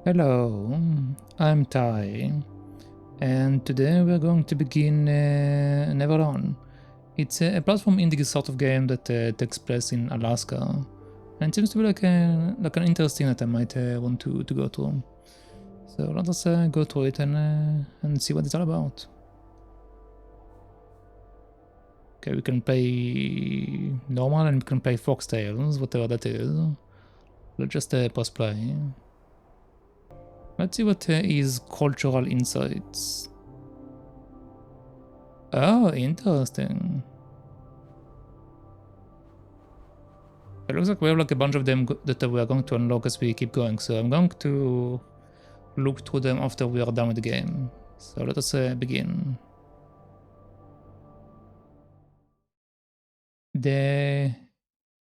Hello, I'm Ty, and today we're going to begin Never Alone. It's a platform indie sort of game that takes place in Alaska, and it seems to be like an interesting that I might want to go through. So let us go through it and see what it's all about. Okay, we can play normal and we can play foxtails, whatever that is. Let's just press play. Let's see what is cultural insights. Oh, interesting. It looks like we have like a bunch of them that we are going to unlock as we keep going, so I'm going to look through them after we are done with the game. So let us begin. The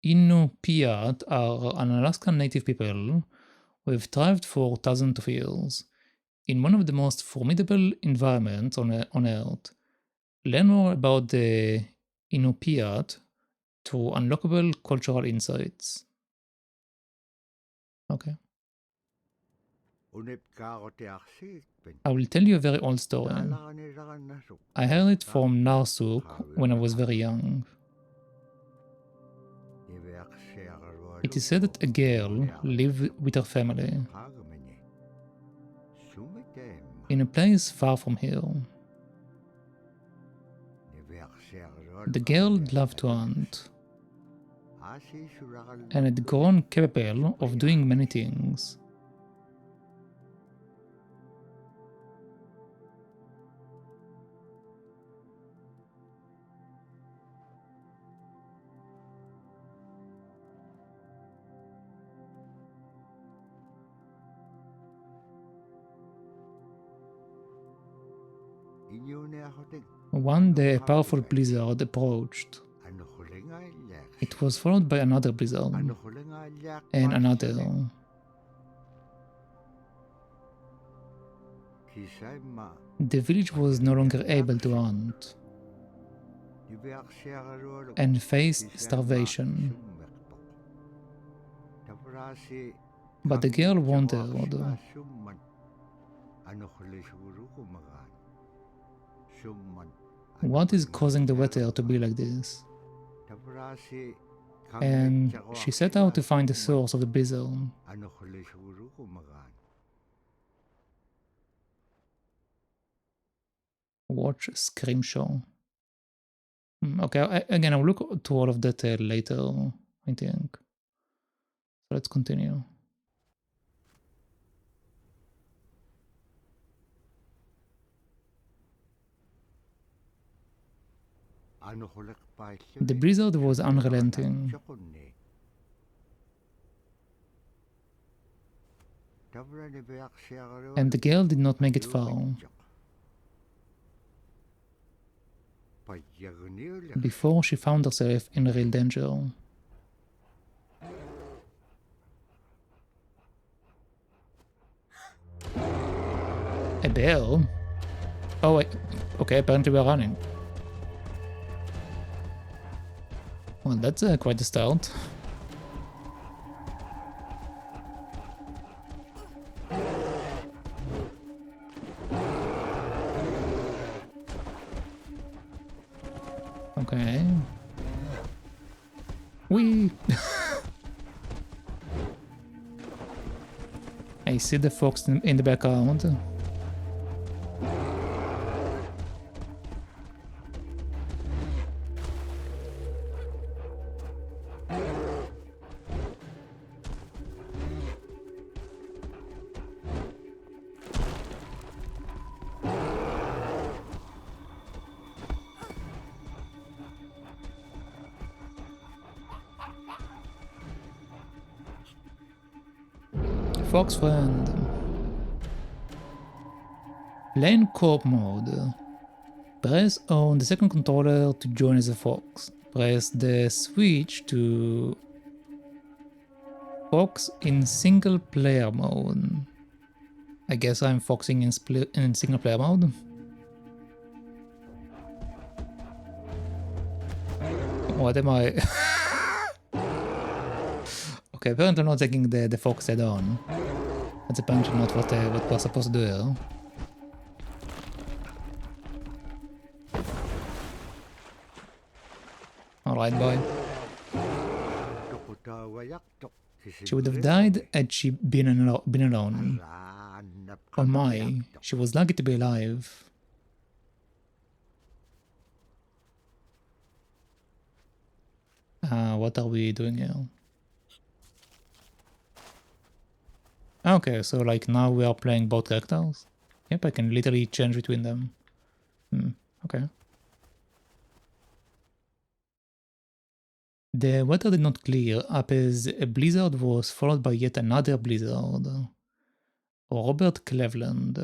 Iñupiat are an Alaskan native people who have thrived for thousands of years in one of the most formidable environments on Earth. Learn more about the Iñupiat through unlockable cultural insights. Okay. I will tell you a very old story. I heard it from Narsuk when I was very young. It is said that a girl lived with her family in a place far from here. The girl loved to hunt and had grown capable of doing many things. One day a powerful blizzard approached. It was followed by another blizzard, and another. The village was no longer able to hunt, and faced starvation. But the girl wondered, what is causing the weather to be like this? And she set out to find the source of the blizzard. Watch Scream Show. Okay, again, I'll look to all of that later, I think. So let's continue. The blizzard was unrelenting. And the girl did not make it far before she found herself in real danger. A bear? Oh wait, okay, apparently we're running. Well, that's quite a start. Okay. Whee! I see the fox in the background. Fox friend. Play co-op mode. Press on the second controller to join as a fox. Press the switch to fox in single player mode. I guess I'm foxing in single player mode. What am I? Okay, apparently I'm not taking the fox head on. That's apparently not what we're supposed to do here. Alright, boy. She would have died had she been alone. Oh my, she was lucky to be alive. What are we doing here? Okay, so like now we are playing both characters? Yep, I can literally change between them. Okay. The weather did not clear up as a blizzard was followed by yet another blizzard. Robert Cleveland.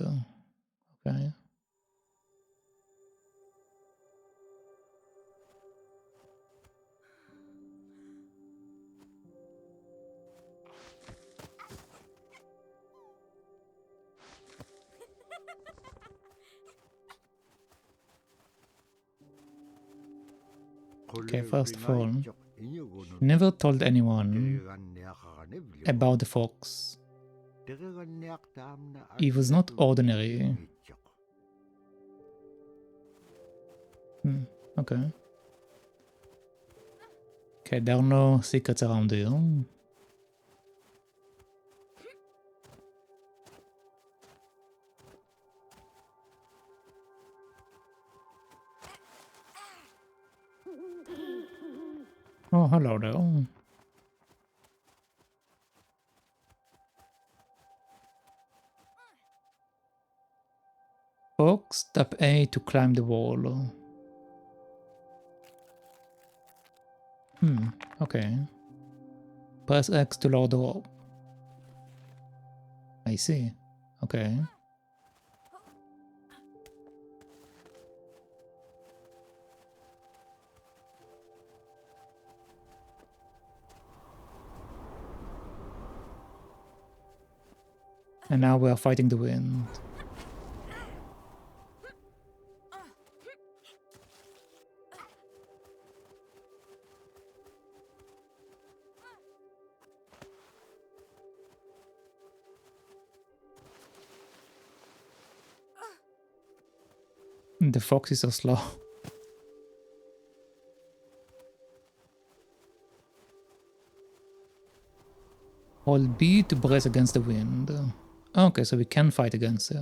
Okay. Okay, first of all, never told anyone about the fox. He was not ordinary. Okay. Okay, there are no secrets around here. Oh, hello there. Fox, tap A to climb the wall. Okay. Press X to lower the rope. I see. Okay. And now we are fighting the wind. The fox is so slow. Hold B to brace against the wind. Okay, so we can fight against it.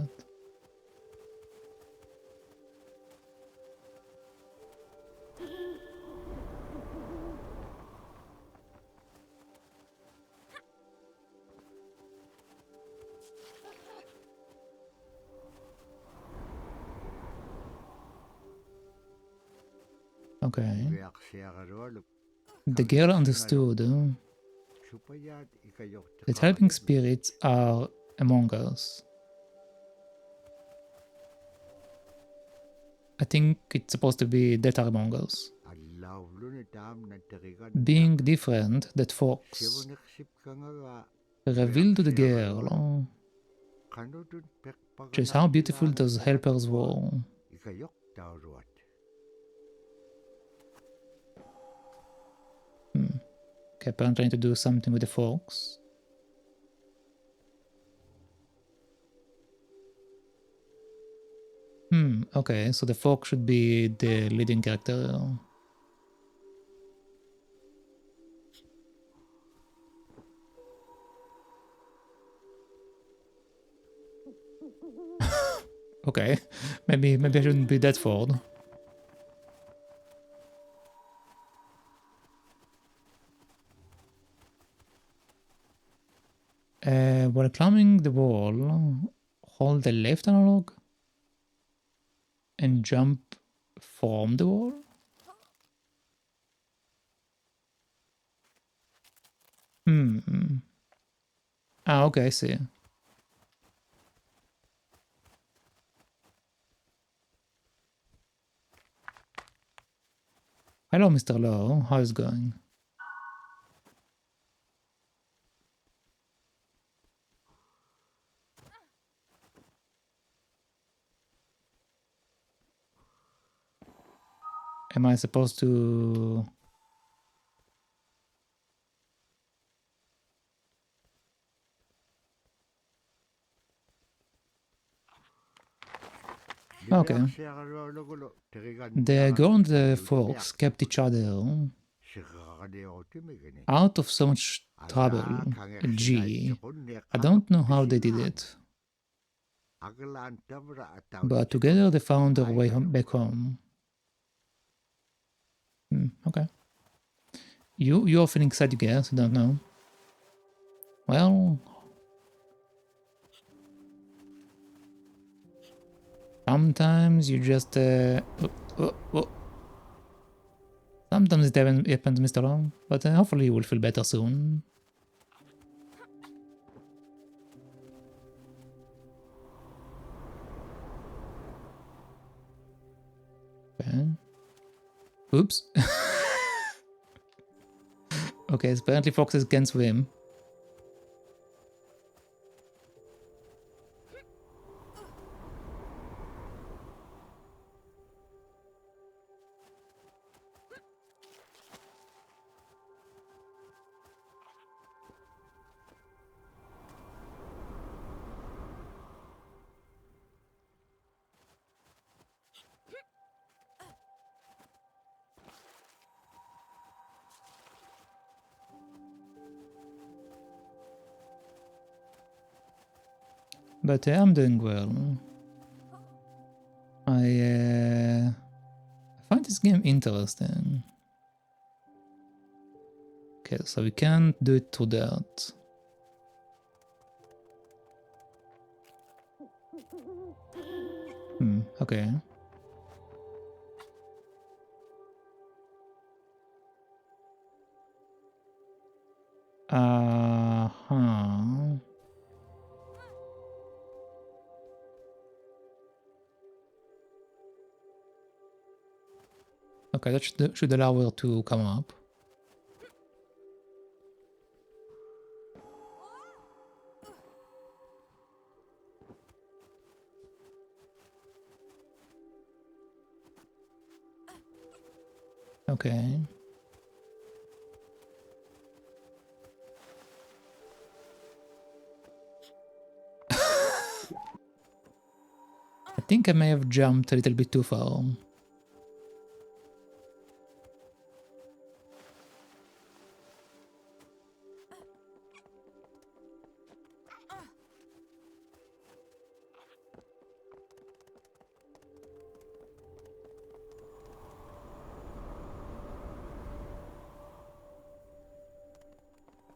Okay. The girl understood that helping spirits are among us. I think it's supposed to be that are among us. Being different, that fox revealed to the girl just how beautiful those helpers were. Okay, apparently I need to do something with the fox. Okay, so the fox should be the leading character. Okay, maybe I shouldn't be that forward. While climbing the wall, hold the left analog and jump from the wall? Okay, I see. Hello, Mr. Lowe. How's it going? Am I supposed to... Okay. The girl and the fox kept each other out of so much trouble. Gee, I don't know how they did it, but together they found their way back home. Okay. You're feeling sad, you guess? I don't know. Well, sometimes you just sometimes it happens, Mr. Long, but hopefully you will feel better soon. Okay. Oops. Okay, so apparently foxes can swim. But I'm doing well. I find this game interesting. Okay, so we can't do it through that. Okay. Uh-huh. Okay, that should allow her to come up. Okay. I think I may have jumped a little bit too far.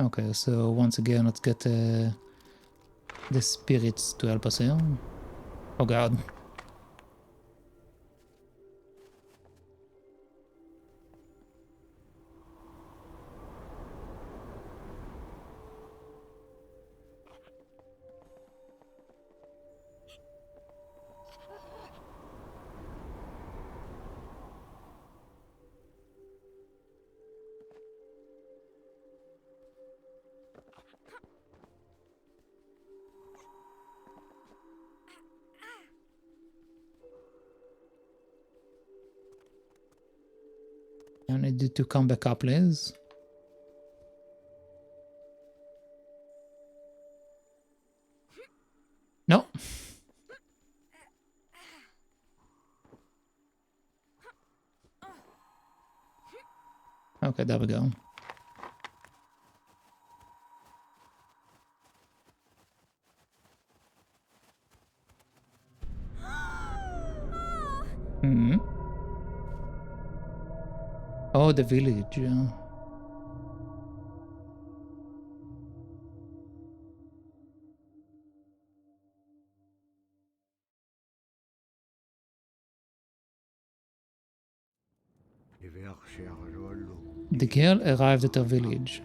Okay, so once again, let's get the spirits to help us here. Oh god. I need you to come back up, please. No. Okay, there we go. Oh, the village. The girl arrived at her village,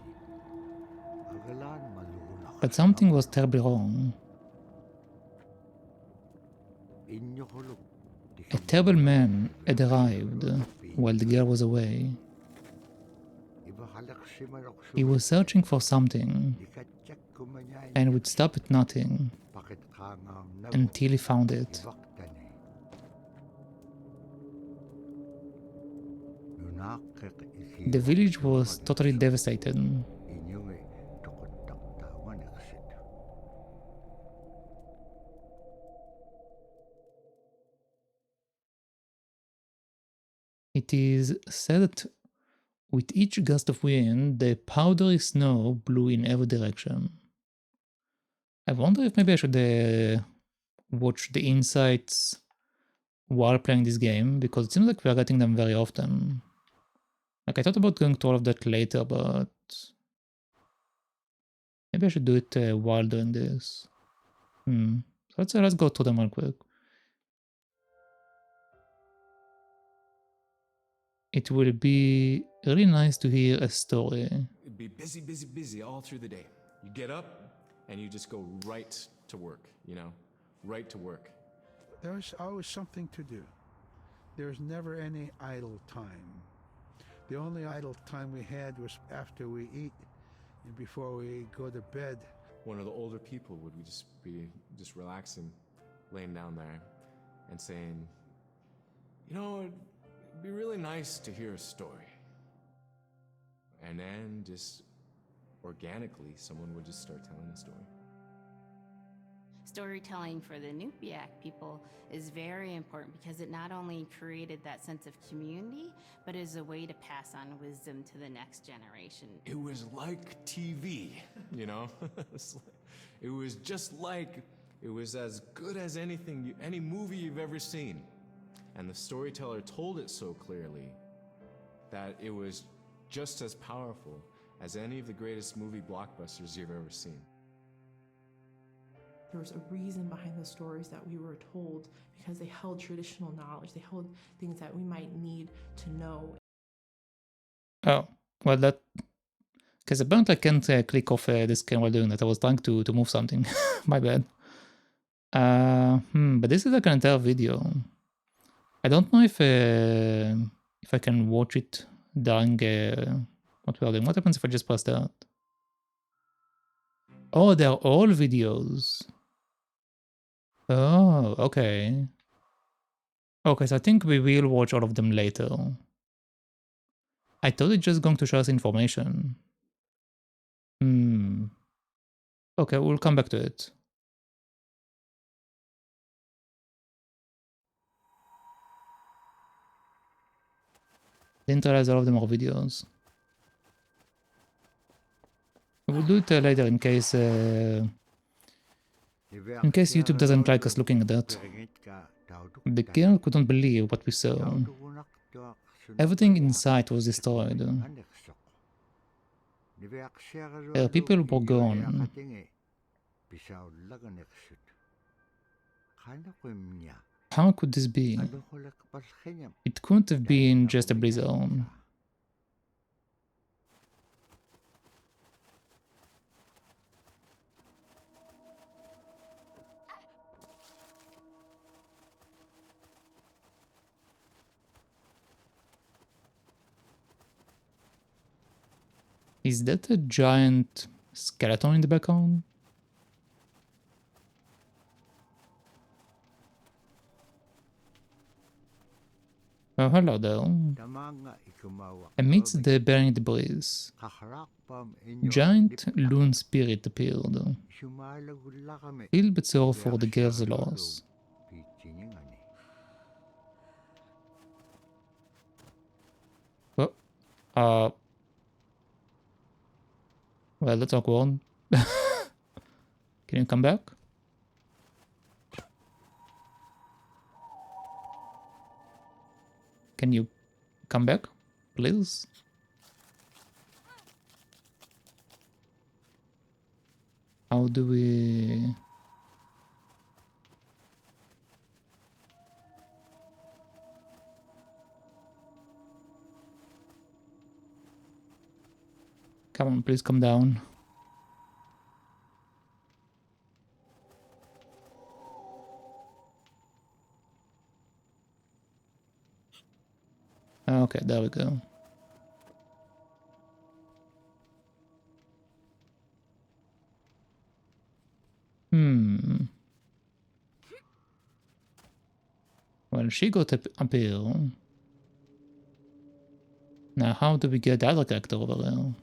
but something was terribly wrong. A terrible man had arrived while the girl was away. He was searching for something and would stop at nothing until he found it. The village was totally devastated. It is said that with each gust of wind, the powdery snow blew in every direction. I wonder if maybe I should watch the insights while playing this game, because it seems like we are getting them very often. Like, I thought about going to all of that later, but maybe I should do it while doing this. So let's go through them real quick. It will be really nice to hear a story. It'd be busy, busy, busy all through the day. You get up and you just go right to work, you know, right to work. There was always something to do. There's never any idle time. The only idle time we had was after we eat and before we go to bed. One of the older people would just be relaxing, laying down there and saying, you know, it'd be really nice to hear a story. And then just organically, someone would just start telling a story. Storytelling for the Iñupiat people is very important because it not only created that sense of community, but is a way to pass on wisdom to the next generation. It was like TV, you know? It was just like, it was as good as anything, any movie you've ever seen. And the storyteller told it so clearly that it was just as powerful as any of the greatest movie blockbusters you've ever seen. There was a reason behind the stories that we were told because they held traditional knowledge. They held things that we might need to know. Oh, well, that... Because apparently I can't click off the screen while doing that. I was trying to move something. My bad. But this is like an entire video. I don't know if I can watch it during what we are doing. What happens if I just press that? Oh, they're all videos. Oh, okay. Okay, so I think we will watch all of them later. I thought it's just going to show us information. Okay, we'll come back to it. Didn't realize all of them are videos. We'll do it later in case YouTube doesn't like us looking at that. The girl couldn't believe what we saw. Everything in sight was destroyed. Her people were gone. How could this be? It couldn't have been just a blizzard. Is that a giant skeleton in the background? Oh, hello there. Amidst the burning debris, giant loon spirit appeared, filled with sorrow for the girl's loss. Oh, well, that's awkward. Can you come back? Can you come back, please? How do we... Come on, please come down. Okay, there we go. Well, she got up here. Now, how do we get the other character over there?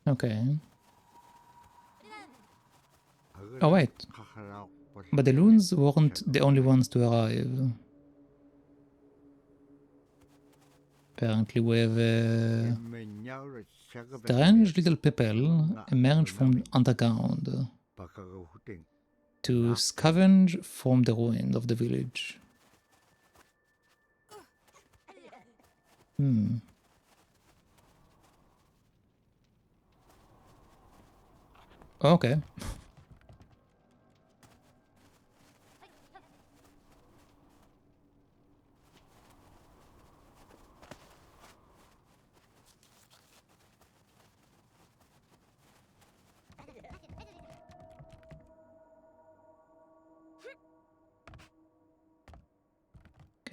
Okay. Oh wait, but the loons weren't the only ones to arrive. Apparently we have a strange little people emerge from underground to scavenge from the ruin of the village. Okay.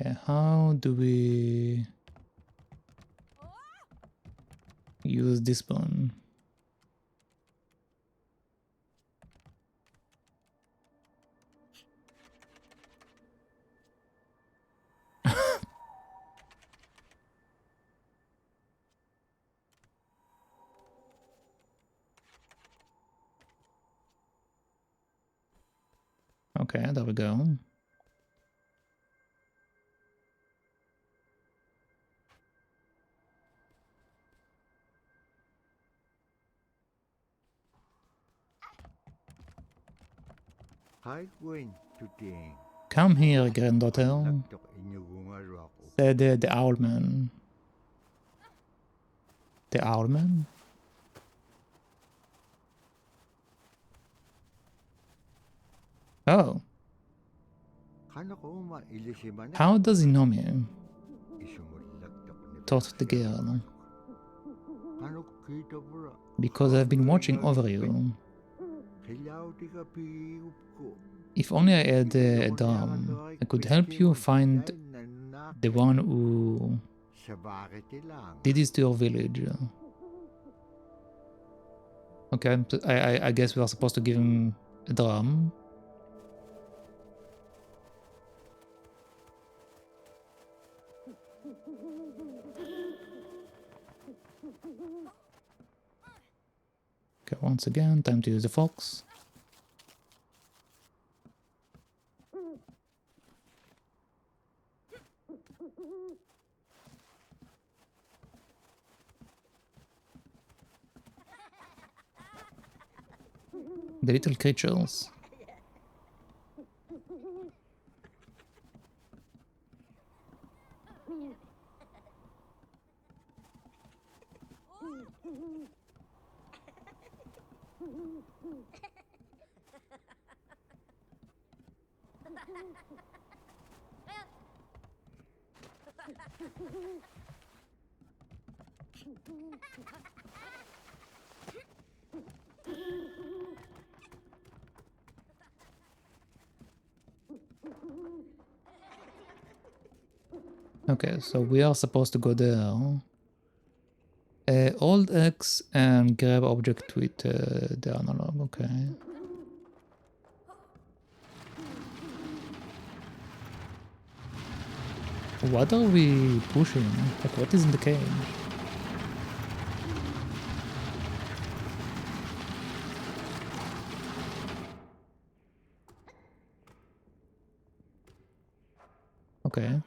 Okay, how do we use this one? Okay, there we go. Come here, granddaughter, said the owlman. The owlman? Oh, how does he know me? Thought the girl. Because I've been watching over you. If only I had a drum, I could help you find the one who did this to your village. Okay, I guess we are supposed to give him a drum. Okay, once again, time to use the fox. The little creatures. Okay, so we are supposed to go there. Hold X and grab object with the analog, okay. What are we pushing? Like, what is in the cage? Okay.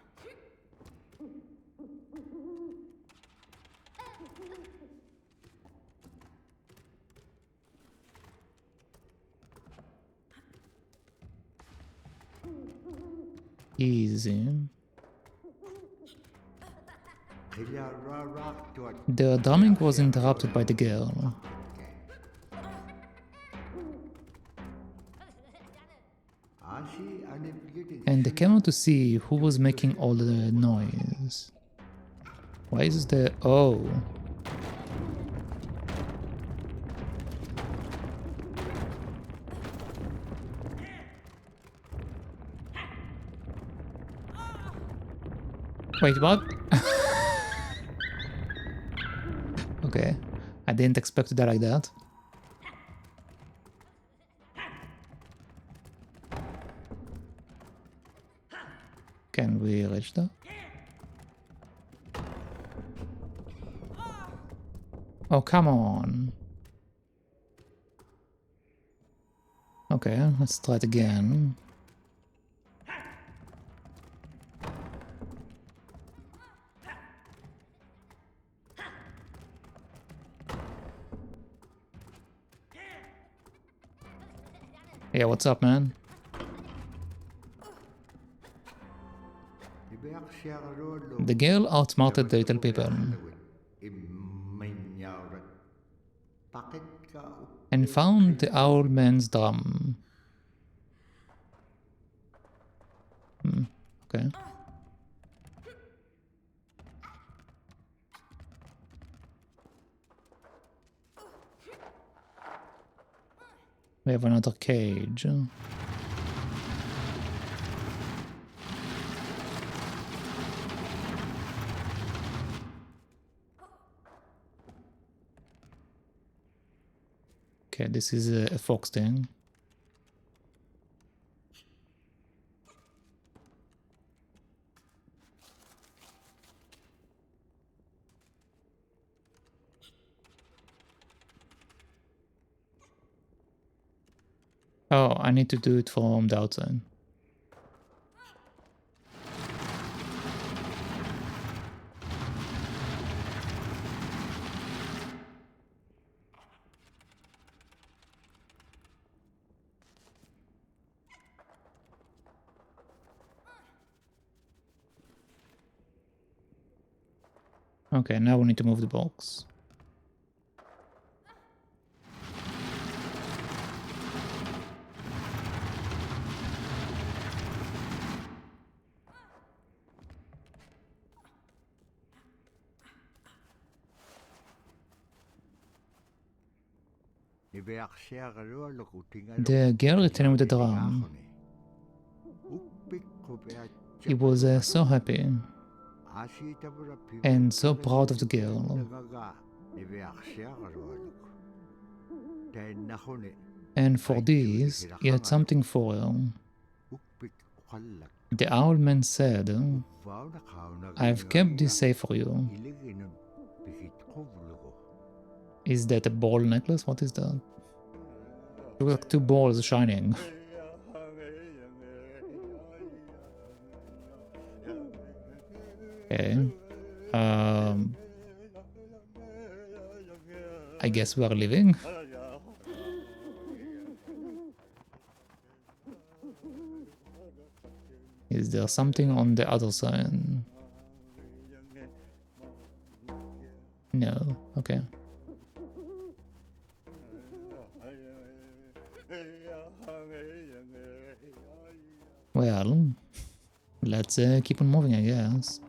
Easy. The drumming was interrupted by the girl. And they came out to see who was making all the noise. Why is the... Oh. Wait, what? Okay. I didn't expect to die like that. Can we reach that? Oh, come on. Okay, let's try it again. Yeah, what's up, man? The girl outsmarted the little people and found the owl man's drum. Okay. We have another cage. Okay, this is a fox thing. Oh, I need to do it from the outside. Okay, now we need to move the box. The girl returned with the drum. He was so happy and so proud of the girl. And for this, he had something for her. The owl man said, "I've kept this safe for you." Is that a ball necklace? What is that? Looks like two balls shining. Okay. I guess we are leaving. Is there something on the other side? No. Okay. Well, let's keep on moving, I guess.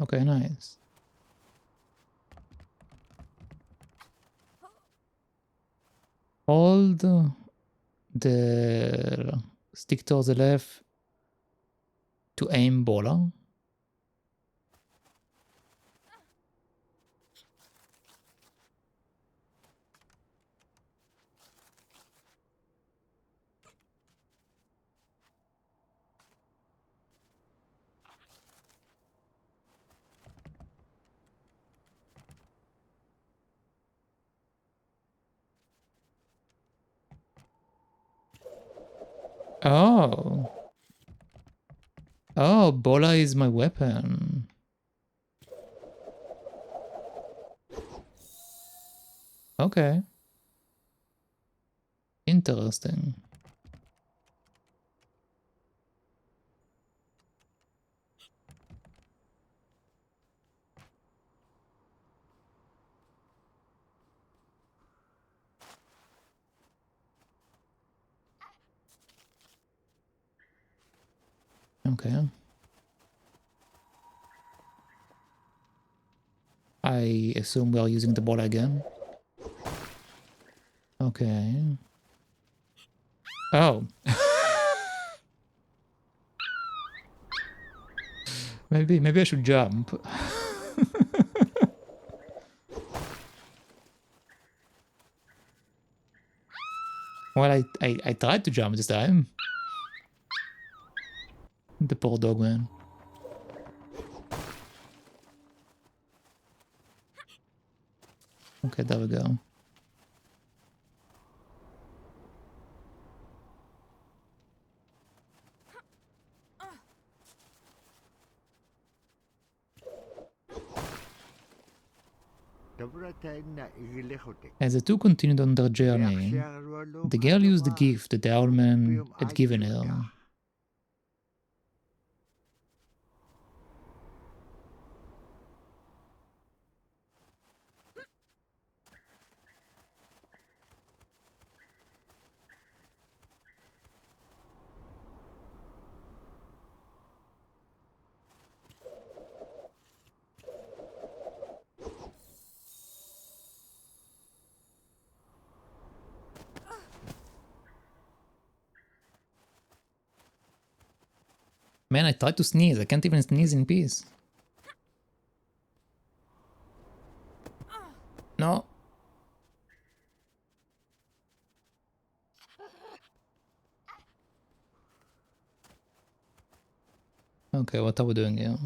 Okay, nice. Hold the stick to the left to aim baller. Oh. Oh, bola is my weapon. Okay. Interesting. Okay. I assume we are using the ball again. Okay. Oh. Maybe I should jump. Well, I tried to jump this time. The poor dog, man. Okay, there we go. As the two continued on their journey, the girl used the gift that the old man had given her. Man, I tried to sneeze. I can't even sneeze in peace. No. Okay, what are we doing here?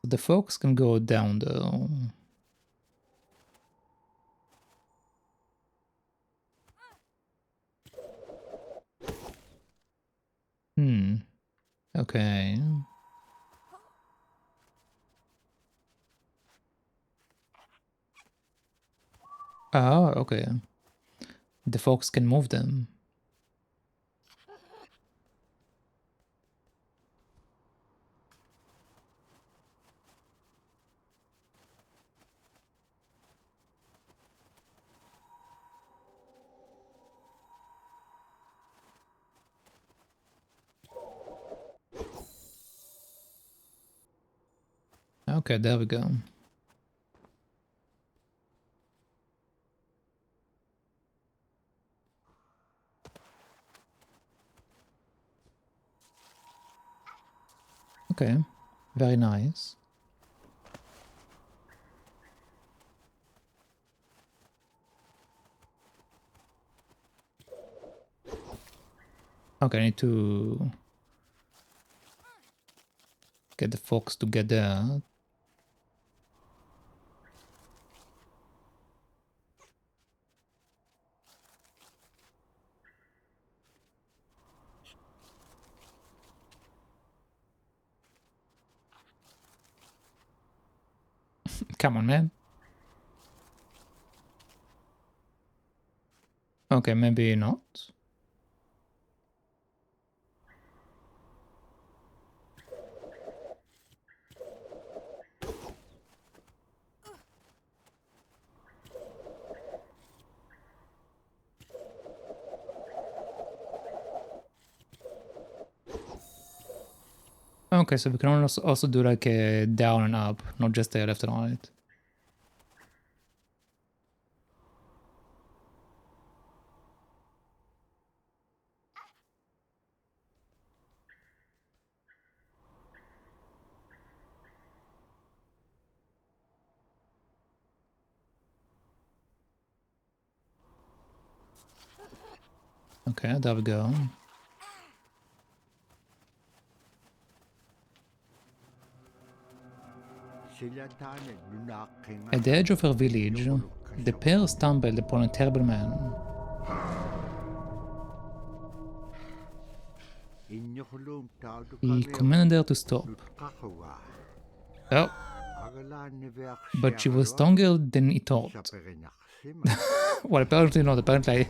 The fox can go down there. Okay. Oh, okay. The fox can move them. Okay, there we go. Okay, very nice. Okay, I need to get the fox to get there. Come on, man. Okay, maybe not. Okay, so we can also do like a down and up, not just a left and right. Okay, there we go. At the edge of her village, the pair stumbled upon a terrible man. He commanded her to stop. Oh, but she was stronger than he thought. Well, apparently not. Apparently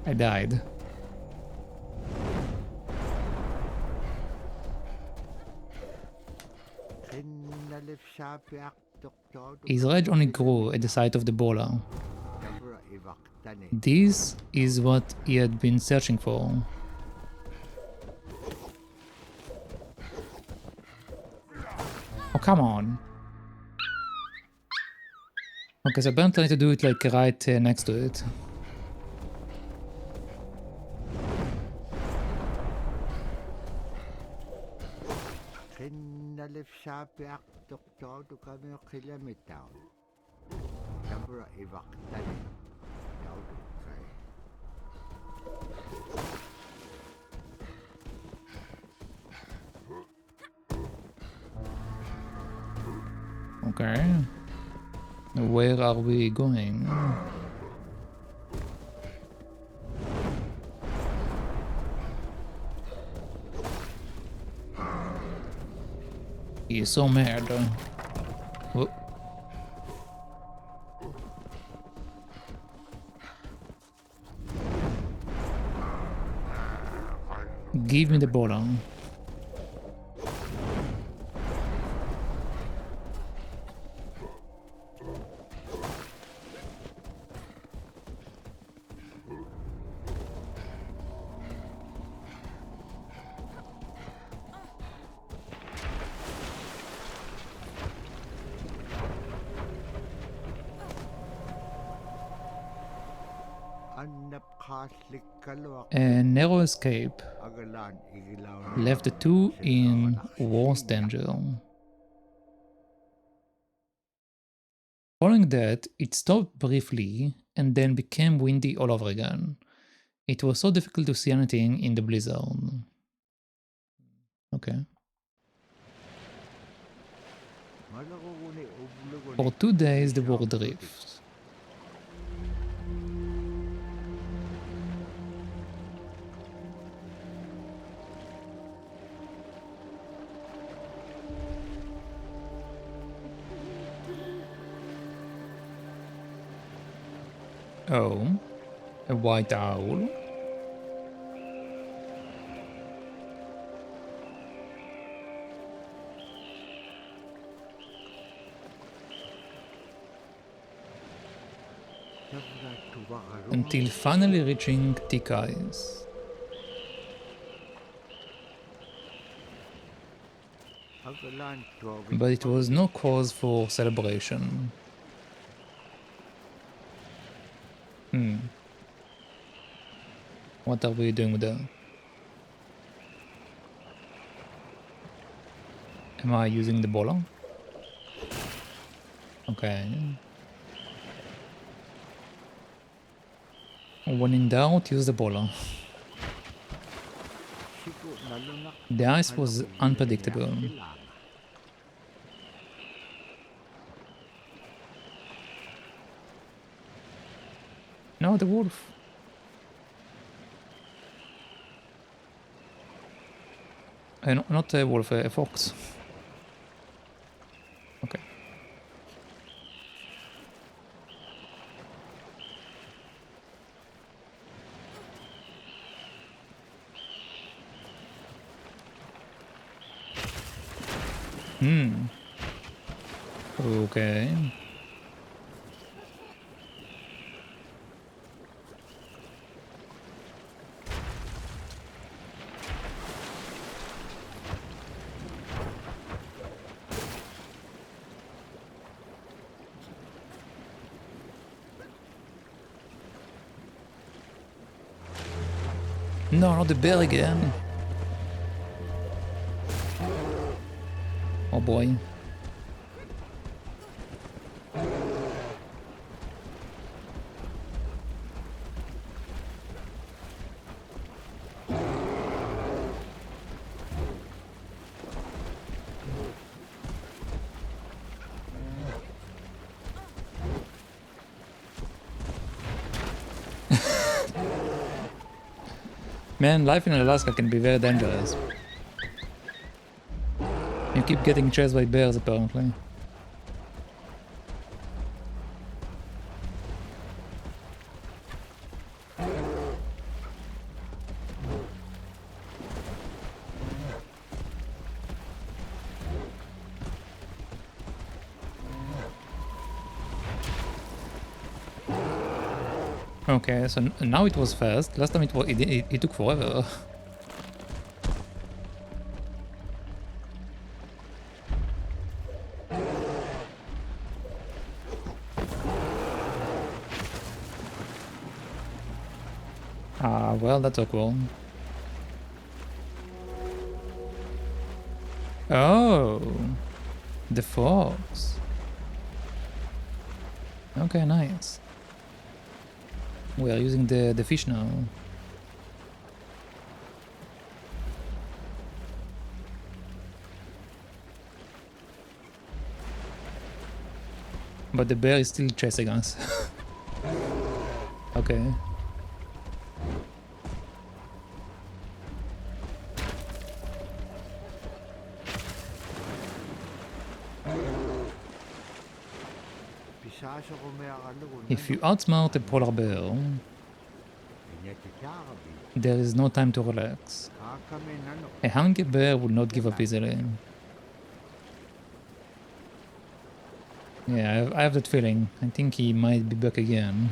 I died. His rage only grew at the sight of the bowler. This is what he had been searching for. Oh, come on. Okay, so apparently I need to do it like right next to it. Okay. Where are we going? He is so mad. Oh. Give me the bottle. A narrow escape left the two in worse danger. Following that, it stopped briefly and then became windy all over again. It was so difficult to see anything in the blizzard. Okay. For 2 days there were drifts. Oh, a white owl. Until finally reaching thick ice. But it was no cause for celebration. What are we doing with that? Am I using the bowler? Okay. When in doubt, use the bowler. The ice was unpredictable. No, the wolf. Not a wolf, a fox. Okay. Okay. No, not the bear again. Oh boy. Man, life in Alaska can be very dangerous. You keep getting chased by bears, apparently. Okay, so now it was fast. Last time it took forever. Ah, well, that's awkward. Oh, the fox. Okay, nice. We are using the fish now. But the bear is still chasing us. Okay. If you outsmart a polar bear, there is no time to relax. A hungry bear would not give up easily. Yeah, I have that feeling. I think he might be back again.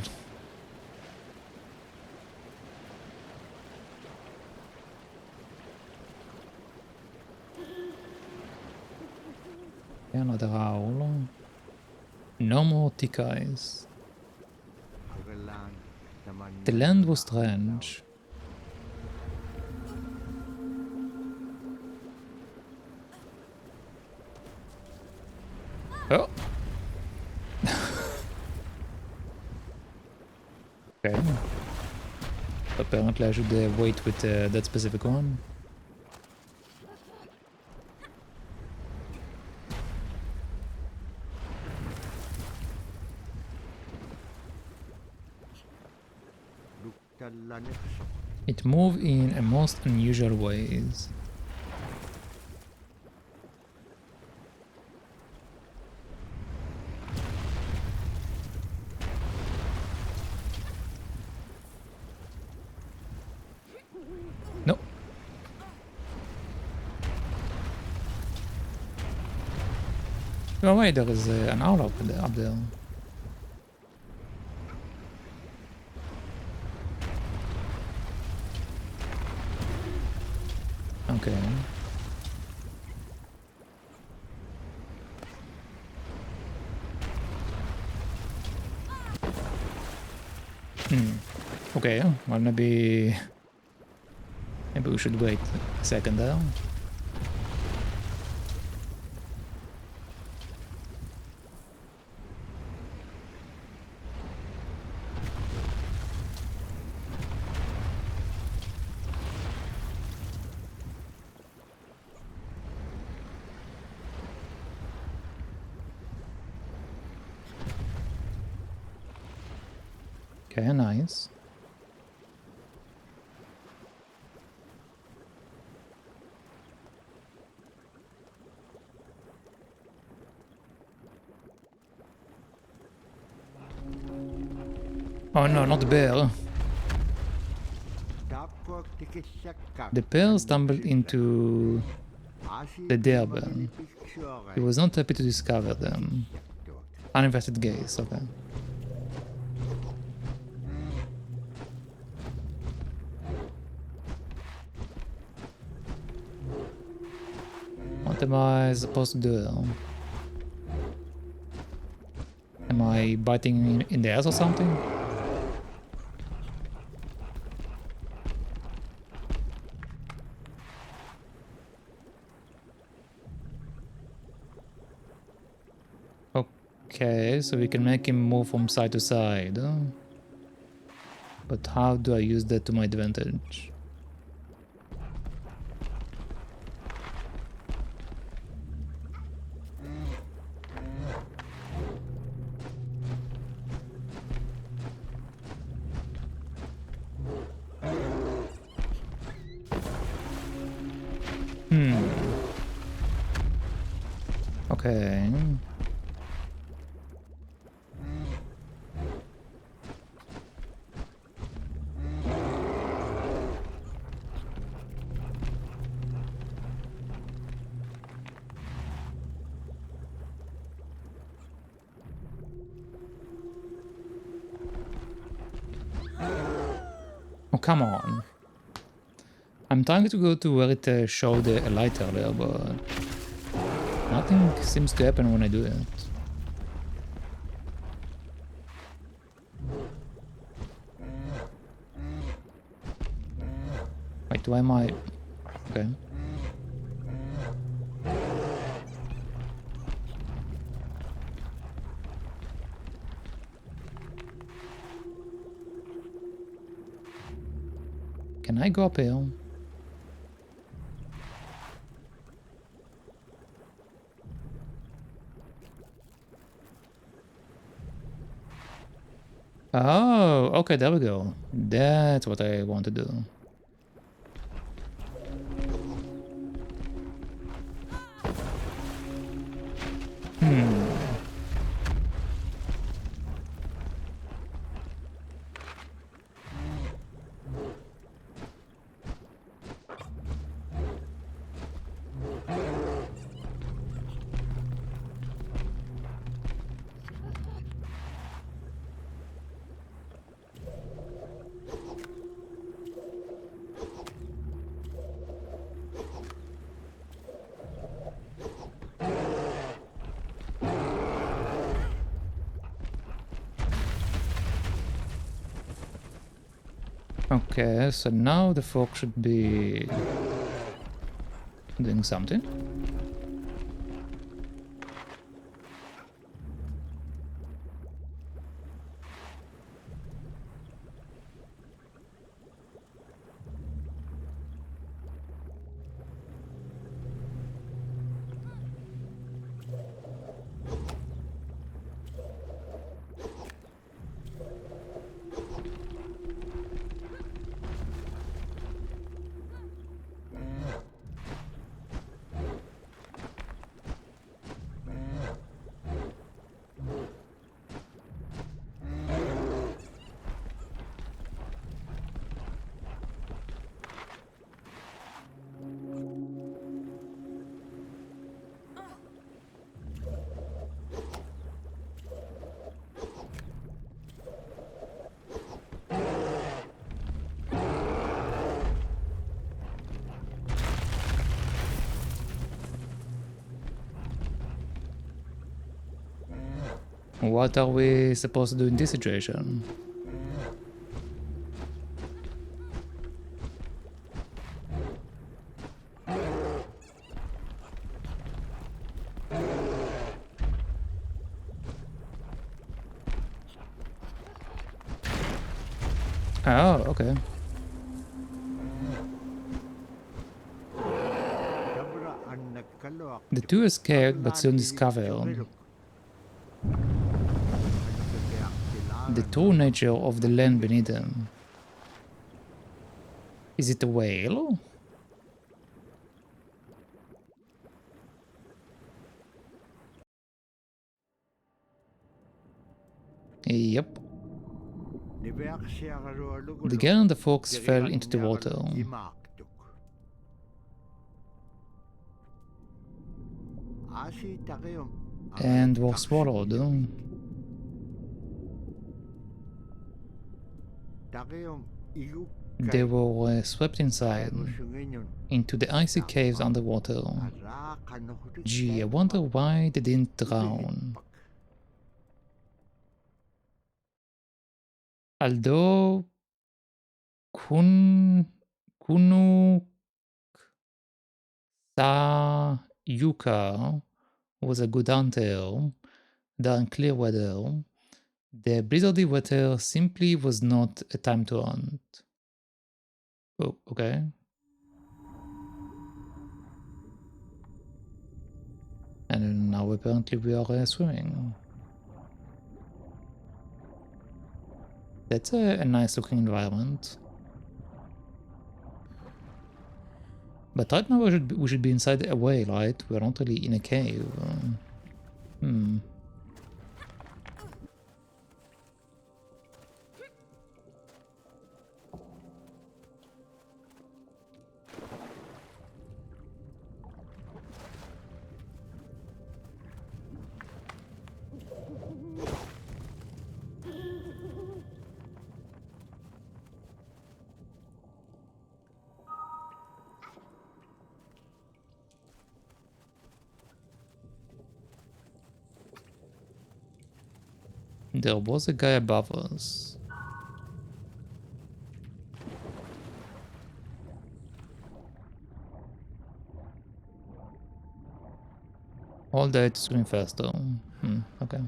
Another owl. No more thick eyes. The land was strange. Oh! Okay. Apparently I should wait with that specific one. It moves in a most unusual ways. No. Oh wait, there is an owl up there. Okay. Okay, well maybe we should wait a second there. Okay, nice. Oh no, not the bear. The bear stumbled into the deer bear. He was not happy to discover them. Uninvited gaze, okay. What am I supposed to do? Am I biting in the ass or something? Okay, so we can make him move from side to side. But how do I use that to my advantage? Okay. Oh, come on. I'm trying to go to where it showed a light earlier, but nothing seems to happen when I do that. Wait, why am I... Okay. Can I go up here? Oh, okay, there we go. That's what I want to do. Okay, so now the fox should be doing something. What are we supposed to do in this situation? Oh, okay. The two escaped, but soon discovered the true nature of the land beneath them. Is it a whale? Yep. The girl and the fox fell into the water and were swallowed. They were swept inside into the icy caves underwater. Gee, I wonder why they didn't drown. Although Kunu Yuka was a good hunter during clear weather, the blizzardy weather simply was not a time to hunt. Oh, okay. And now apparently we are swimming. That's a nice looking environment. But right now we should be inside a whale, right? We're not really in a cave. There was a guy above us. All day to swim faster. Okay.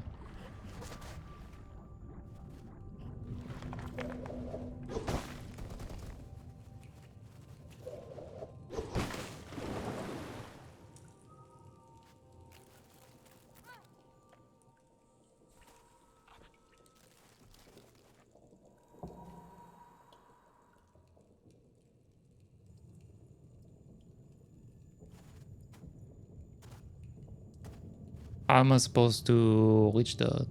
How am I supposed to reach that?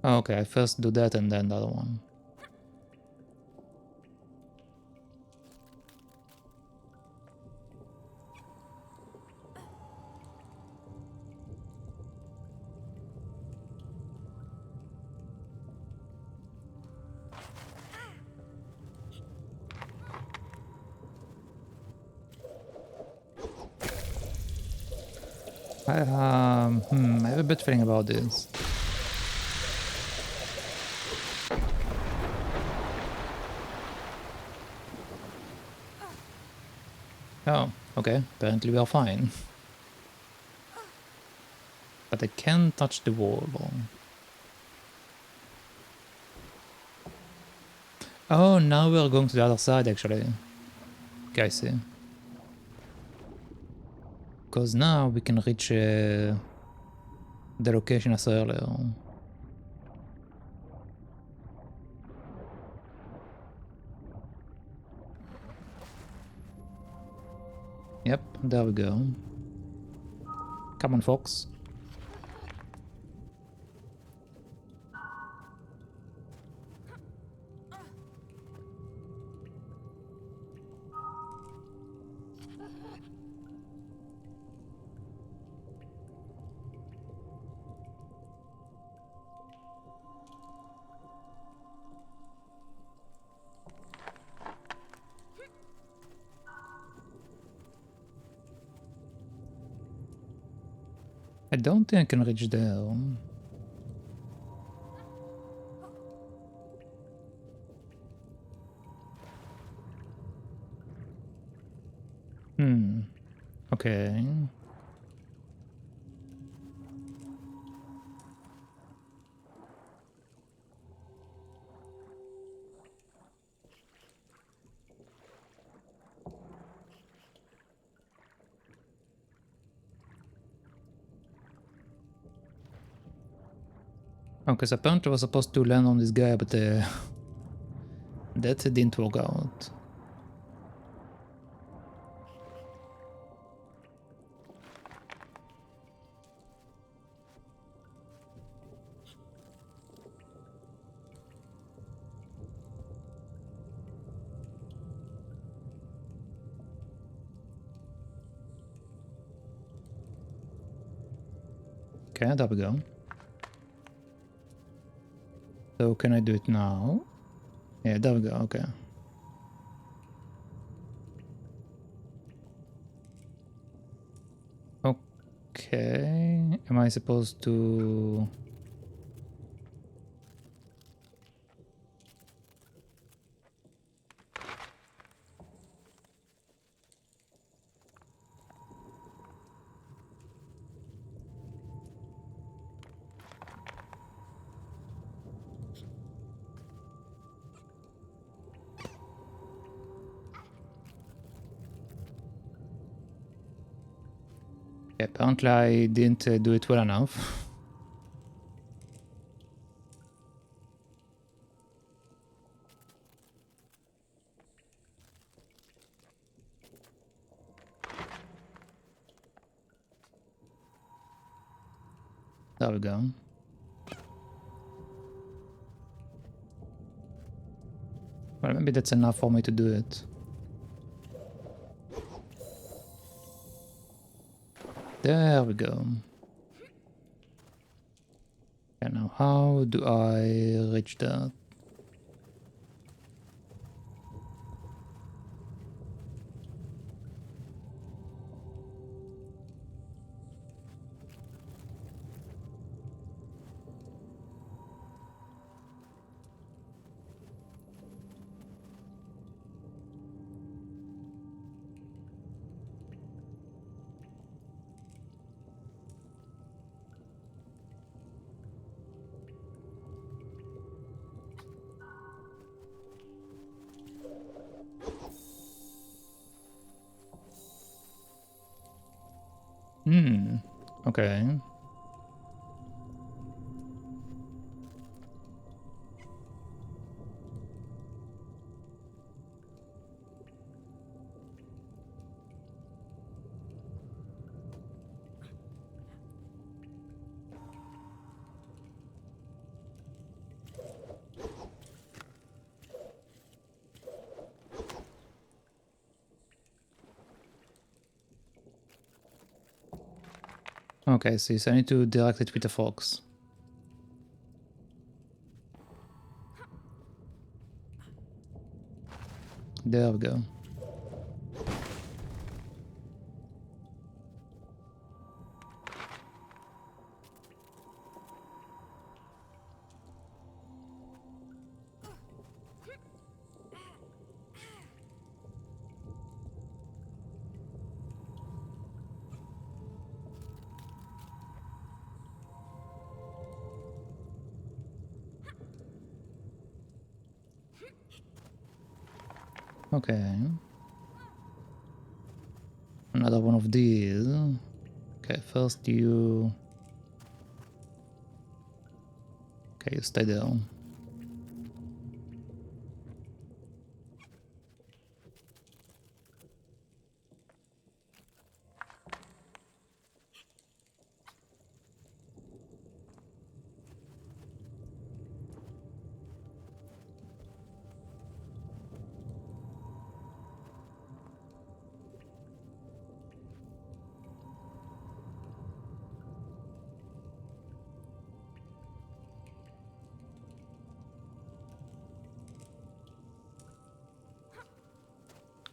Oh, okay, I first do that and then the other one. I have a bad feeling about this. Oh, okay, apparently we are fine. But I can't touch the wall. Oh, now we're going to the other side actually. Okay, I see. Because now we can reach the location I saw earlier. Yep, there we go. Come on, Fox. I don't think I can reach there. Okay. Oh, because apparently I was supposed to land on this guy, but that didn't work out. Okay, there we go. So can I do it now? Yeah, there we go, okay. Okay, am I supposed to... Yeah, apparently I didn't do it well enough. There we go. Well, maybe that's enough for me to do it. There we go. And now how do I reach that? Okay. Okay, so I need to direct it with a fox. There we go. Okay. Another one of these. Okay, first you... Okay, you stay there.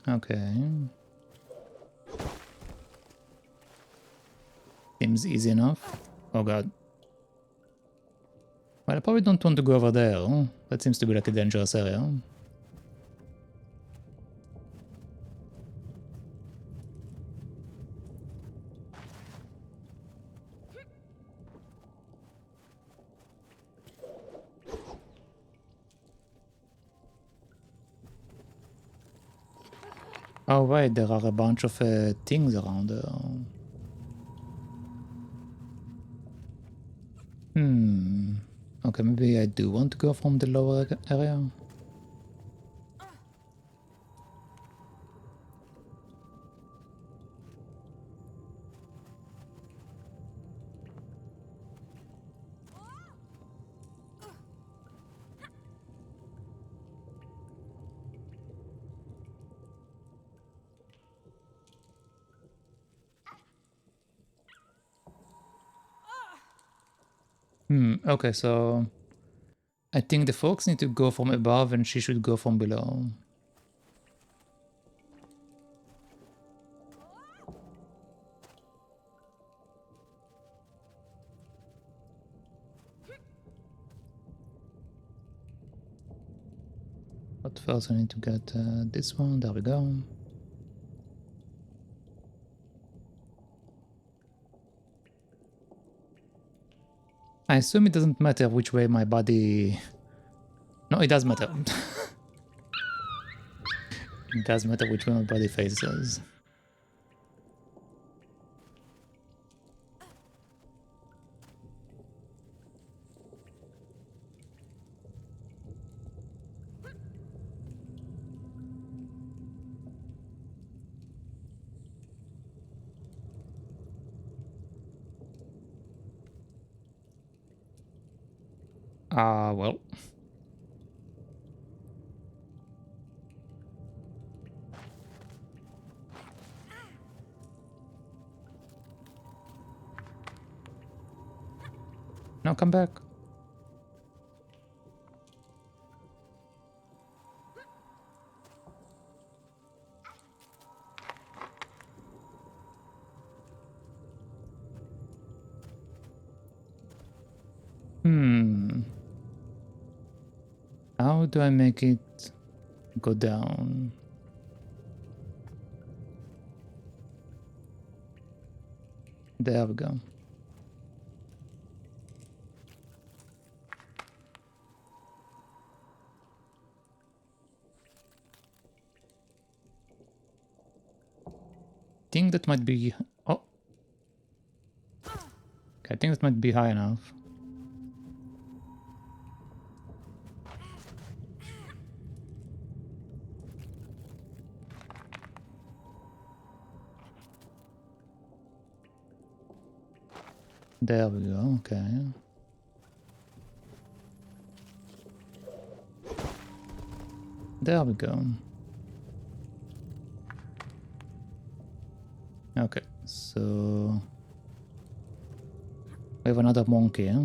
Okay. Seems easy enough. Oh god. Well, I probably don't want to go over there. That seems to be like a dangerous area. Oh right, there are a bunch of things around there. Okay, maybe I do want to go from the lower area. Okay, so I think the fox need to go from above and she should go from below. But first I need to get this one, there we go. I assume it doesn't matter which way my body... No, it does matter. It does matter which way my body faces. Well. Now come back. How do I make it go down? There we go. Think that might be... Oh. Okay, I think that might be high enough. There we go, okay. There we go. Okay, so... We have another monkey, huh?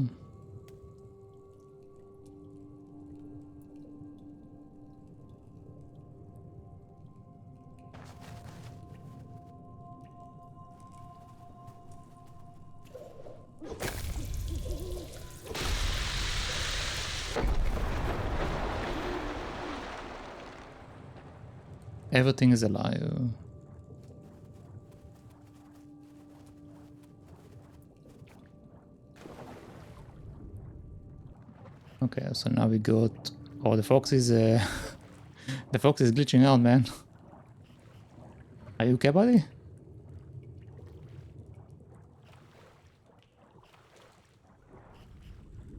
Everything is alive. Okay, so now we got... Oh, the fox is... the fox is glitching out, man. Are you okay, buddy?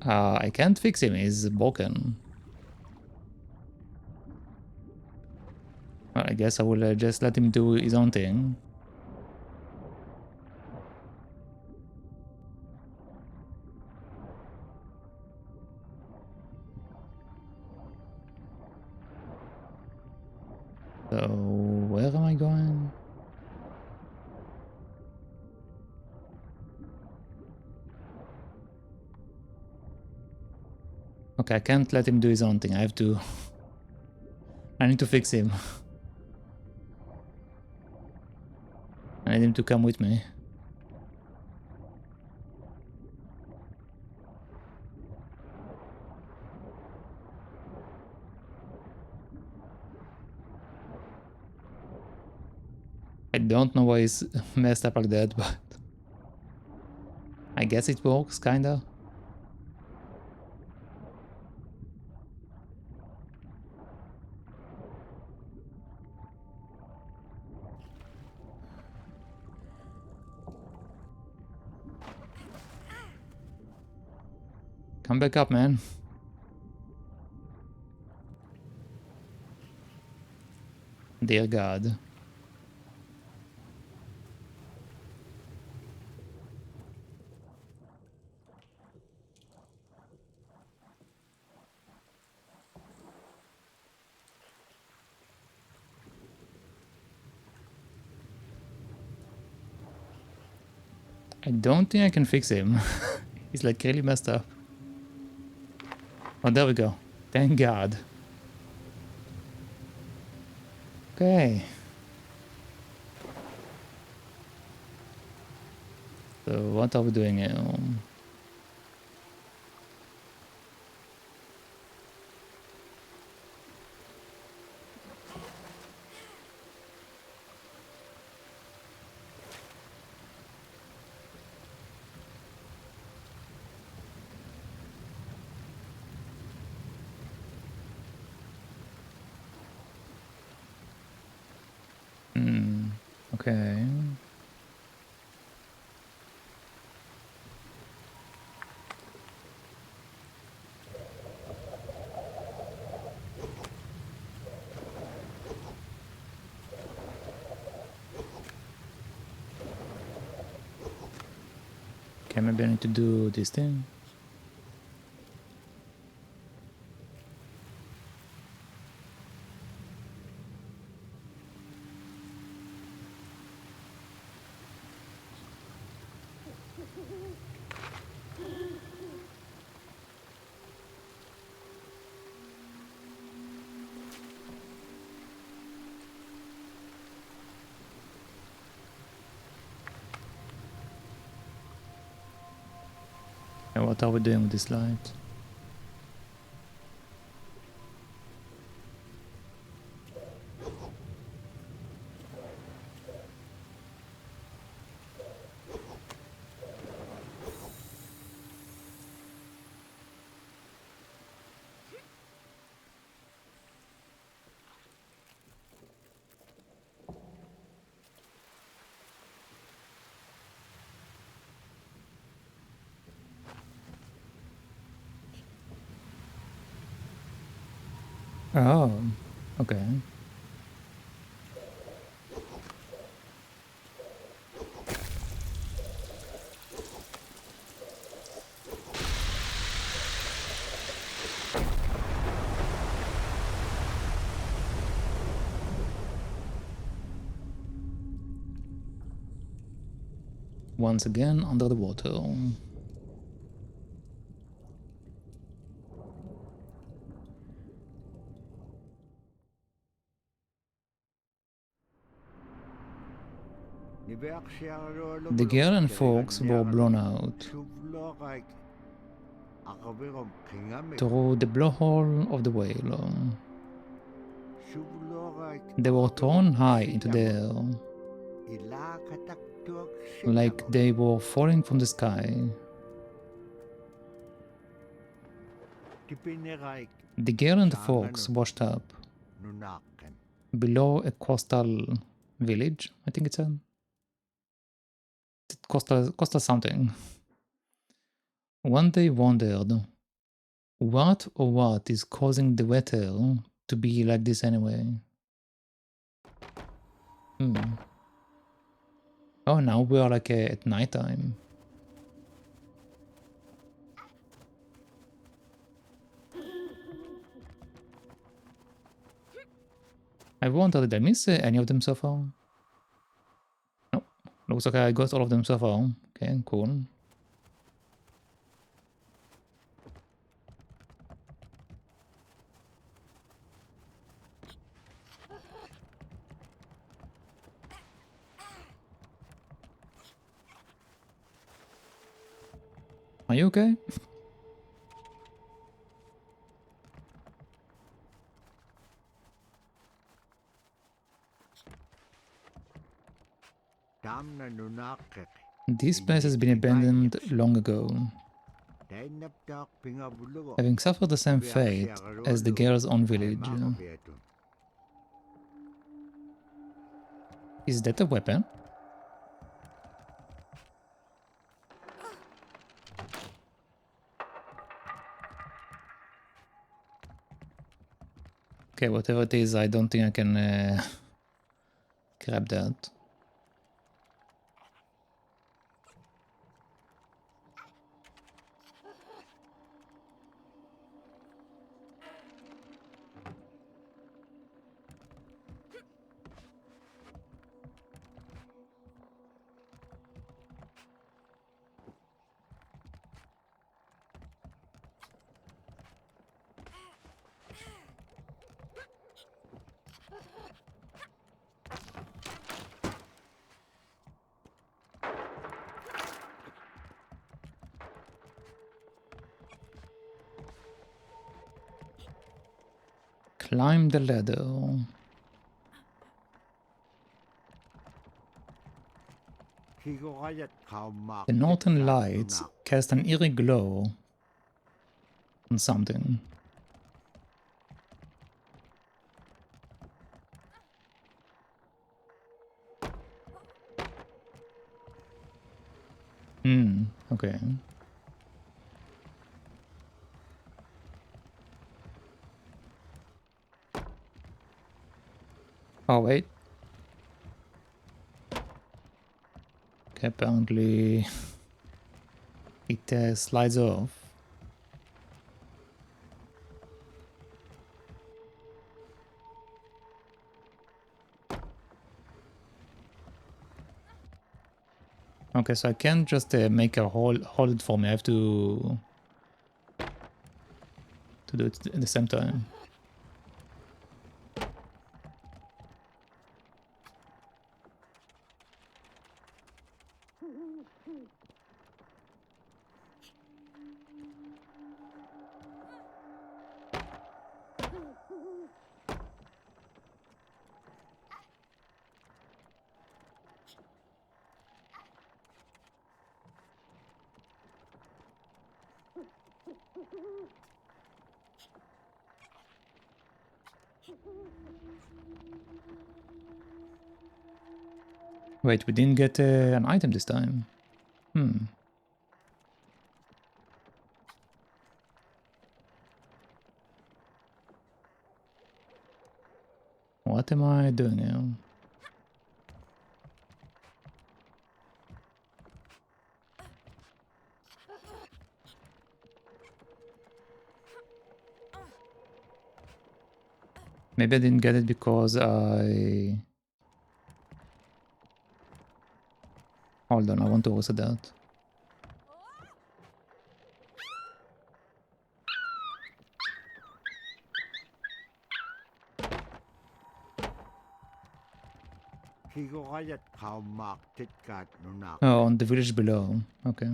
I can't fix him, he's broken. Well, I guess I will just let him do his own thing. So, where am I going? Okay, I can't let him do his own thing, I have to... I need to fix him. I need him to come with me. I don't know why it's messed up like that, but... I guess it works, kinda. Come back up, man. Dear God. I don't think I can fix him. He's like really messed up. Oh, there we go. Thank God. Okay. So what are we doing now? Okay. Okay, maybe I need to do this thing. And what are we doing with this light? Oh, okay. Once again under the water. The girl and Fox were blown out through the blowhole of the whale. They were thrown high into the air, like they were falling from the sky. The girl and the Fox washed up below a coastal village, I think it's a coastal something. One day wondered, what or what is causing the weather to be like this anyway? Oh, now we are like at nighttime. I wonder, did I miss any of them so far? No, looks like I got all of them so far. Okay, cool. Are you okay? This place has been abandoned long ago, having suffered the same fate as the girl's own village. Is that a weapon? Okay, whatever it is, I don't think I can grab that. Climb the ladder. The northern lights cast an eerie glow on something. Okay. Oh, wait. Okay, apparently it slides off. Okay, so I can't just make a hold it for me. I have to do it at the same time. Wait, we didn't get an item this time. What am I doing now? Maybe I didn't get it because I... Hold on, I want to also that. Oh, on the village below. Okay.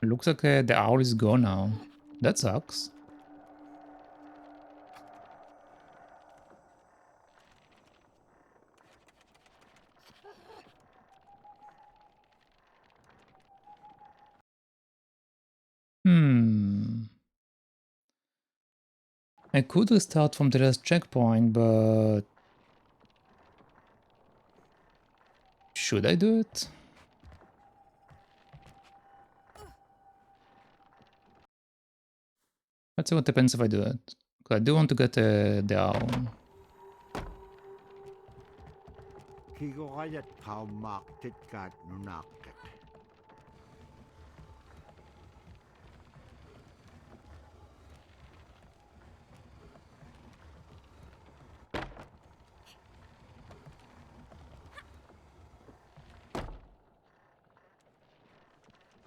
Looks like the owl is gone now. That sucks. I could restart from the last checkpoint, but... should I do it? Let's see what happens if I do it. 'Cause I do want to get the owl.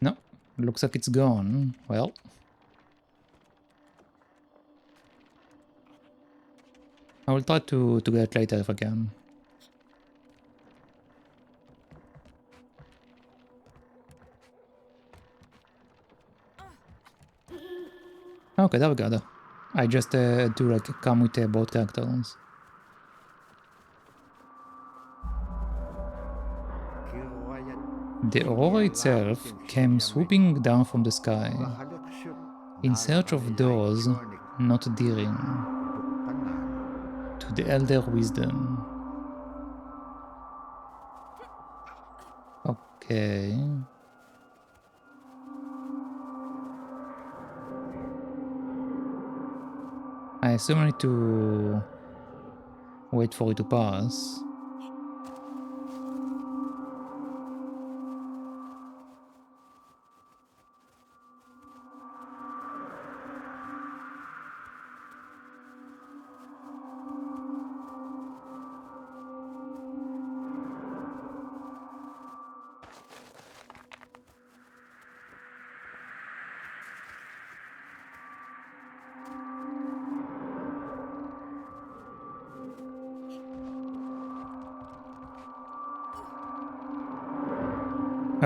No, looks like it's gone. Well. I will try to get it later if I can. Okay, there we go. I just do like come with both characters. The aurora itself came swooping down from the sky, in search of those not daring to the elder wisdom. Okay. I assume I need to wait for it to pass.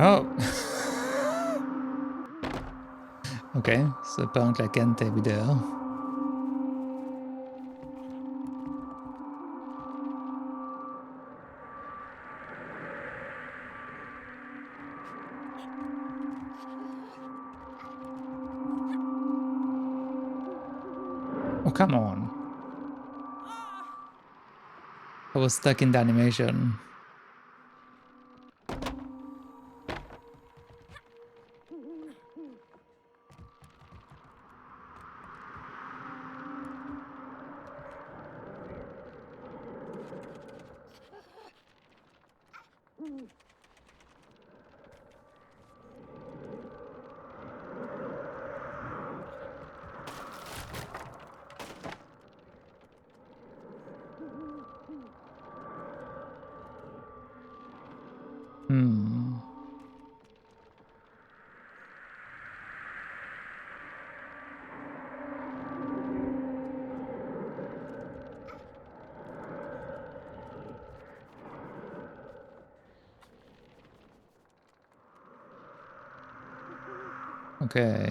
Oh! Okay, so apparently I can't be there. Oh, come on. I was stuck in the animation. Okay.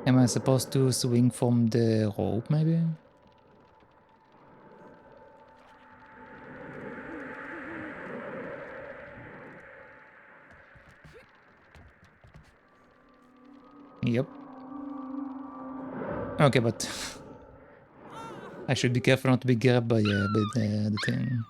Am I supposed to swing from the rope, maybe? Yep. Okay, but I should be careful not to be grabbed by the thing.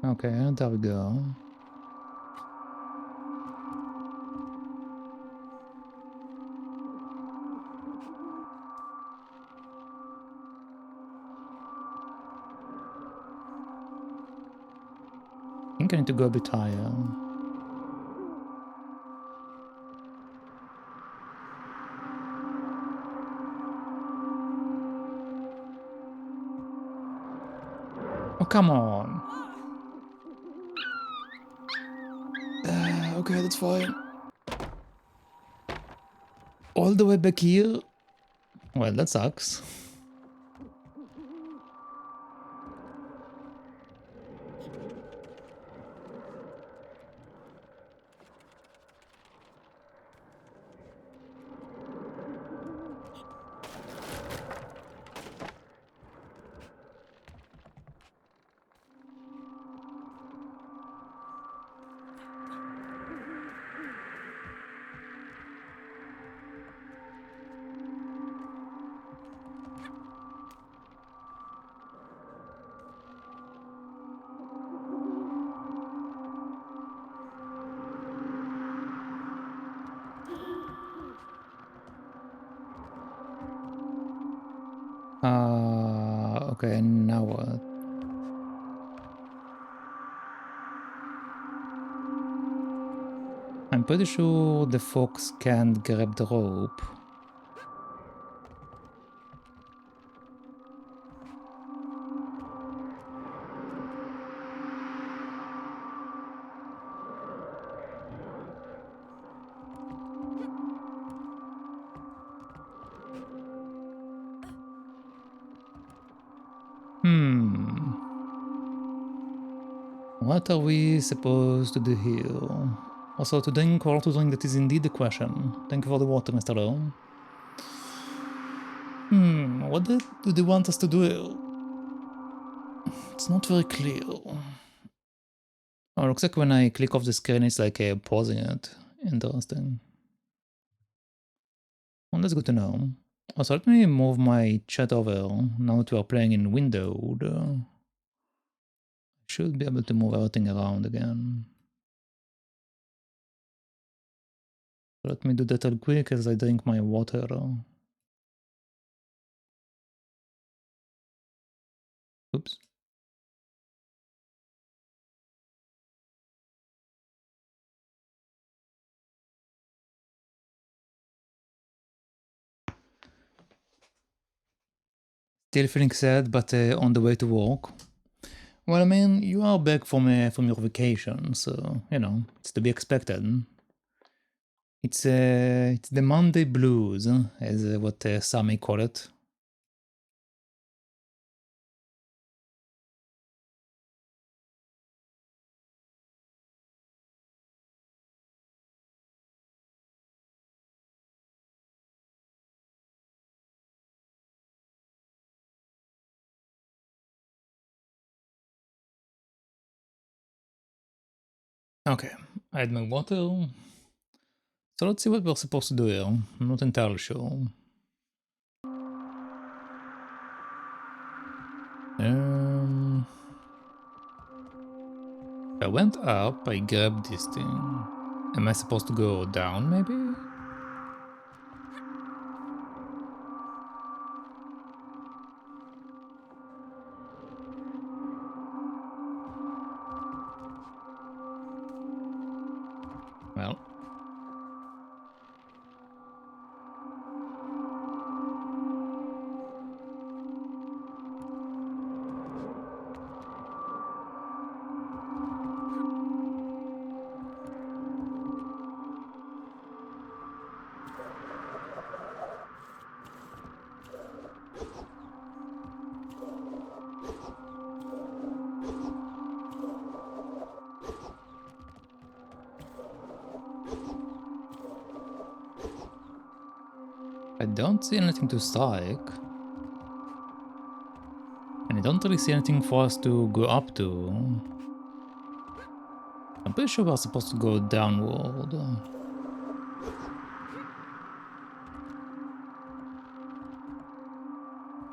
Okay, there we go. I think I need to go a bit higher. Oh, come on. Okay, that's fine. All the way back here? Well, that sucks. Okay, now what? I'm pretty sure the fox can't grab the rope. What are we supposed to do here? Also, to drink or to drink, that is indeed the question. Thank you for the water, Mr. Lowe. What do they want us to do? It's not very clear. Oh, looks like when I click off the screen, it's like pausing it. Interesting. Well, that's good to know. Also, let me move my chat over. Now that we are playing in windowed, I should be able to move everything around again. Let me do that real quick as I drink my water. Oops. Still feeling sad, but on the way to work. Well, I mean, you are back from your vacation, so, you know, it's to be expected. It's the Monday blues, as what some may call it. Okay, I had my water. So let's see what we're supposed to do here. I'm not entirely sure. If I went up, I grabbed this thing. Am I supposed to go down, maybe? Well. I don't see anything to strike. And I don't really see anything for us to go up to. I'm pretty sure we're supposed to go downward.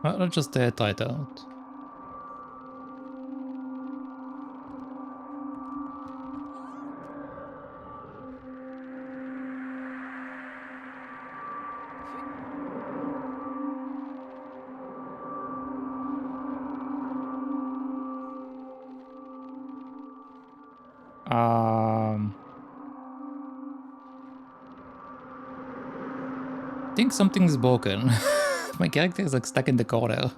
Well, let's just try it out. I think something's broken. My character is like stuck in the corner.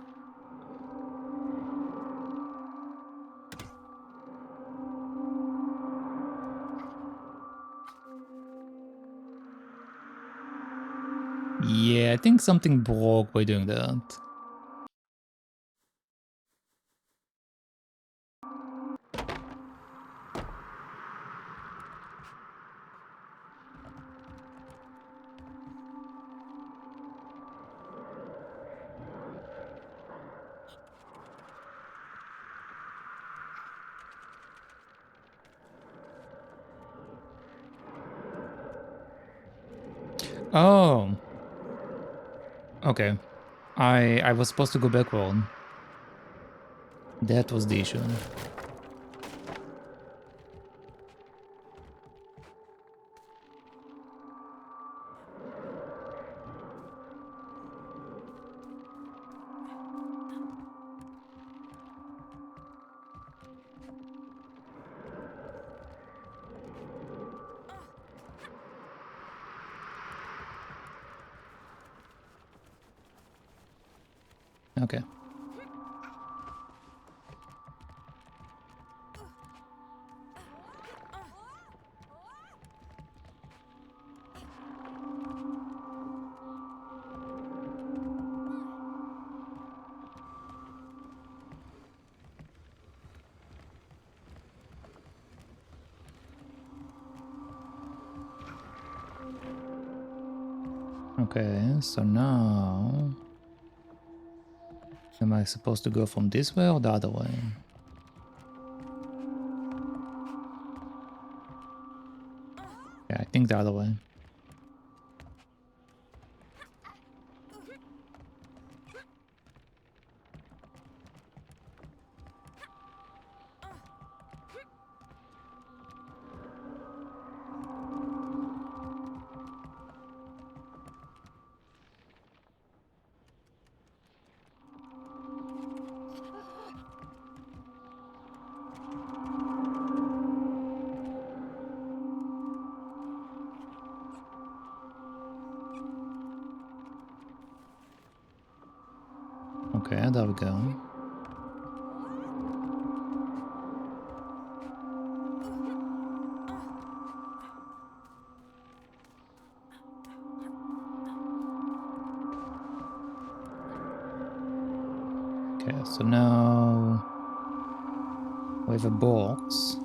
Yeah, I think something broke by doing that. Oh. Okay. I was supposed to go backward. That was the issue. Okay. Okay, so now... Am I supposed to go from this way or the other way? Yeah, I think the other way. Okay, there we go. Okay, so now we have a box.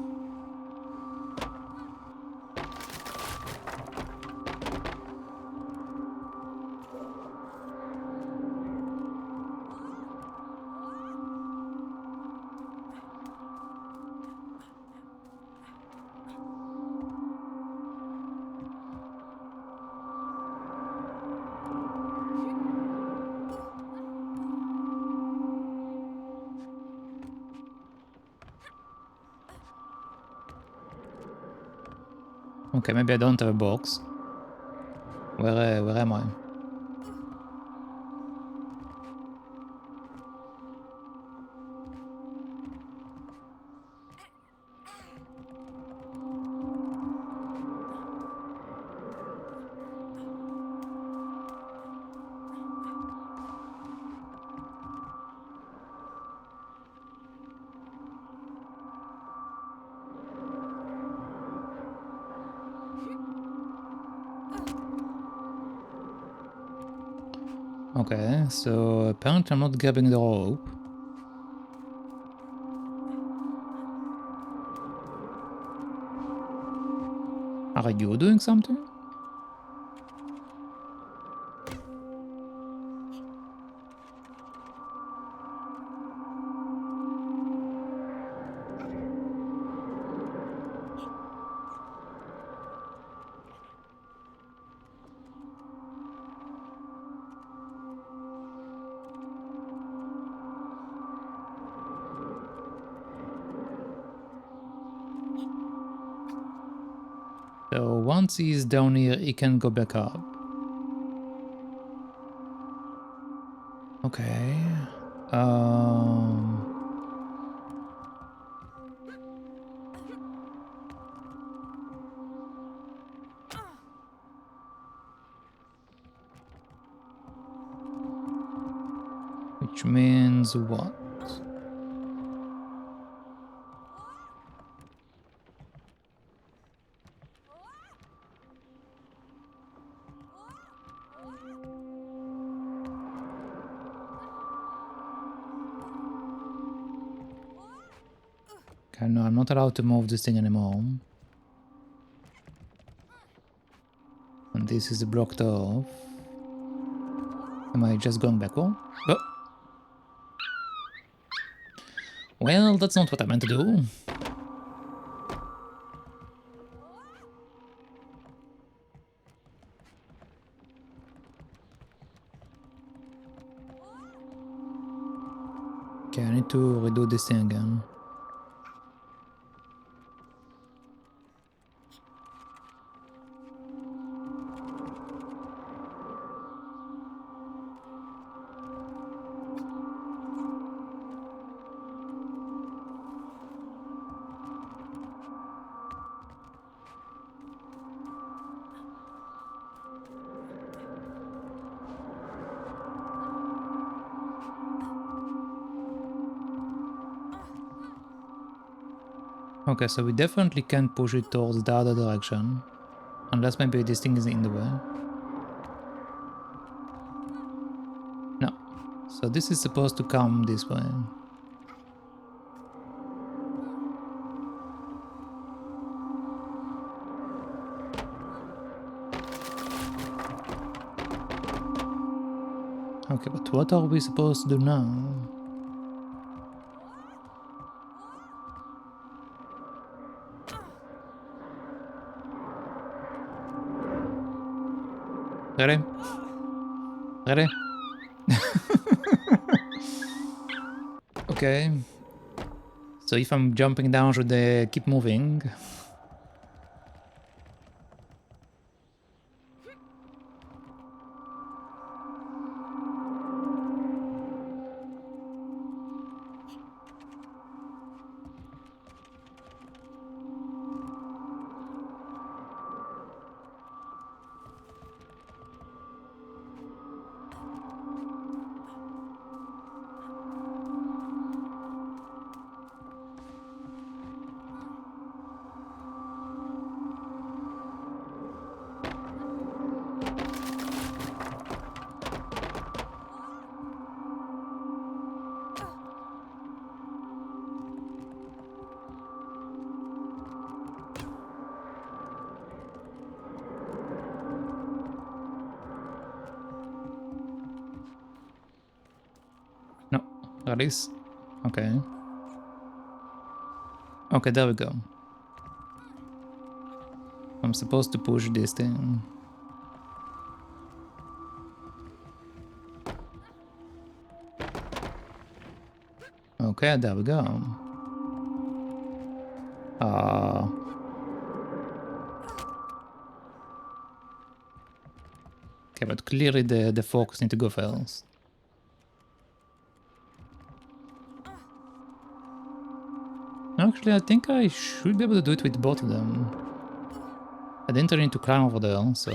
Okay, maybe I don't have a box. Where am I? Okay, so apparently I'm not grabbing the rope. Are you doing something? So once he's down here, he can go back up. Okay. Um... Which means what? Okay, no, I'm not allowed to move this thing anymore. And this is blocked off. Am I just going backward? Oh. Well, that's not what I meant to do. Okay, I need to redo this thing again. Okay, so we definitely can't push it towards the other direction. Unless maybe this thing is in the way. No. So this is supposed to come this way. Okay, but what are we supposed to do now? Ready? Ready? Okay. So if I'm jumping down, should I keep moving? No, release. Okay. Okay, there we go. I'm supposed to push this thing. Okay, there we go. Okay, but clearly the Fox need to go first. Actually, I think I should be able to do it with both of them. I didn't really need to climb over there, so...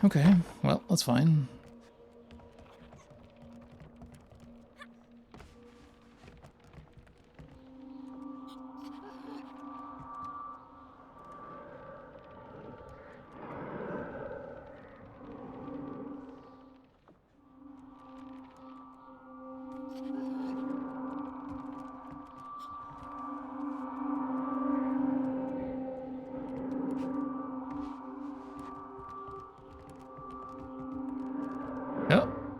Okay, well, that's fine.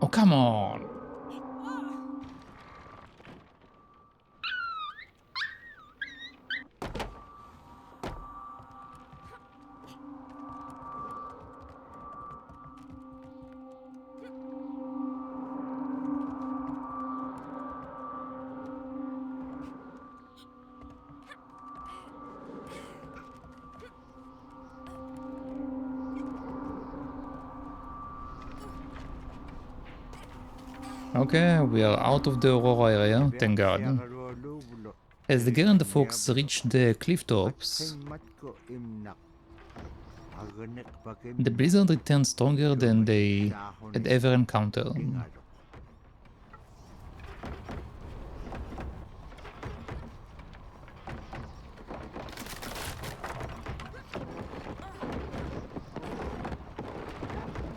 Oh, come on! Okay, we are out of the Aurora area, thank God. As the girl and the fox reach the cliff tops, The blizzard returned stronger than they had ever encountered.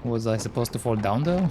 Was I supposed to fall down there?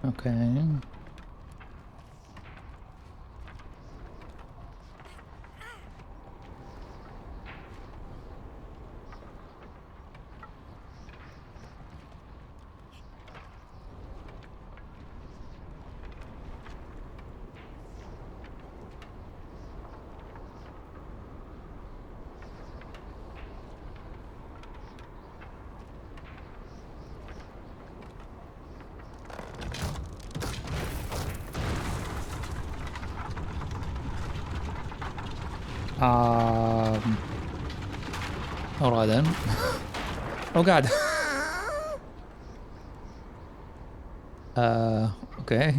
Okay. Alright then. Oh god. Okay.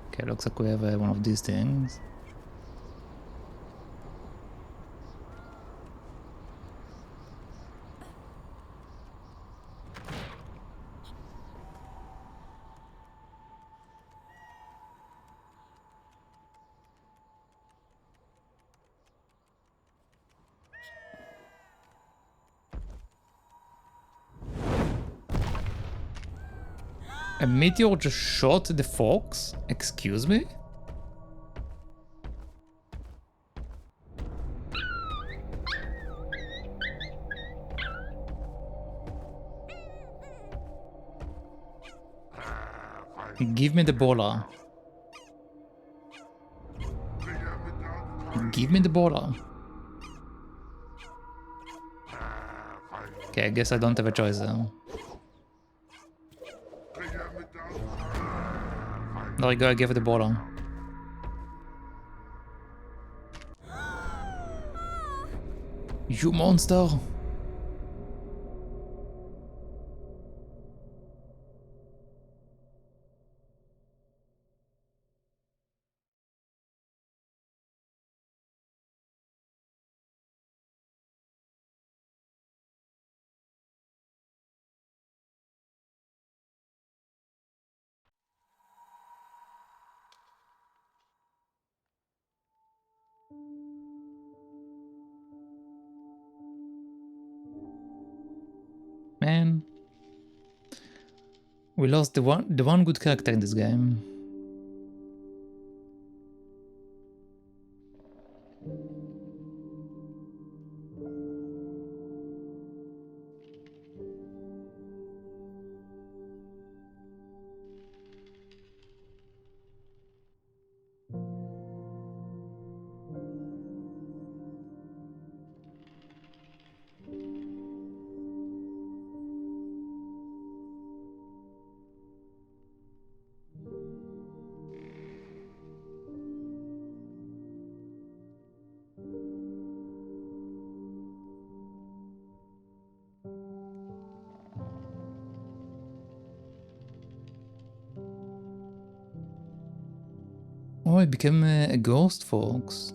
Okay, looks like we have one of these things. A meteor just shot the fox? Excuse me? Give me the baller. Give me the baller. Okay, I guess I don't have a choice then. There we go, I gave it the baller. You monster! Man. We lost the one good character in this game. Oh, he became a ghost, folks.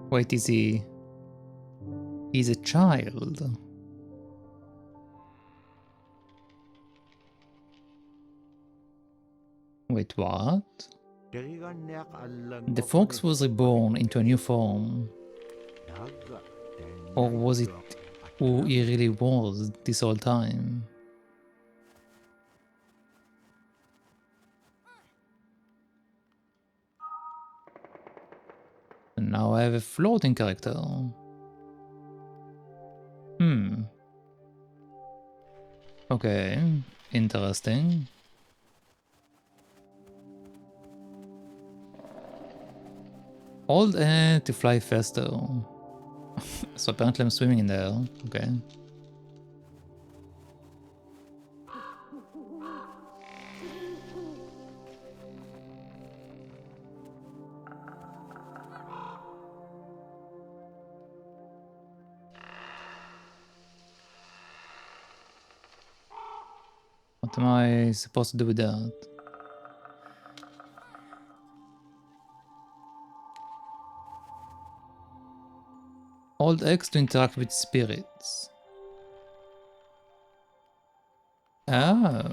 Wait, is he... He's a child. Wait, what? The fox was reborn into a new form. Or was it who he really was this whole time? And now I have a floating character. Okay, interesting. Hold to fly faster. So apparently I'm swimming in there. Okay. What am I supposed to do with that? Hold X to interact with spirits. Oh.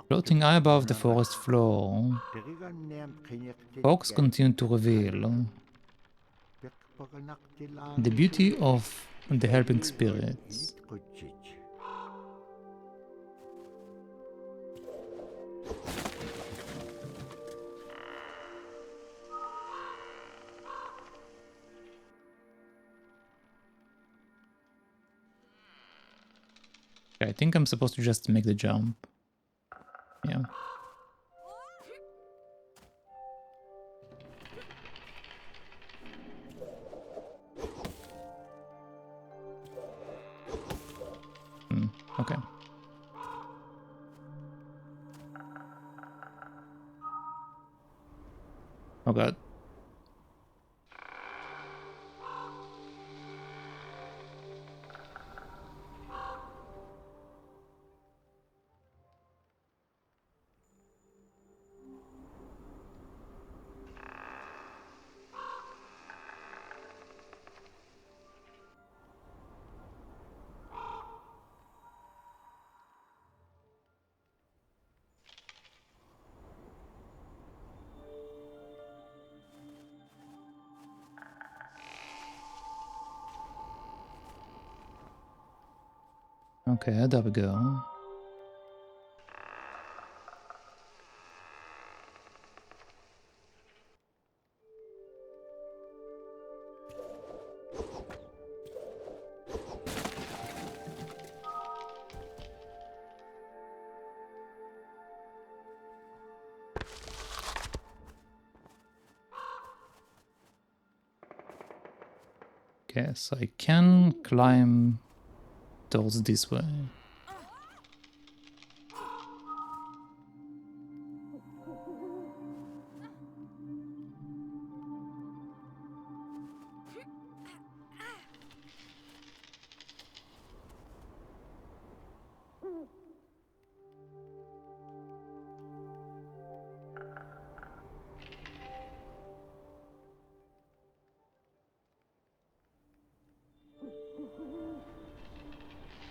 Floating high above the forest floor, Fox continued to reveal the beauty of the helping spirits. I think I'm supposed to just make the jump. Yeah. Okay. Oh god. Okay, there we go. Okay, so I can climb towards this way.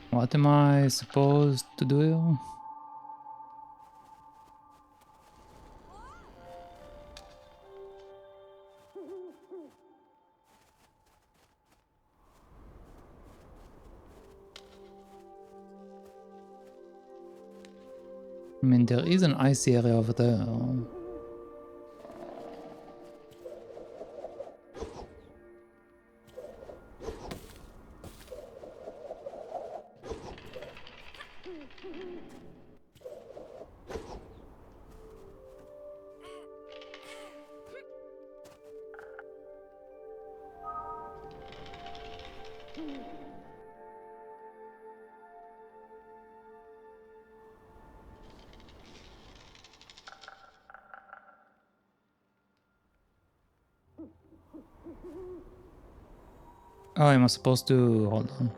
What am I supposed to do? I mean, there is an icy area over there. Oh, am I supposed to... Hold on.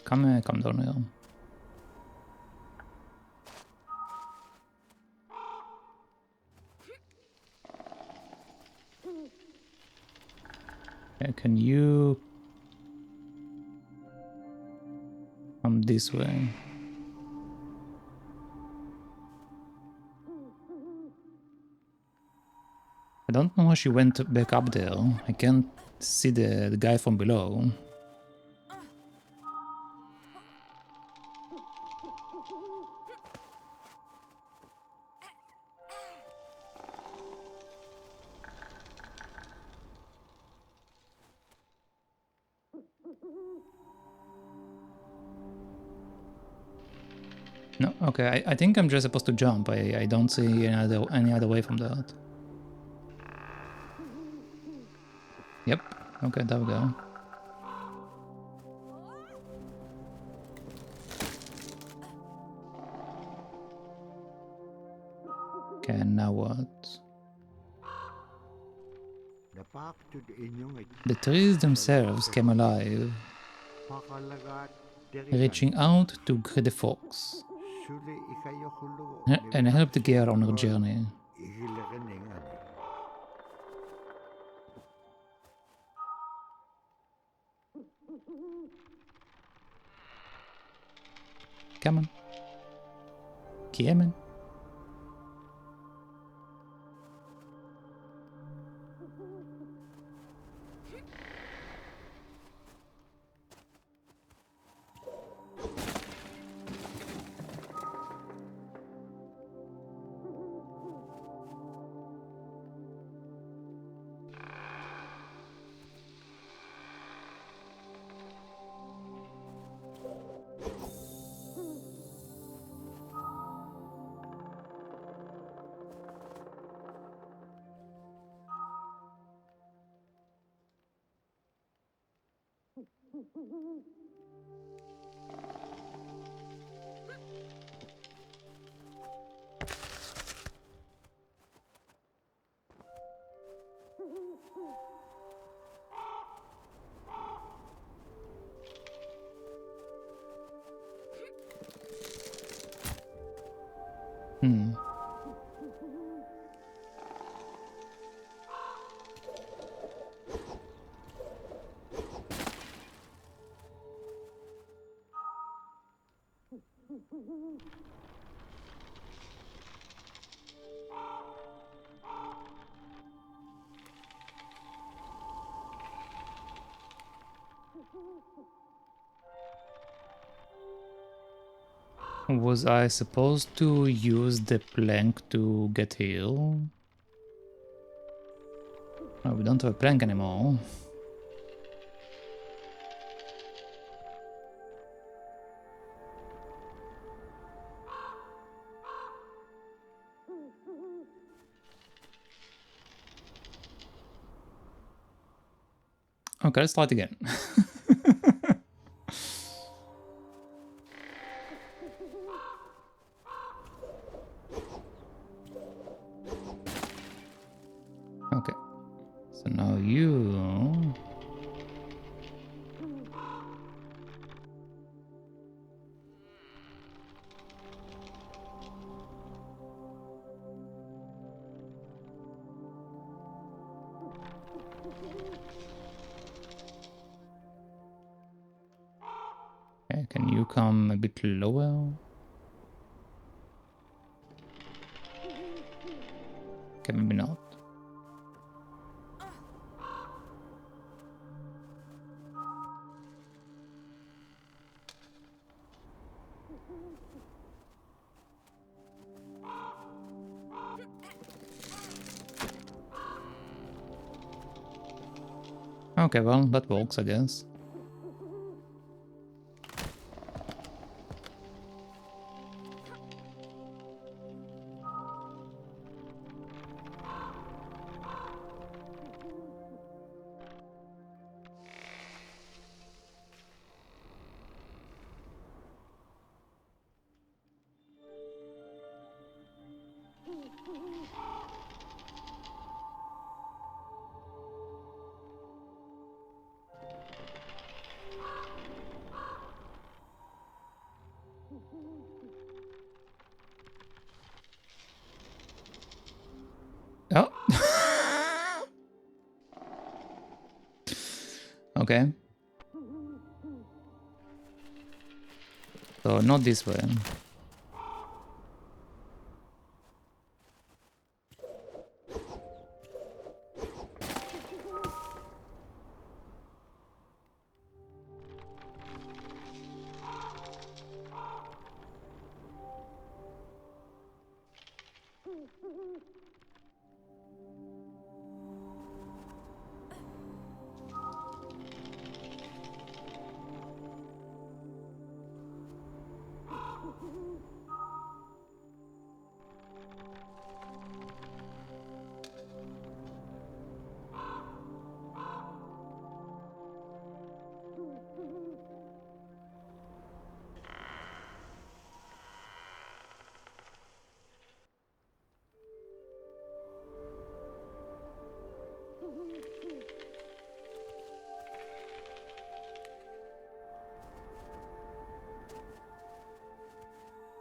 Come down here. Okay, can you come this way? I don't know how she went back up there. I can't see the guy from below. No, okay, I think I'm just supposed to jump. I don't see any other way from that. Yep, okay, there we go. Okay, now what? The trees themselves came alive, reaching out to greet the fox and help the girl on her journey. Come on. Come on. Was I supposed to use the plank to get healed? Oh, we don't have a plank anymore. Okay, let's start again. Okay, so now you... Okay, can you come a bit lower? Okay, maybe not. Okay, well, that works, I guess. Oh. Okay. So not this way.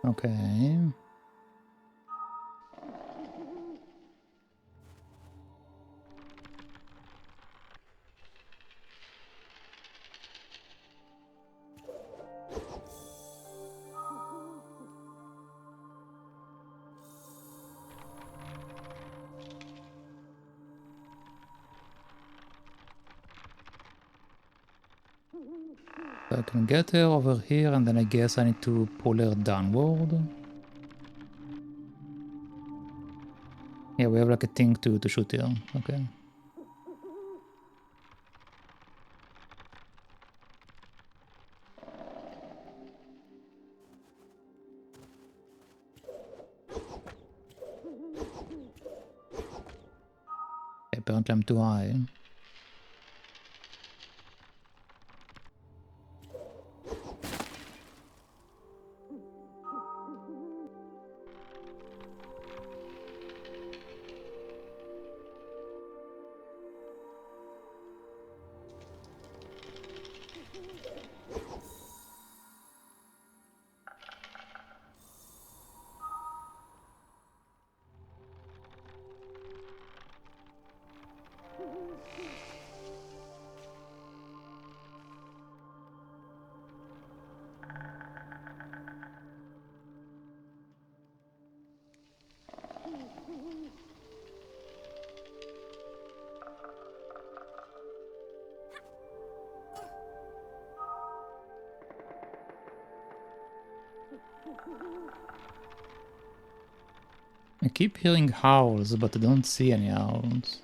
Okay. So I can get her over here, and then I guess I need to pull her downward. Yeah, we have like a thing to shoot here. Okay. Apparently I'm too high. I keep hearing howls, but I don't see any howls.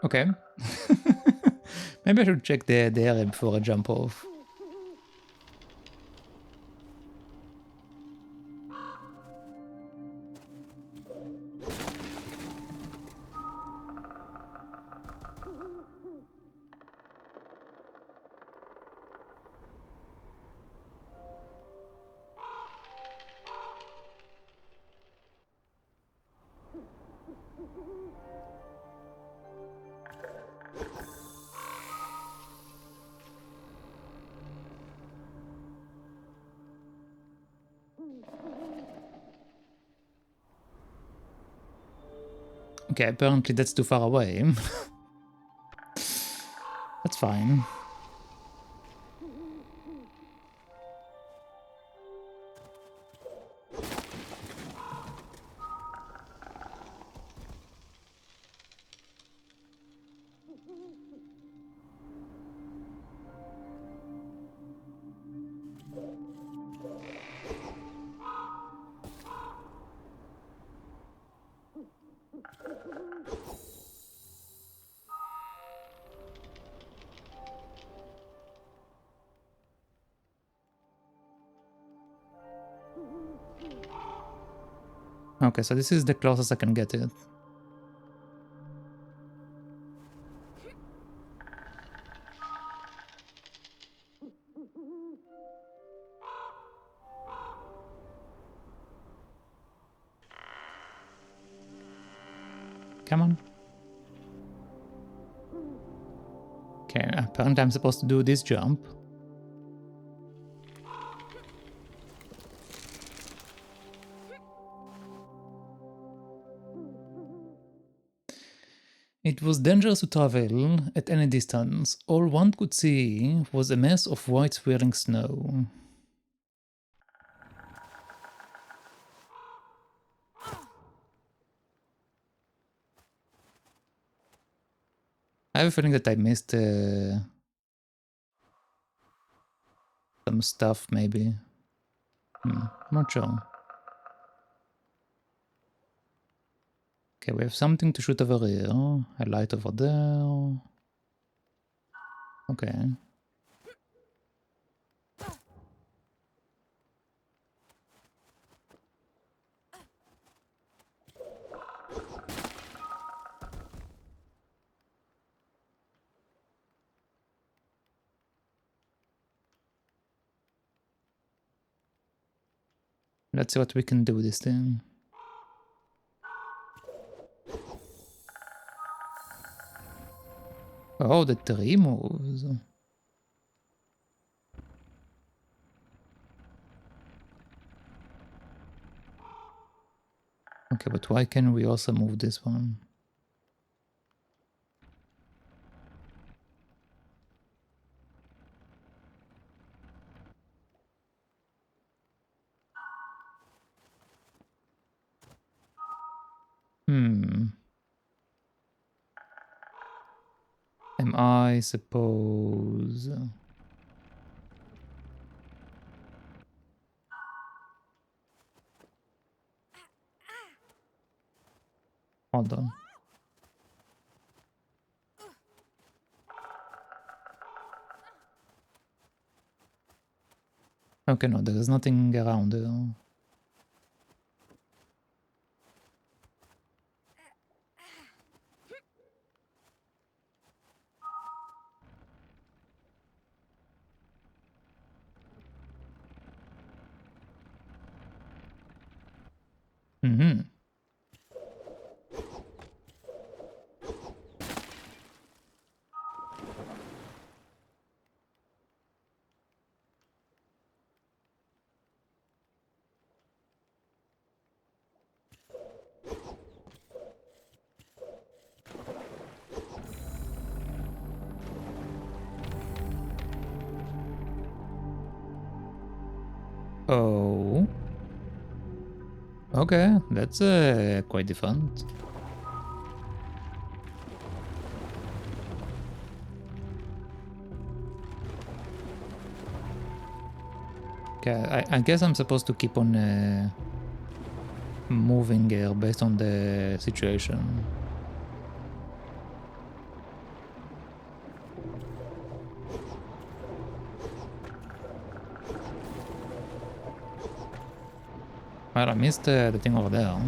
Okay. Maybe I should check the area before I jump off. Okay, apparently that's too far away. That's fine. Okay, so this is the closest I can get it. Come on. Okay, apparently I'm supposed to do this jump. It was dangerous to travel at any distance. All one could see was a mass of white swirling snow. I have a feeling that I missed some stuff, maybe. Not sure. Okay, we have something to shoot over here. A light over there. Okay. Let's see what we can do with this thing. Oh, the tree moves. Okay, but why can't we also move this one? Am I suppose? Hold on. Okay, no, there is nothing around here. Oh. Okay, that's quite different. Okay, I guess I'm supposed to keep on moving here based on the situation. Well, I missed the thing over there.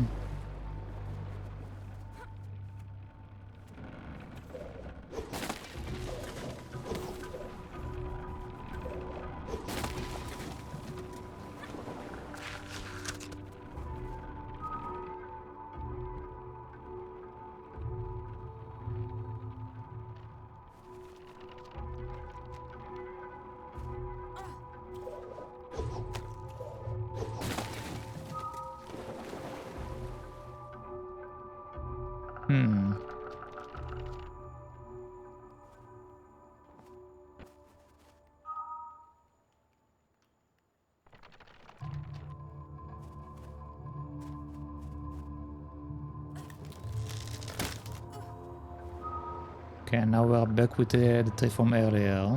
Okay, now we're back with the tree from earlier.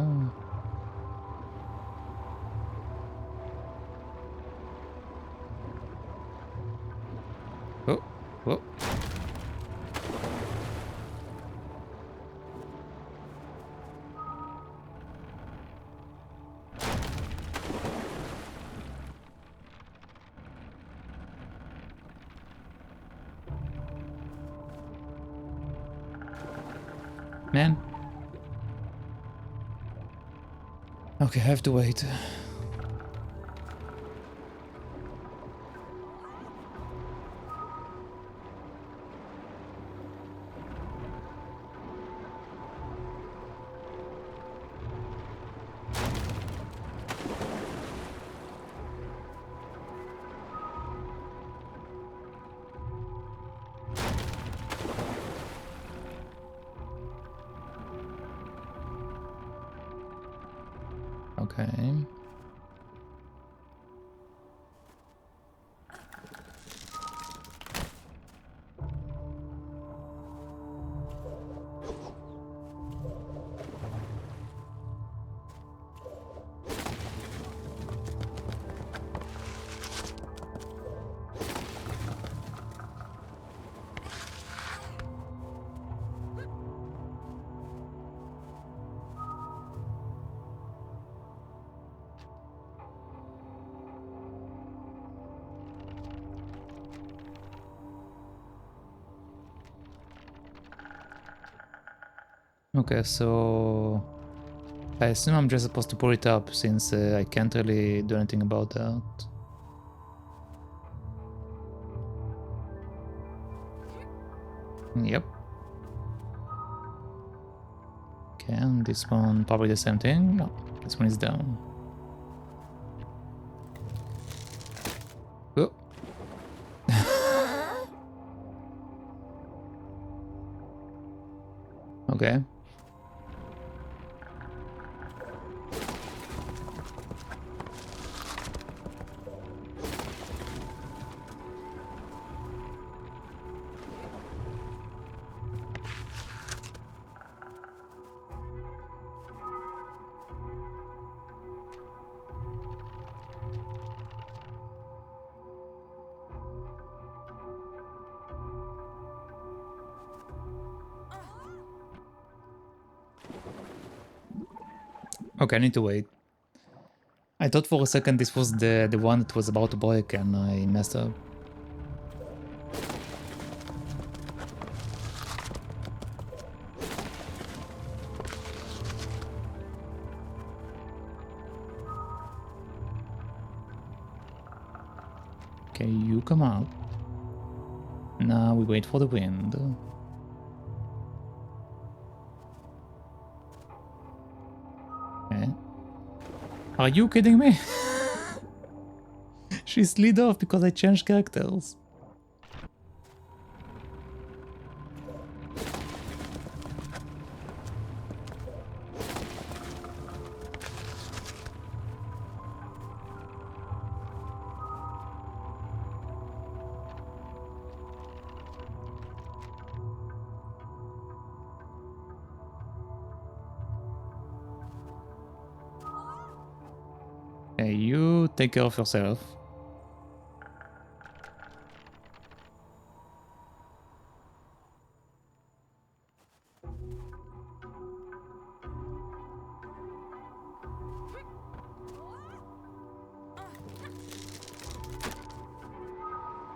Oh, oh. Man. Okay, I have to wait. Okay. Okay, so I assume I'm just supposed to pull it up since I can't really do anything about that. Yep. Okay, and this one probably the same thing. No, this one is down. Oh. Okay. Okay, I need to wait. I thought for a second this was the one that was about to break and I messed up. Okay, you come out. Now we wait for the wind. Okay. Are you kidding me? She slid off because I changed characters. Okay, you take care of yourself.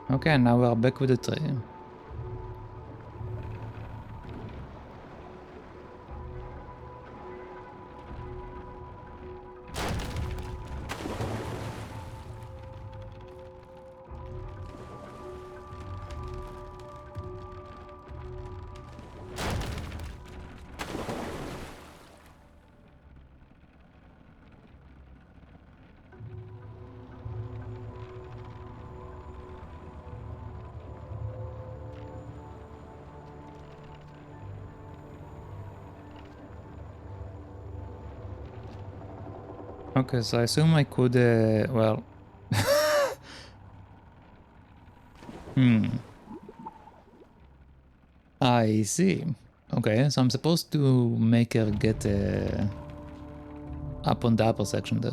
Okay, now we're back with the tree. Okay, so I assume I could, well... I see. Okay, so I'm supposed to make her get up on the upper section there.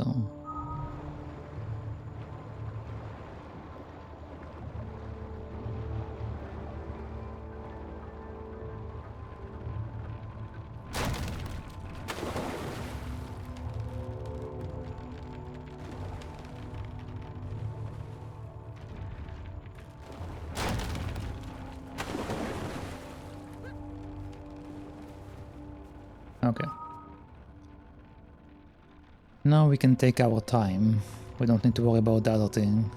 Okay. Now we can take our time. We don't need to worry about the other thing.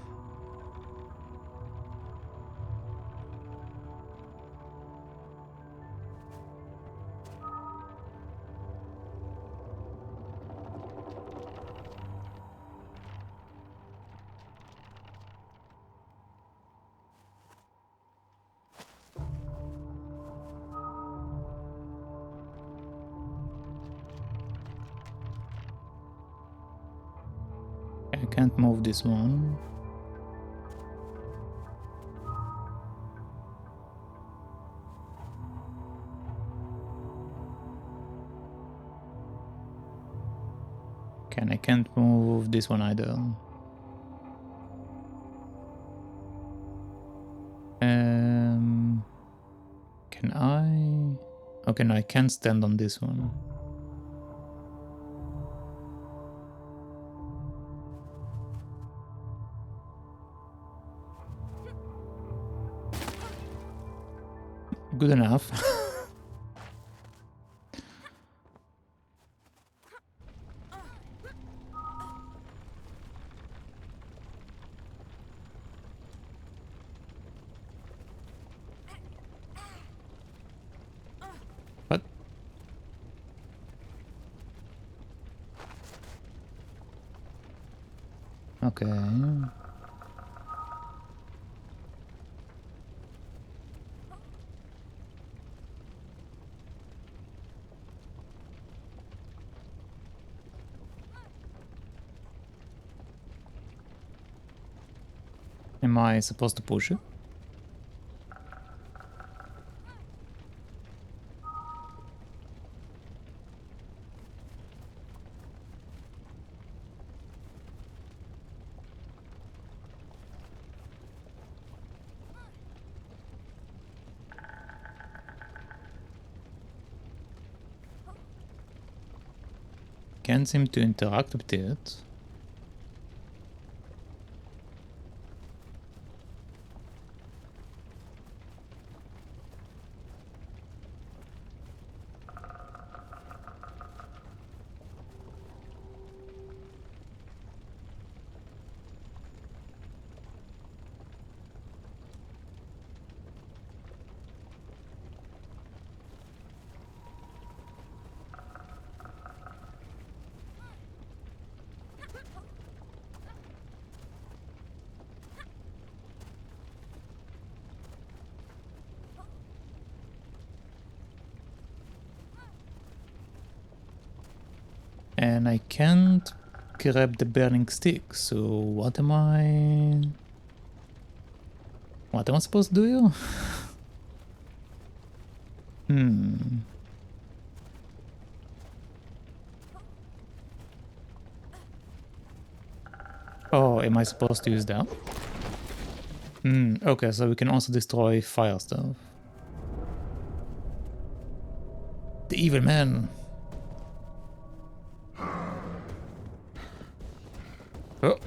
Can't move this one. I can't move this one either. Can I? Okay, no, I can't stand on this one. Good enough. What? Okay. Am I supposed to push it? Can't seem to interact with it. And I can't grab the burning stick, so what am I... What am I supposed to do here? Oh, am I supposed to use that? Okay, so we can also destroy fire stuff. The evil man. Oh.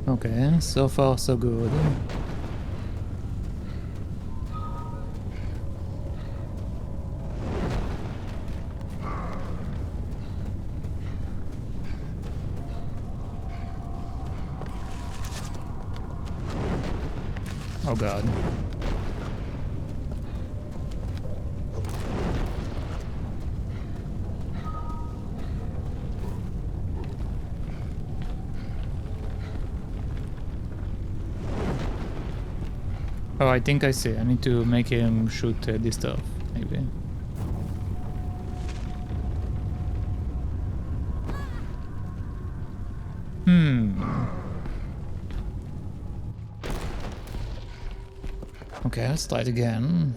Okay, so far so good. Oh god. Oh, I think I see. I need to make him shoot this stuff, maybe. Okay, let's try it again.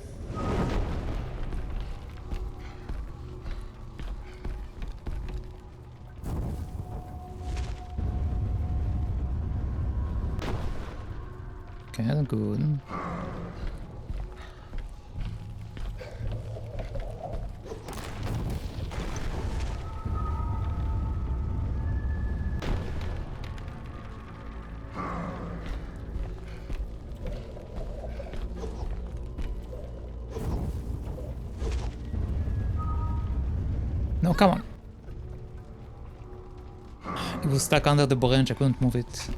Okay, good. No, come on. It was stuck under the branch, I couldn't move it.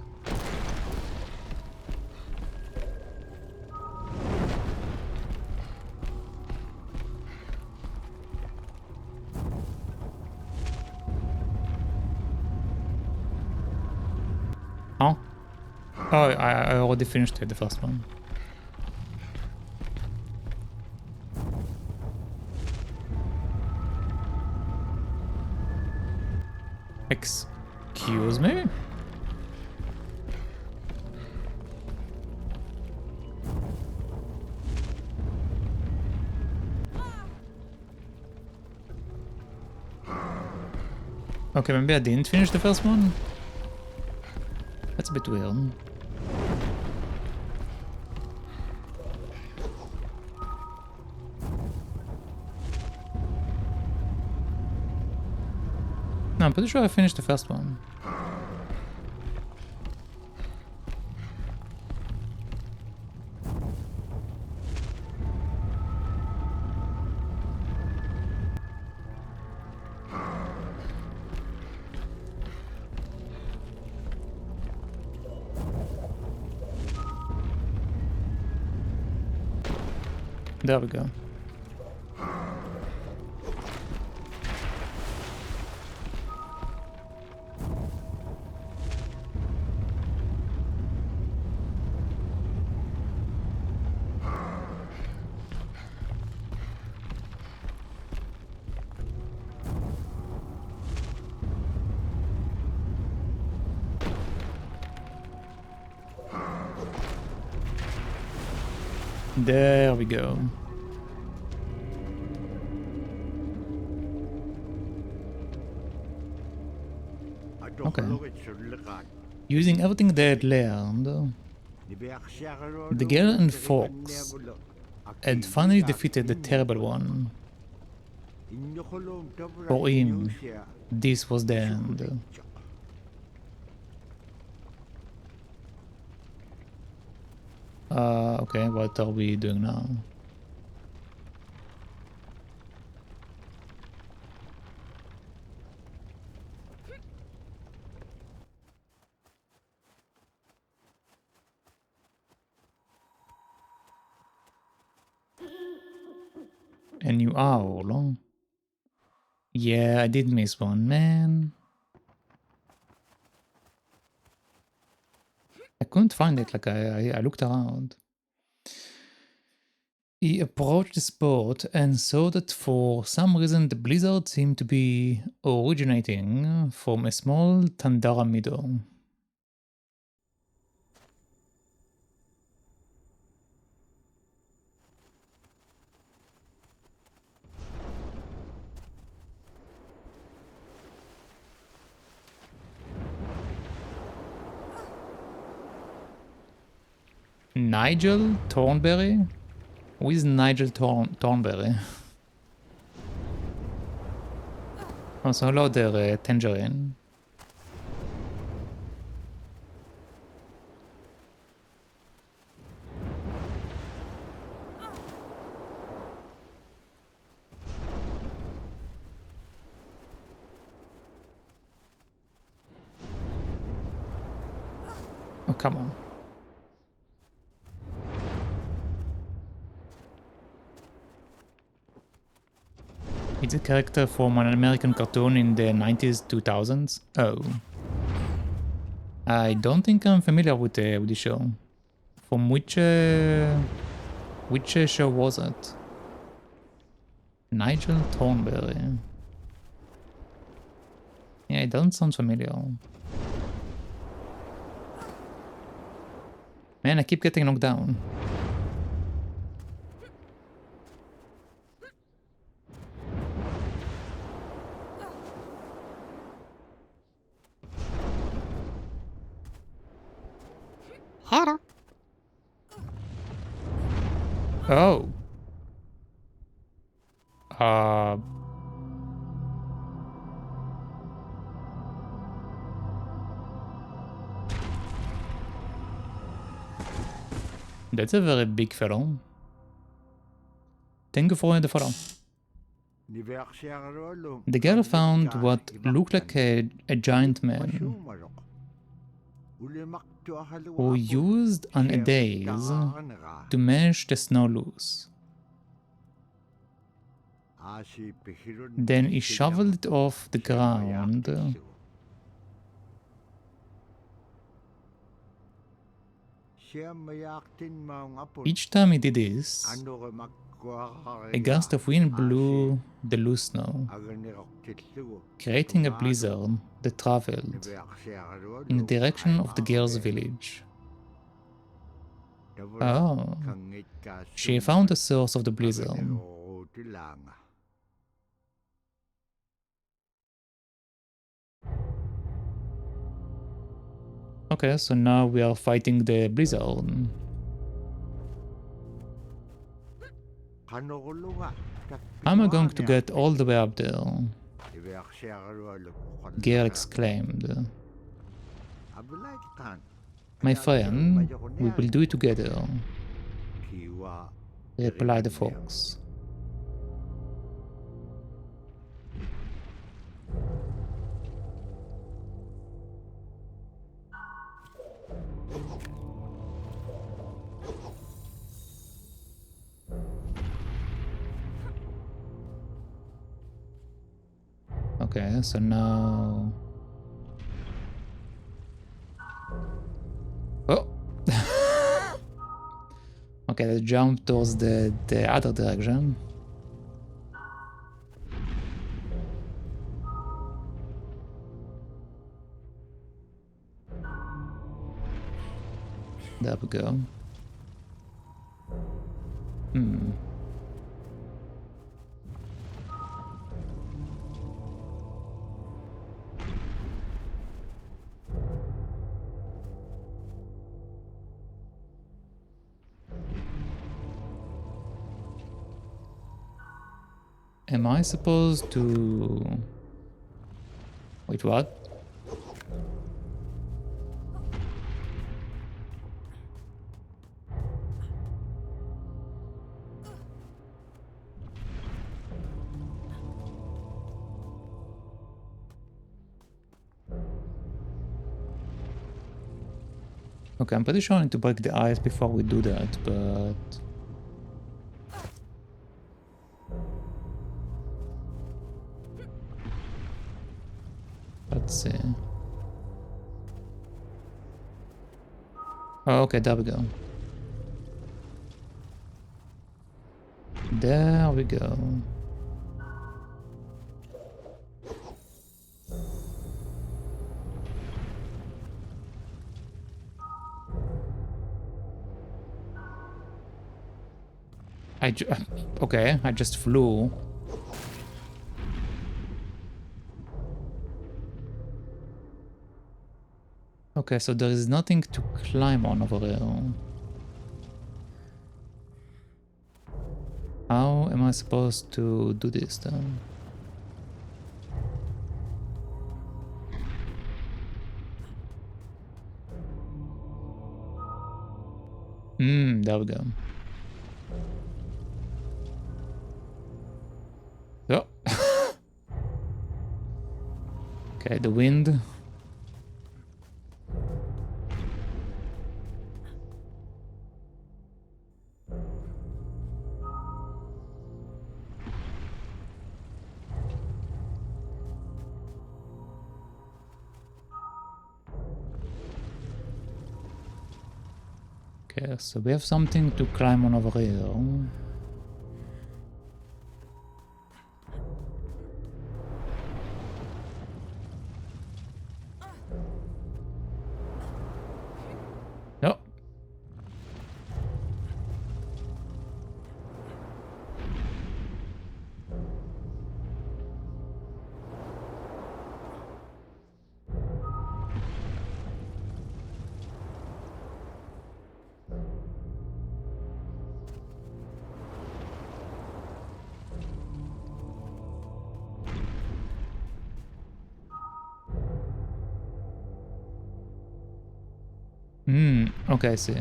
Oh? Oh, I already finished the first one. Excuse me? Okay, maybe I didn't finish the first one? That's a bit weird. No, I'm pretty sure I finished the first one. There we go. There we go. Okay. Using everything they had learned, the girl and Fox had finally defeated the terrible one. For him, this was the end. Okay, what are we doing now? A new owl. Yeah, I did miss one, man. I couldn't find it, like I looked around. He approached the spot and saw that for some reason the blizzard seemed to be originating from a small tundra meadow. Nigel Thornberry? Who is Nigel Thornberry? Oh, so hello there, Tangerine. Oh, come on. It's a character from an American cartoon in the 90s, 2000s. Oh. I don't think I'm familiar with the show. From which show was it? Nigel Thornberry. Yeah, it doesn't sound familiar. Man, I keep getting knocked down. Hello. Oh. That's a very big fellow. Thank you for the follow. The girl found what looked like a giant man who used an adze to mash the snow loose. Then he shoveled it off the ground. Each time he did this, a gust of wind blew the loose snow, creating a blizzard that traveled in the direction of the girl's village. Oh, she found the source of the blizzard. Okay, so now we are fighting the blizzard. How am I going to get all the way up there? Girl exclaimed. My friend, we will do it together, replied the fox. Okay, so now... Oh! Okay, let's jump towards the other direction. There we go. Am I supposed to... Wait, what? Okay, I'm pretty sure I need to break the ice before we do that, but... Let's see. Oh, okay, there we go. There we go. Okay, I just flew. Okay, so there is nothing to climb on over here. How am I supposed to do this then? There we go. Oh. Okay, the wind. Okay, so we have something to climb on over here. No. Okay, I see.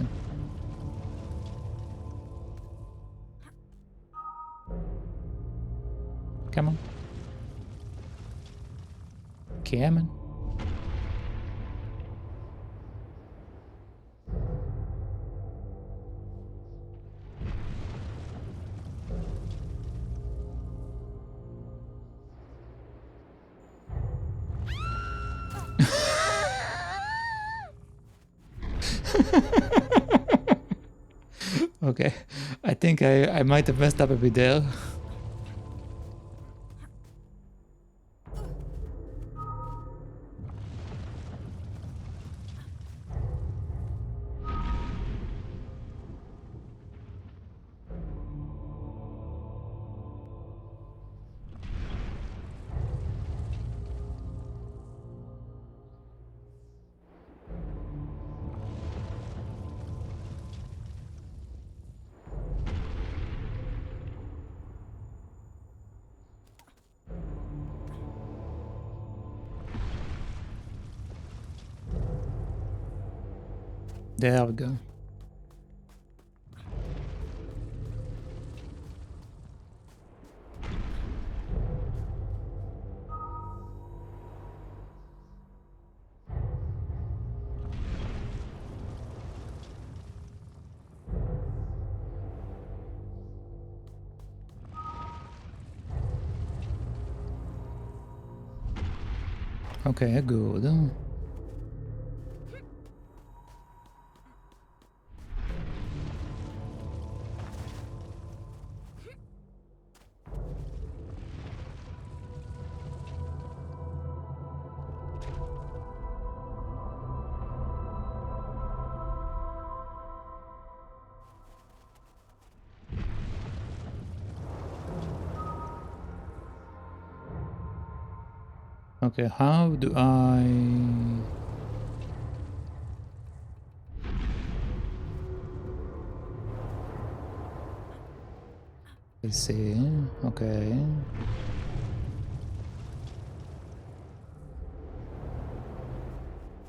Come on. Come on. Okay, I think I might have messed up a bit there. There we go. Okay, good. Okay, how do I see, okay.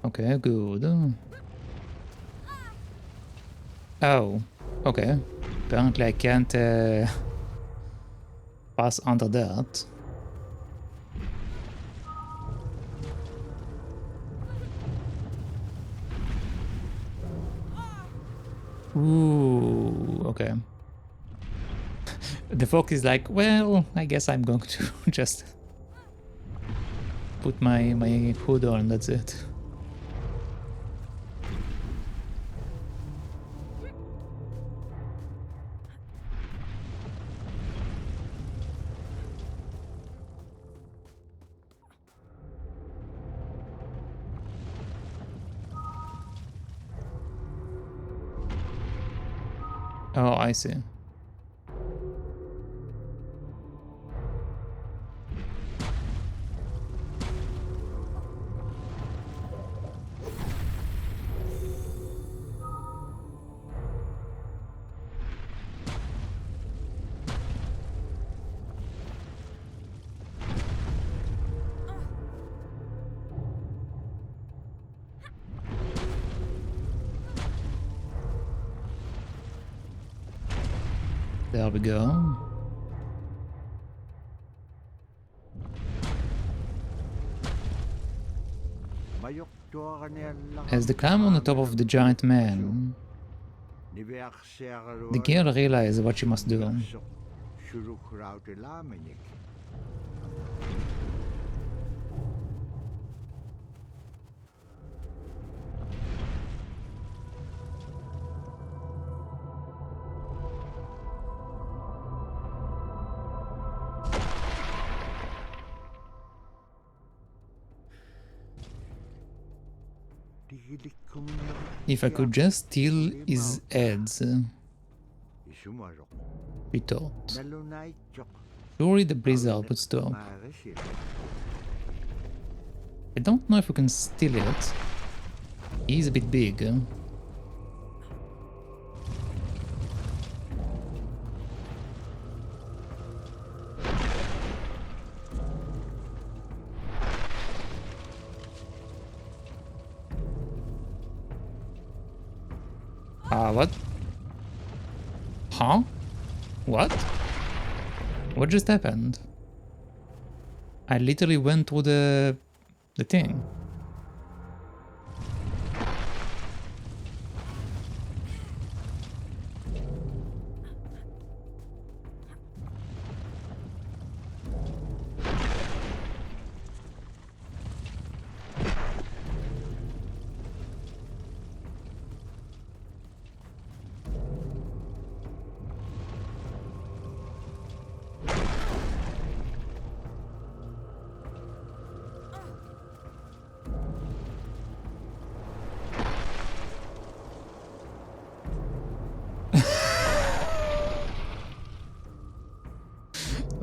Okay, good. Oh, okay. Apparently I can't pass under that. Ooh, okay. The fox is like, well, I guess I'm going to just put my hood on, that's it. Oh, I see. There we go. As they climb on the top of the giant man, the girl realizes what she must do. If I could just steal his heads, we thought. Surely the blizzard would stop. I don't know if we can steal it. He's a bit big. What? Huh? What? What just happened? I literally went through the thing.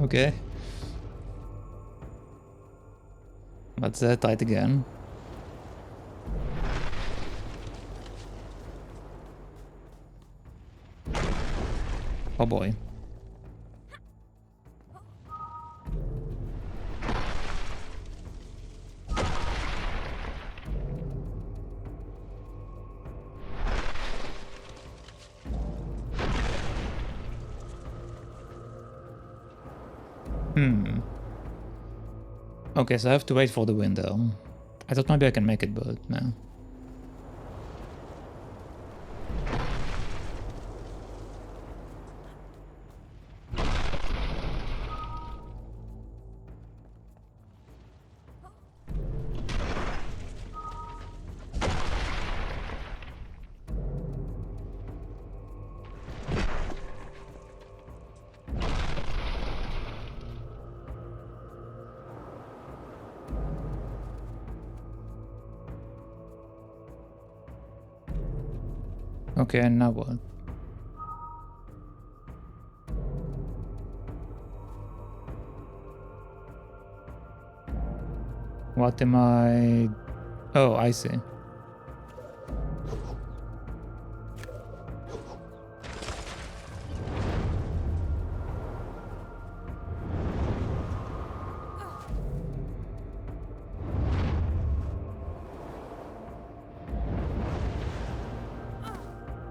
Okay. Let's try it again. Oh boy. Okay, so I have to wait for the window. I thought maybe I can make it, but no. Okay, and now what? What am I... Oh, I see.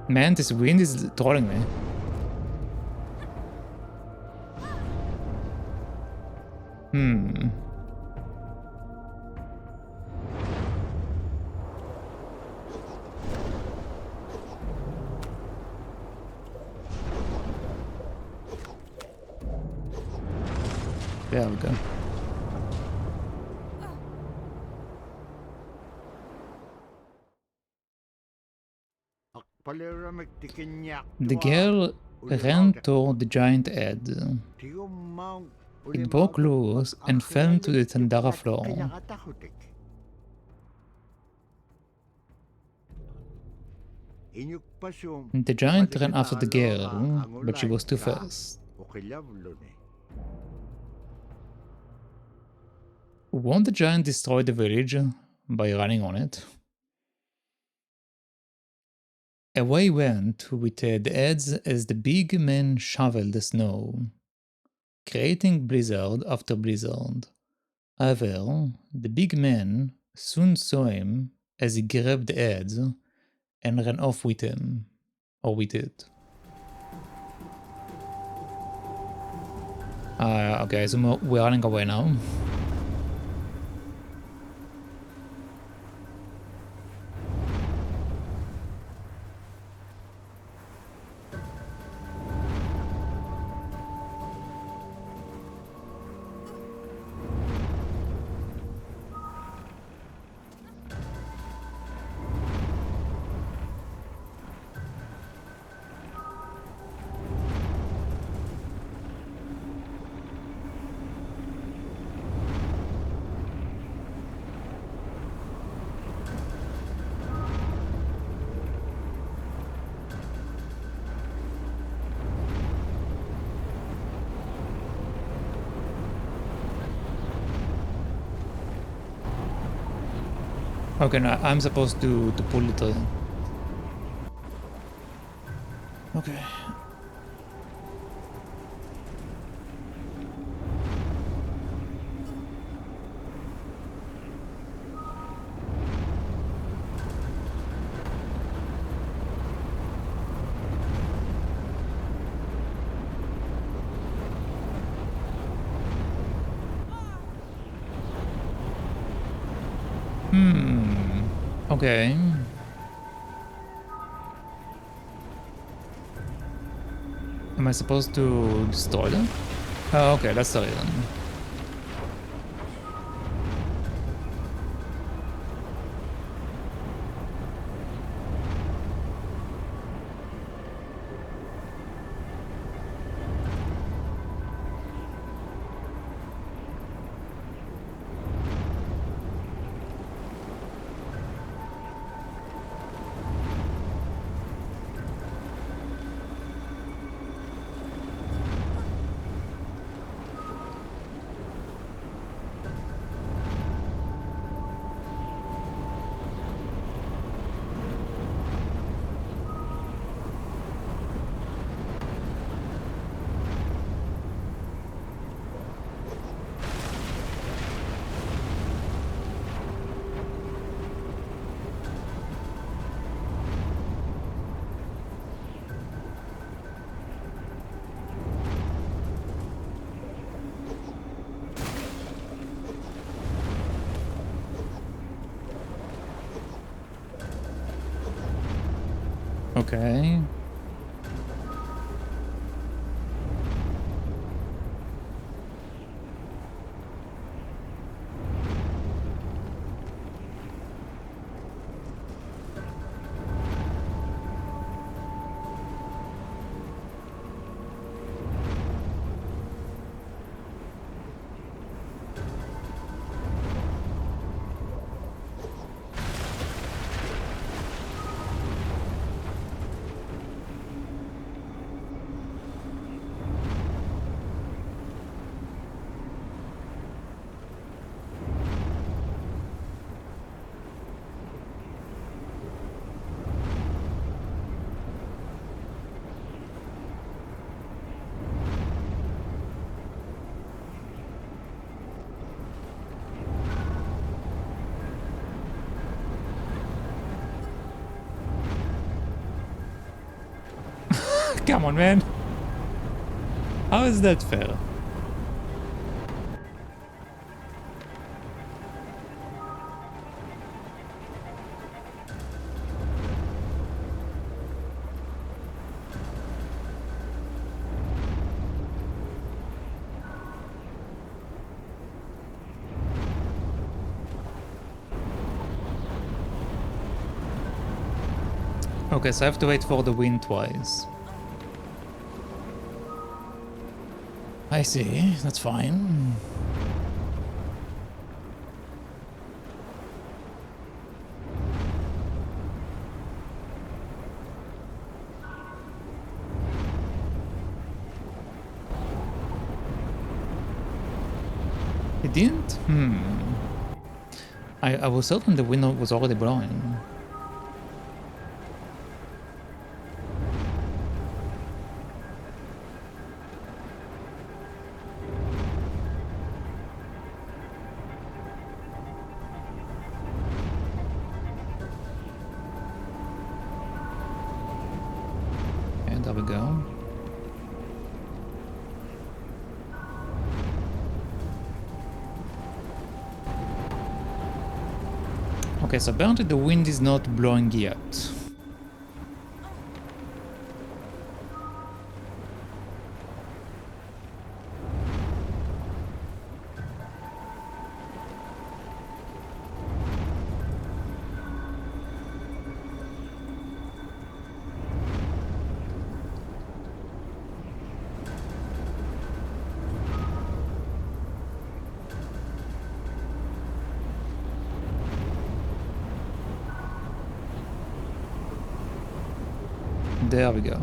Man, this wind is trolling me. There we go. The girl ran toward the giant head. It broke loose and fell to the tundra floor. The giant ran after the girl, but she was too fast. Won't the giant destroy the village by running on it? Away went with the heads as the big man shoveled the snow, creating blizzard after blizzard. However, the big man soon saw him as he grabbed the heads and ran off with him, or with it. Okay, so we're running away now. Okay, no, I'm supposed to pull it in. Okay. Okay. Am I supposed to destroy them? Oh, okay, that's the reason. Okay. Come on, man. How is that fair? Okay, so I have to wait for the wind twice. I see, that's fine. It didn't? I was certain the wind was already blowing. And there we go. Okay, so apparently the wind is not blowing yet. There we go.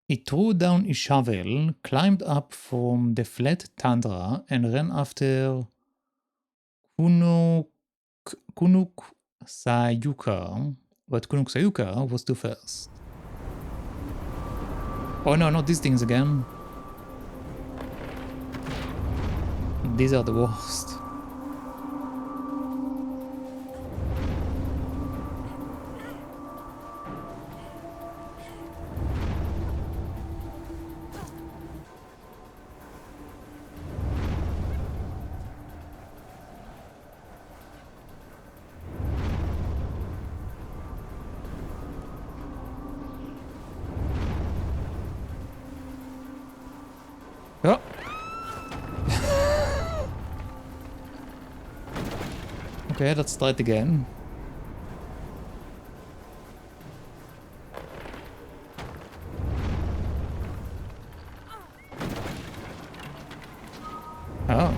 He threw down his shovel, climbed up from the flat tundra, and ran after Kunuk Sayuka. But Kunuk Sayuka was too fast. Oh no, not these things again. These are the worst. Okay, let's try it again. Oh.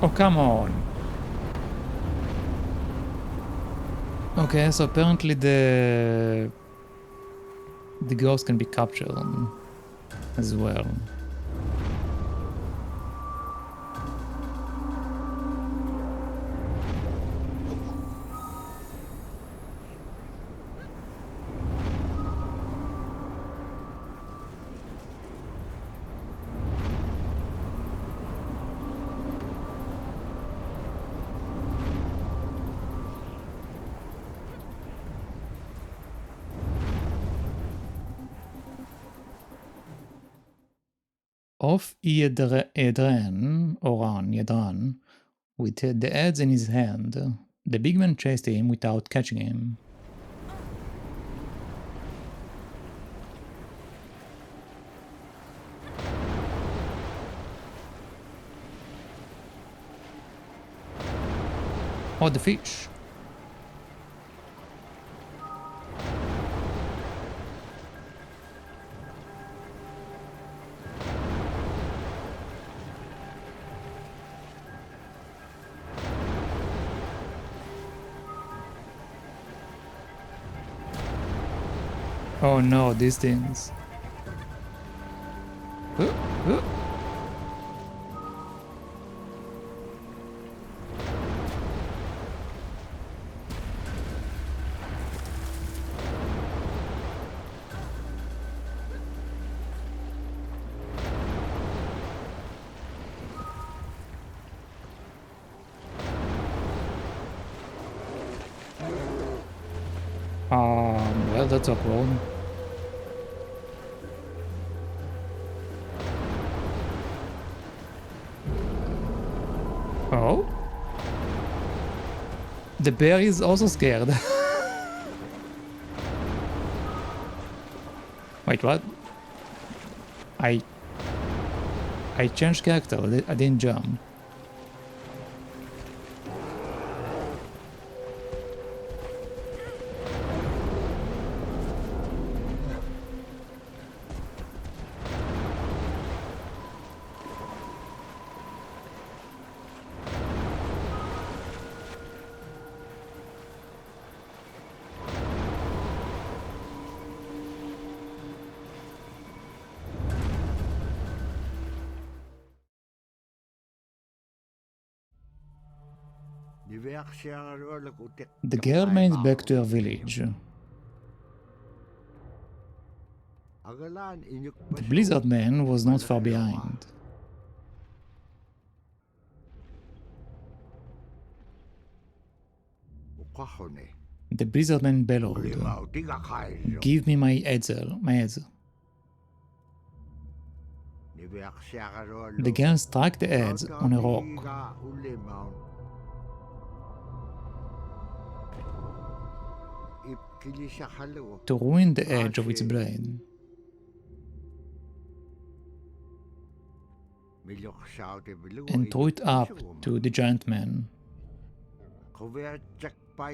Oh, come on. Okay, so apparently the ghost can be captured as well. Off Yedran, with the adze in his hand, the big man chased him without catching him. Oh, the fish. Oh no, these things. Well, that's awkward. Oh? The bear is also scared. Wait, what? I changed character, I didn't jump. The girl made back to her village. The Blizzard Man was not far behind. The Blizzard Man bellowed, "Give me my Edsel, my Edsel." The girl struck the adze on a rock to ruin the edge of its blade. And threw it up to the giant man.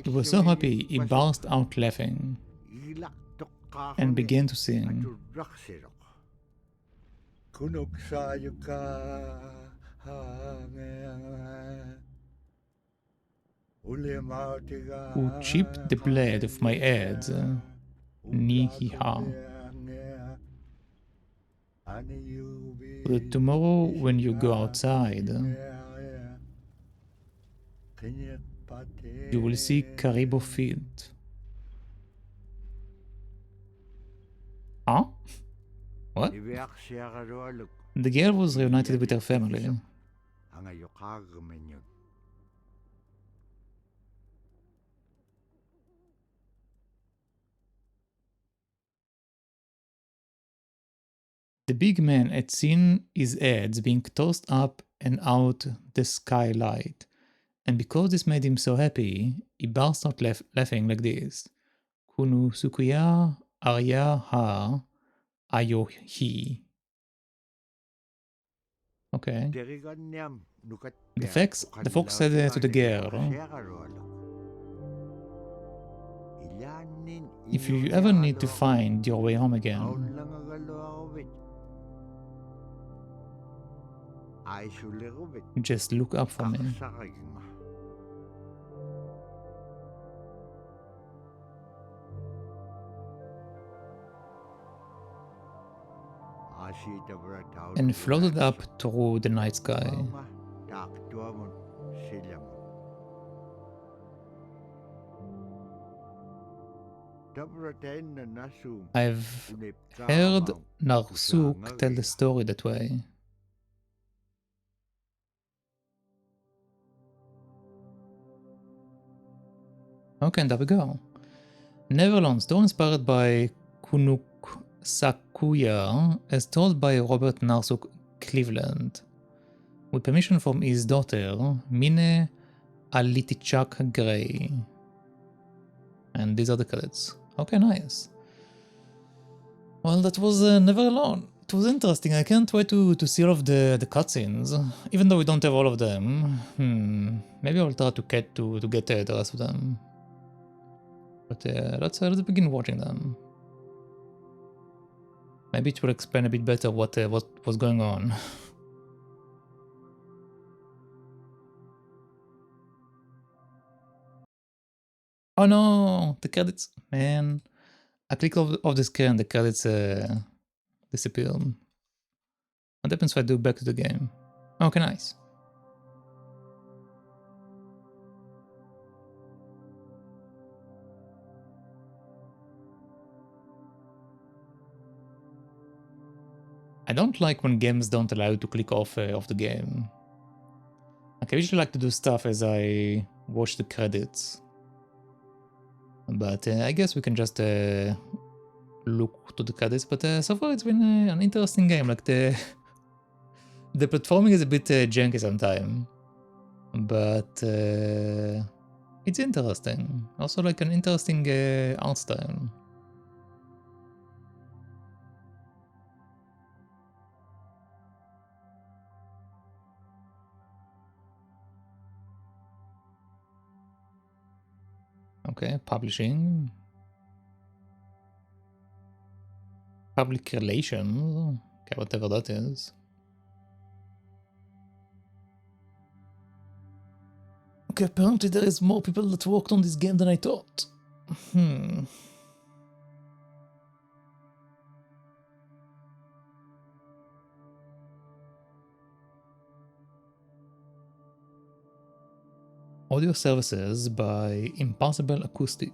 He was so happy he burst out laughing and began to sing. Who chipped the blade of my adze, ni-hi-ha. But tomorrow when you go outside, you will see Caribou Field. Huh? What? The girl was reunited with her family. The big man had seen his heads being tossed up and out the skylight, and because this made him so happy, he burst out laughing like this. Kunu sukuya arya ha ayo hi. Okay. The fox said to the girl, if you ever need to find your way home again, just look up for me. And floated up through the night sky. I've heard Narsuk tell the story that way. Okay, and there we go. Neverland, story inspired by Kunuk Sakuya, as told by Robert Narsuk Cleveland, with permission from his daughter, Mine Alitichak Gray. And these are the credits. Okay, nice. Well, that was Never Alone. It was interesting. I can't wait to see all of the cutscenes, even though we don't have all of them. Maybe I'll try to get the rest of them. But let's begin watching them. Maybe it will explain a bit better what was going on. Oh no, the credits, man! I click off the screen, the credits disappear. What happens if I do back to the game? Okay, nice. I don't like when games don't allow you to click off the game. Like, I usually like to do stuff as I watch the credits. But I guess we can just look to the credits. But so far it's been an interesting game. Like the platforming is a bit janky sometimes, but it's interesting. Also like an interesting art style. Okay, publishing. Public relations. Okay, whatever that is. Okay, apparently there is more people that worked on this game than I thought. Audio services by Impossible Acoustic.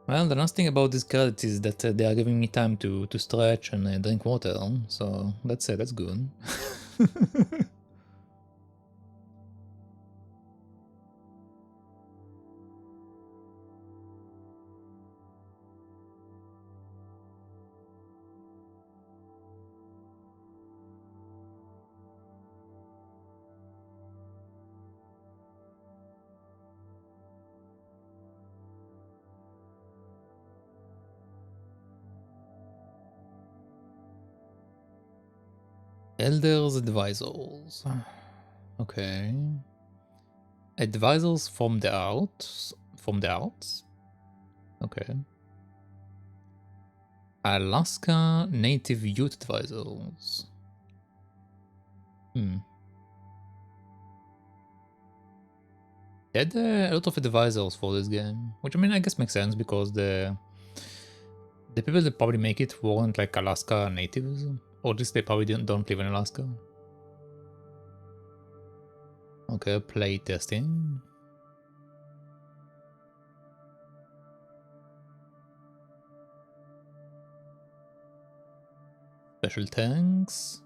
Well, the nice thing about this credit is that they are giving me time to stretch and drink water, so that's good. Elders advisors. Okay. Advisors from the arts. Okay. Alaska Native Youth Advisors. They had a lot of advisors for this game, which I mean I guess makes sense because the people that probably make it weren't like Alaska natives, or at least they probably don't live in Alaska. Okay, play testing. Special tanks.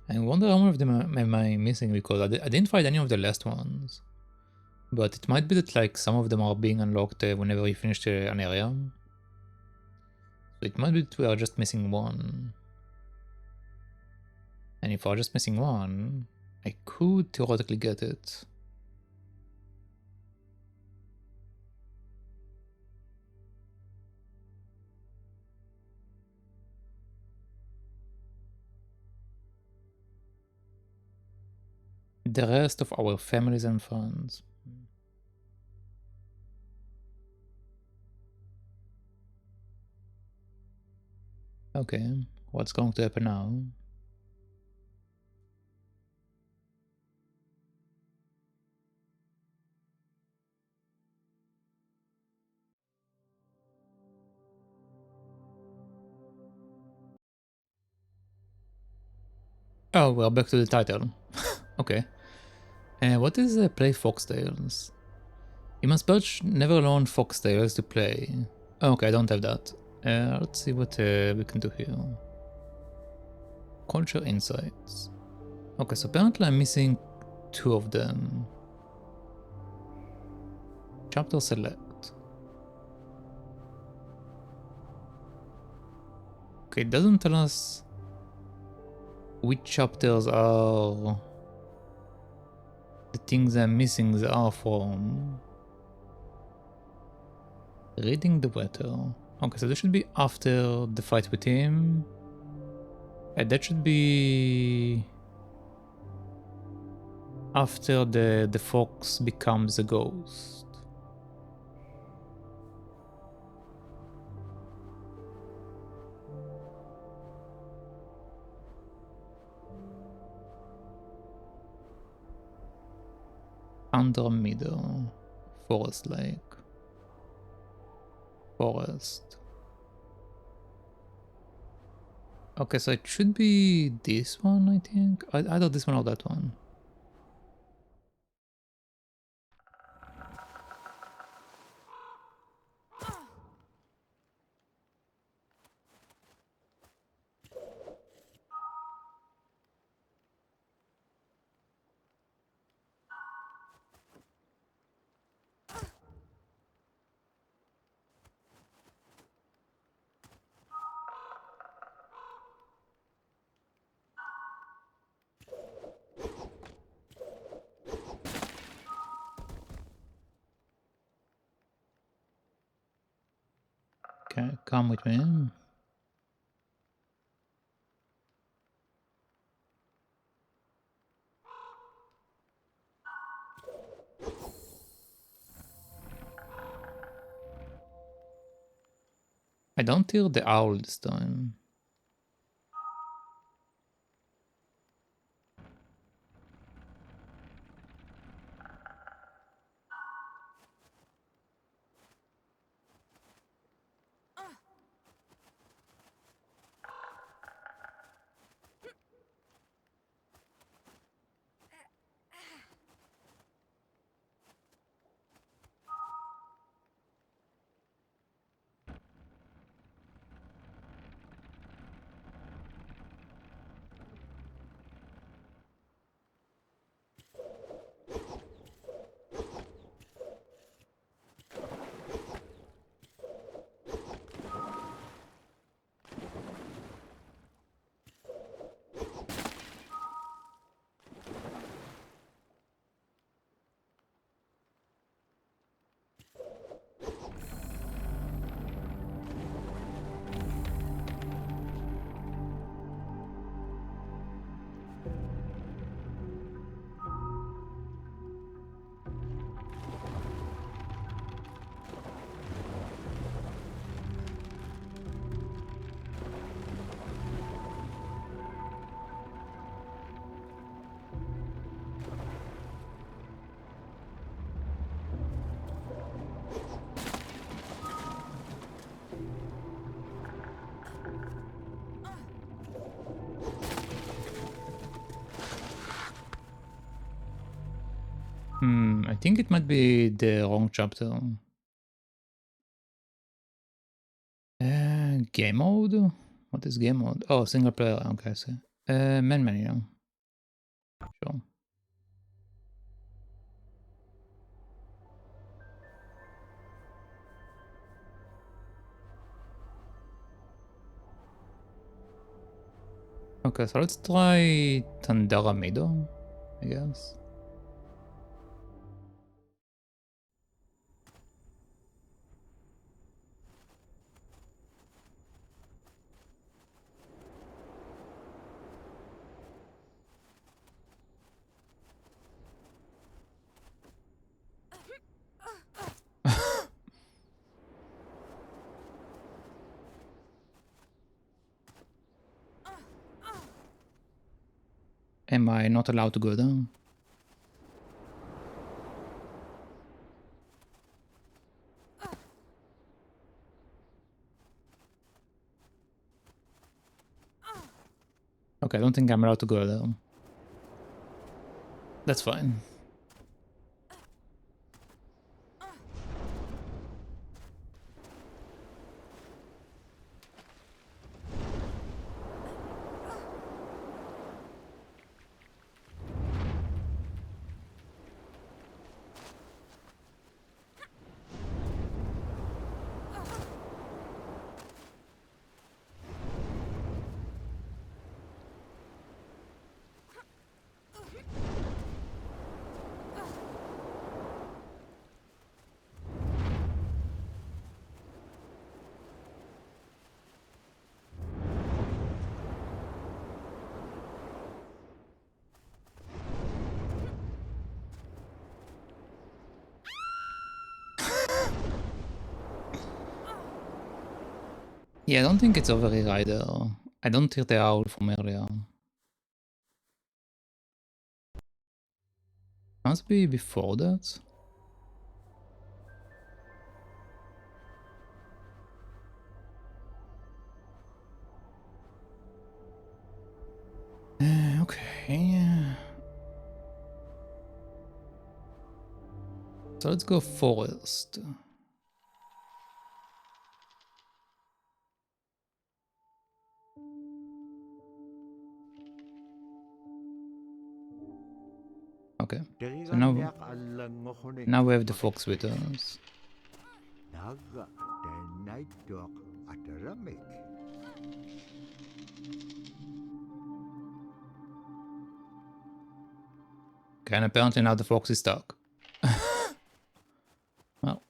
I wonder how many of them am I missing, because I didn't find any of the last ones. But it might be that like some of them are being unlocked whenever you finish an area. So it might be that we are just missing one. And if we're just missing one, I could theoretically get it. The rest of our families and friends. Okay, what's going to happen now? Oh, we're back to the title. Okay. What is Play Foxtails? You must search Never Learn Foxtails to play. Okay, I don't have that. Let's see what we can do here. Culture Insights. Okay, so apparently I'm missing 2 of them. Chapter Select. Okay, it doesn't tell us which chapters are the things I'm missing are from. Reading the weather. Okay, so this should be after the fight with him. And that should be after the fox becomes a ghost. Andromeda. Forest Lake. Forest. Okay, so it should be this one, I think. Either this one or that one. Okay, come with me. I don't hear the owl this time. I think it might be the wrong chapter. Game mode? What is game mode? Oh, single player. Okay, I see. Main menu. Sure. Okay, so let's try Tundra Meadow, I guess. Am I not allowed to go down? Okay, I don't think I'm allowed to go down. That's fine. Yeah, I don't think it's over here either. I don't hear the owl from earlier. Must be before that. Okay. So let's go forest. Okay. So now we have the fox with us. Okay, and apparently now the fox is stuck. Well.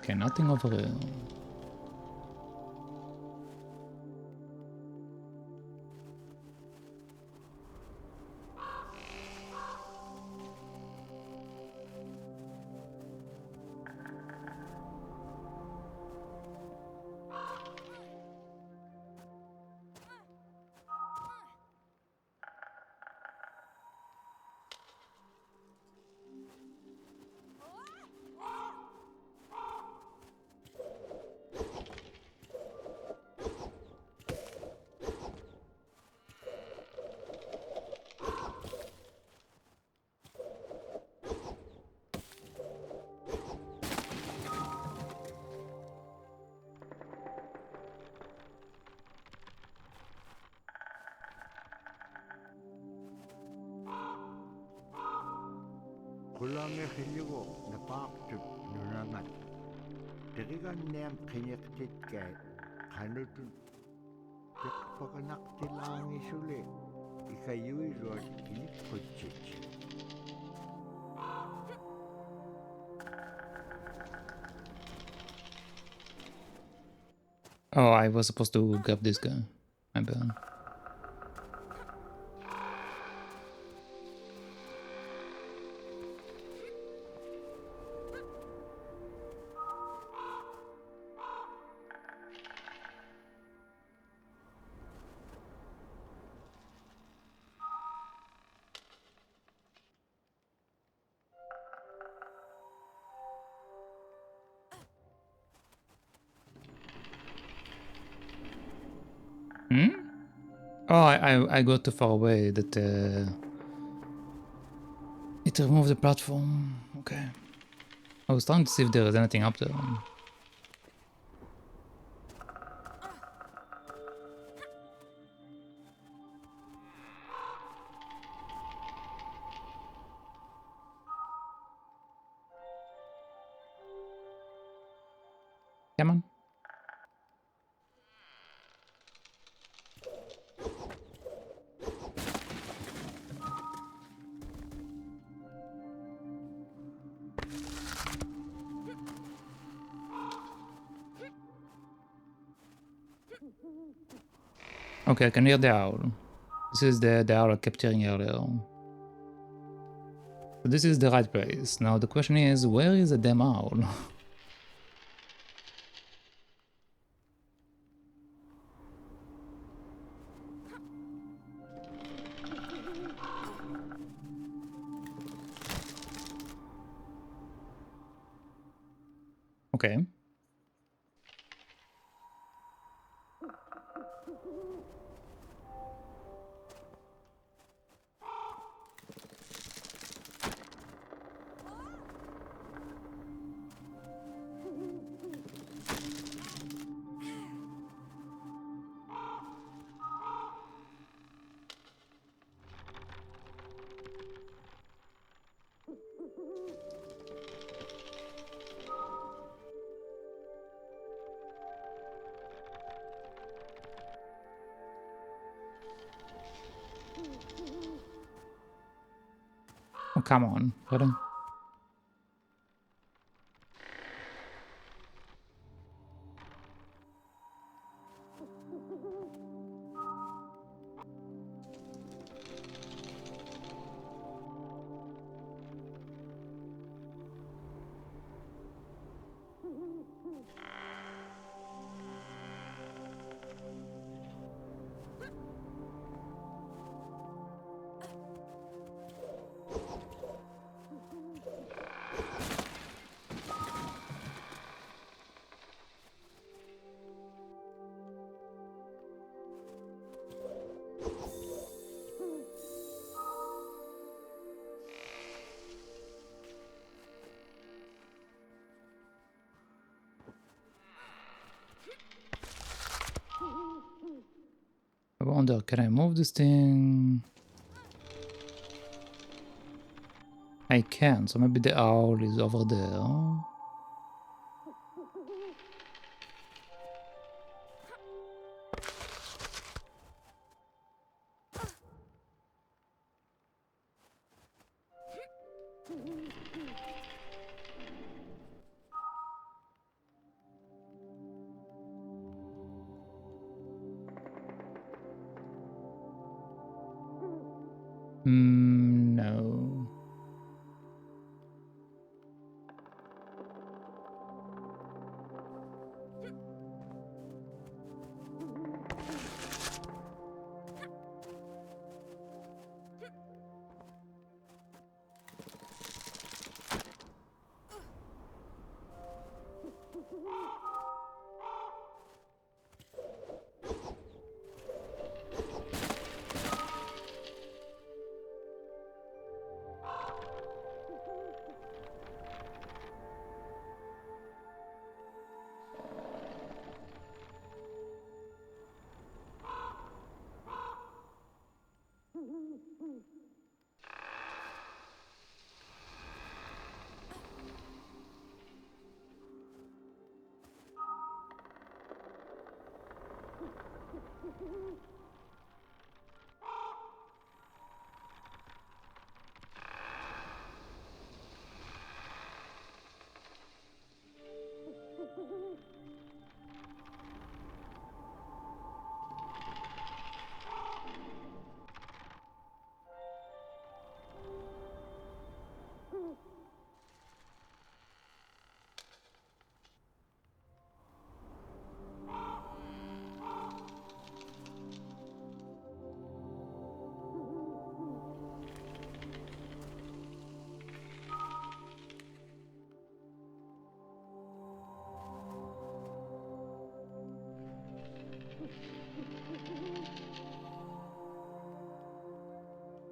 Okay, nothing over here. Kulang에 흘리고 나박죽 누나가 데리가 냠 그녀들께 가늘든 백퍼가 낙딜랑이 술래 이가 유의로 이니 붙이지. Oh, I was supposed to grab this guy. My bad. Oh, I got too far away that it removed the platform. Okay. I was trying to see if there is anything up there. Come on. Okay, I can hear the owl. This is the owl I kept hearing earlier. So this is the right place. Now the question is, where is the damn owl? Okay. Oh, come on. Really? I wonder, can I move this thing? I can, so maybe the owl is over there. No.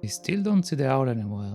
We still don't see the owl anywhere.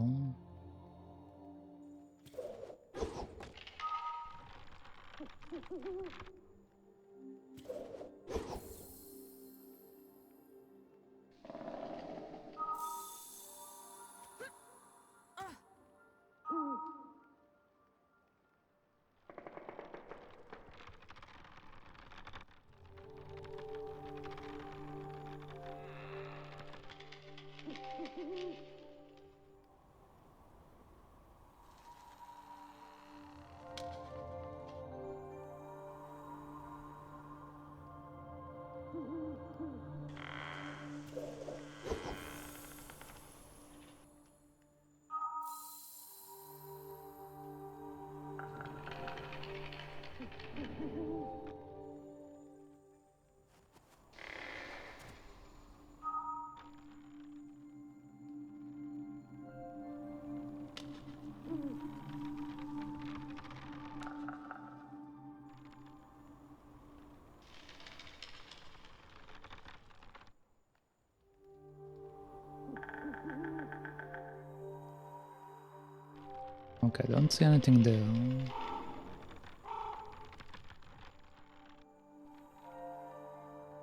Okay, don't see anything there.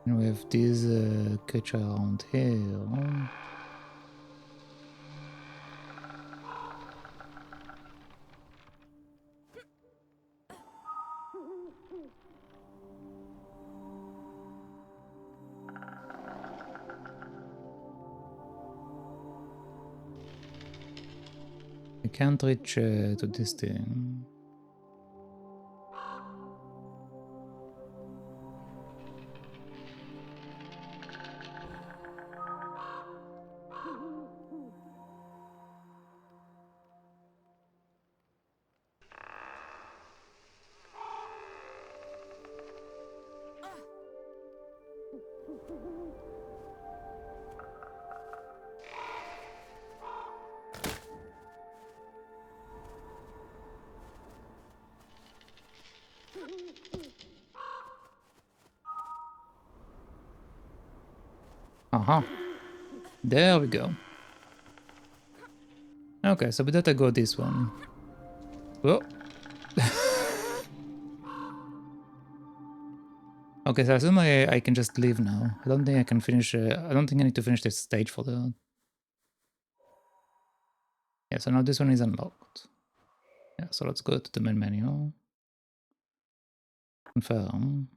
And we have this creature around here. I can't reach to this thing. Aha. There we go. Okay, so we gotta go this one. Whoa. Okay, so I assume I can just leave now. I don't think I can finish. I don't think I need to finish this stage for the. Yeah, so now this one is unlocked. Yeah, so let's go to the main menu. Confirm.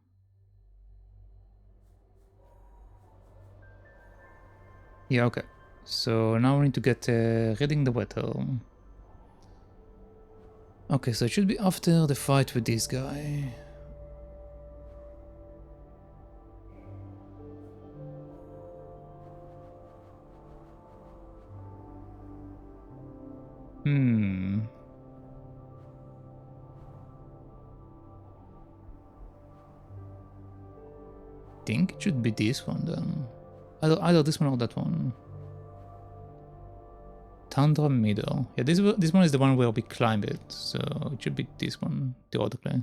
Yeah, okay. So now we need to get reading the weather. Okay, so it should be after the fight with this guy. Think it should be this one then. Either this one or that one. Tundra middle. Yeah, this one is the one where we climb it, so it should be this one theoretically.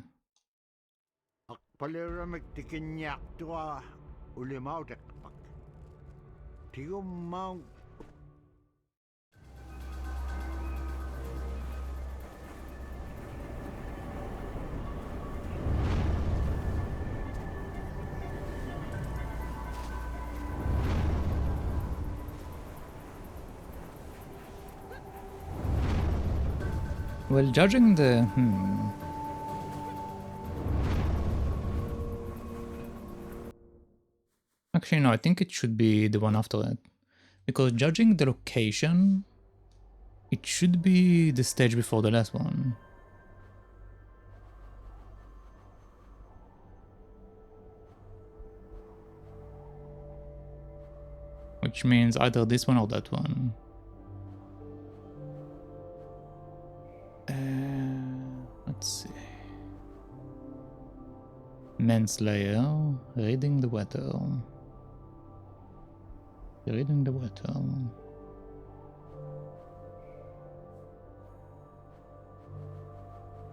Akpaleramik tikinyak ulimautekpak. Tigumang. Well, judging the Actually, no, I think it should be the one after that. Because judging the location, it should be the stage before the last one. Which means either this one or that one. Let's see. Manslayer, reading the weather. Reading the weather.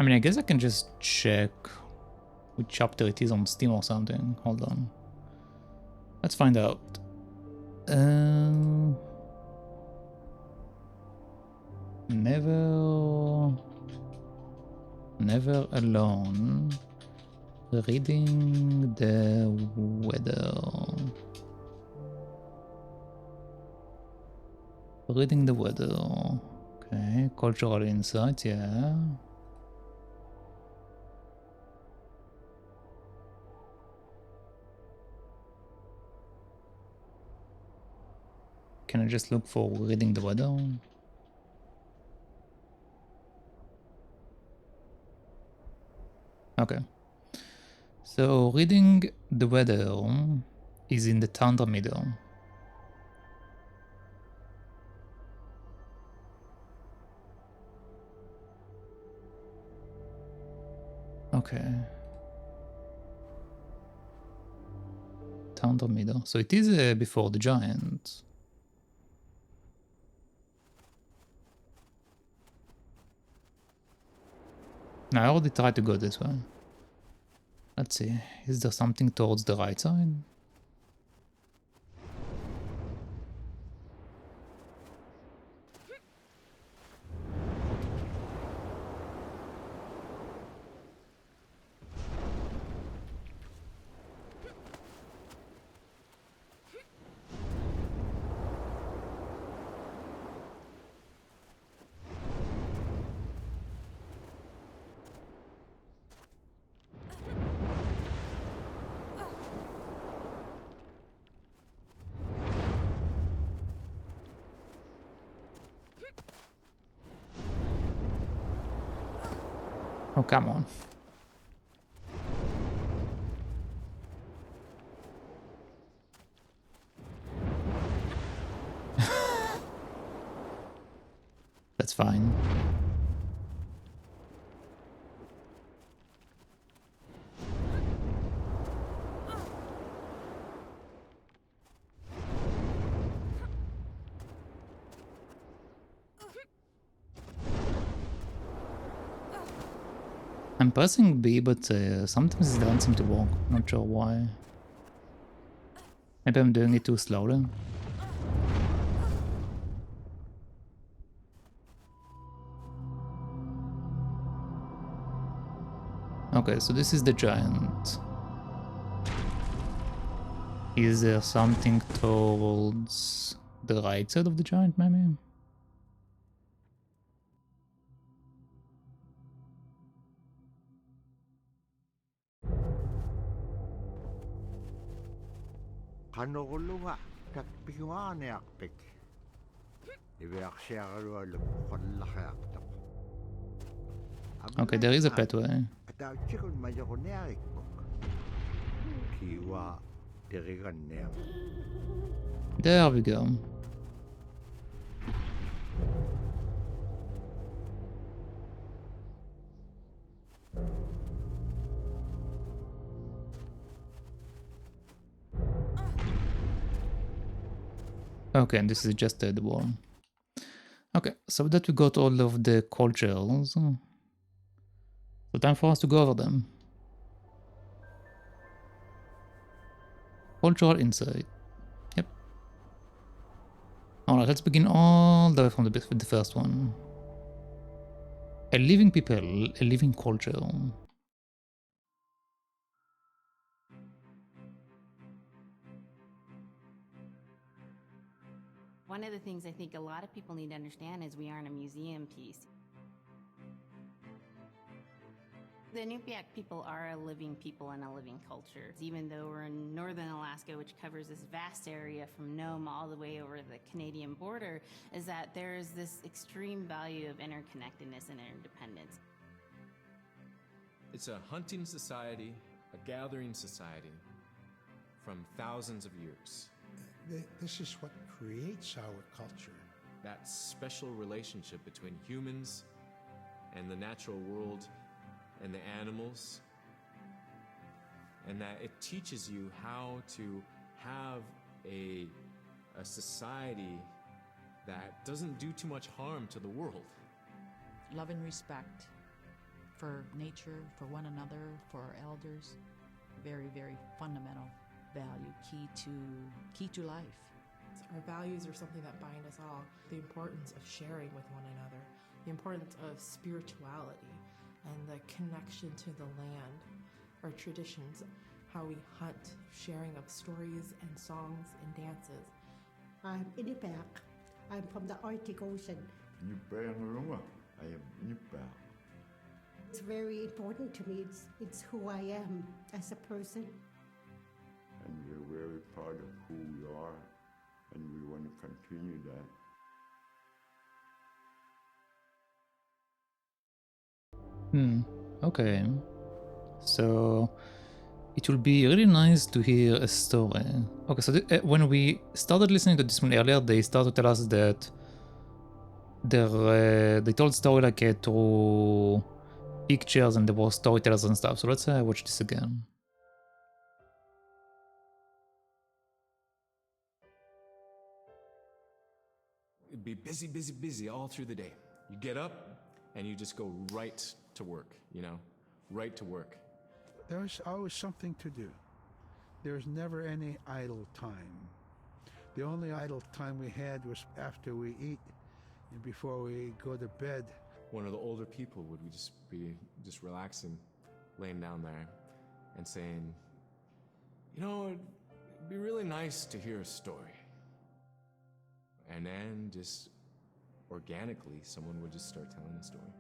I mean, I guess I can just check which chapter it is on Steam or something. Hold on. Let's find out. Never alone. Reading the weather. Reading the weather. Okay, cultural insight, yeah. Can I just look for reading the weather? Okay. So reading the weather is in the tundra middle. Okay. Tundra middle. So it is before the giant. Now I already tried to go this way. Let's see. Is there something towards the right side? Oh, come on. That's fine. I'm pressing B, but sometimes it doesn't seem to work. Not sure why. Maybe I'm doing it too slowly. Okay, so this is the giant. Is there something towards the right side of the giant, maybe? Kanoguluha takpingaaniaqpik. Iviaqsiaqalualuk qallaqiaqtaq. Okay, there is a pathway. Atauchikun majoquniariqpuk. Kiwa teriganneam. There we go. Okay, and this is just the wall. Okay, so that we got all of the cultures. So time for us to go over them. Cultural insight. Yep. Alright, let's begin all the way from the first one. A living people, a living culture. One of the things I think a lot of people need to understand is we aren't a museum piece. The Iñupiat people are a living people and a living culture. Even though we're in northern Alaska, which covers this vast area from Nome all the way over the Canadian border, is that there is this extreme value of interconnectedness and interdependence. It's a hunting society, a gathering society from thousands of years. This is what creates our culture. That special relationship between humans and the natural world and the animals, and that it teaches you how to have a society that doesn't do too much harm to the world. Love and respect for nature, for one another, for our elders. Very, very fundamental value, key to life. Our values are something that bind us all. The importance of sharing with one another, the importance of spirituality and the connection to the land, our traditions, how we hunt, sharing of stories and songs and dances. I'm Iñupiat. I'm from the Arctic Ocean. Iñupiat, I am Iñupiat. It's very important to me. It's who I am as a person. And we're very proud of who we are, and we want to continue that. Okay. So it will be really nice to hear a story. Okay, so when we started listening to this one earlier, they started to tell us that they told story like through pictures and there were storytellers and stuff. So let's watch this again. It'd be busy, busy, busy all through the day. You get up and you just go right to work, you know, right to work. There was always something to do. There was never any idle time. The only idle time we had was after we eat and before we go to bed. One of the older people would be just relaxing, laying down there and saying, you know, it'd be really nice to hear a story. And then just organically, someone would just start telling a story.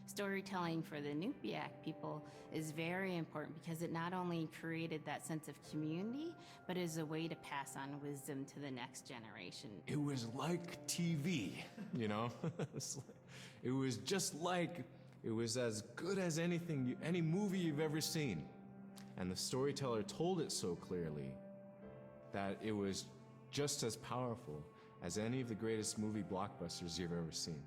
Storytelling for the Iñupiat people is very important because it not only created that sense of community, but is a way to pass on wisdom to the next generation. It was like TV, you know? It was just like, it was as good as any movie you've ever seen. And the storyteller told it so clearly that it was just as powerful as any of the greatest movie blockbusters you've ever seen.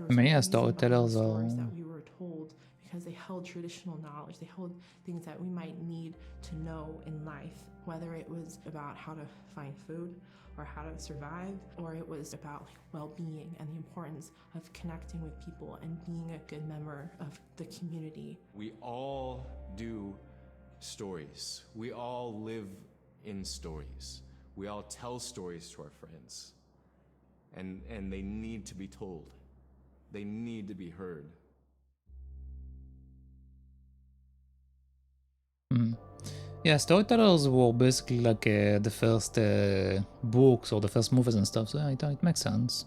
Many storytellers are stories that we were told because they held traditional knowledge. They held things that we might need to know in life, whether it was about how to find food or how to survive, or it was about well-being and the importance of connecting with people and being a good member of the community. We all do stories. We all live in stories. We all tell stories to our friends. And they need to be told. They need to be heard. Yeah, storytellers were basically like the first books or the first movies and stuff, so it makes sense.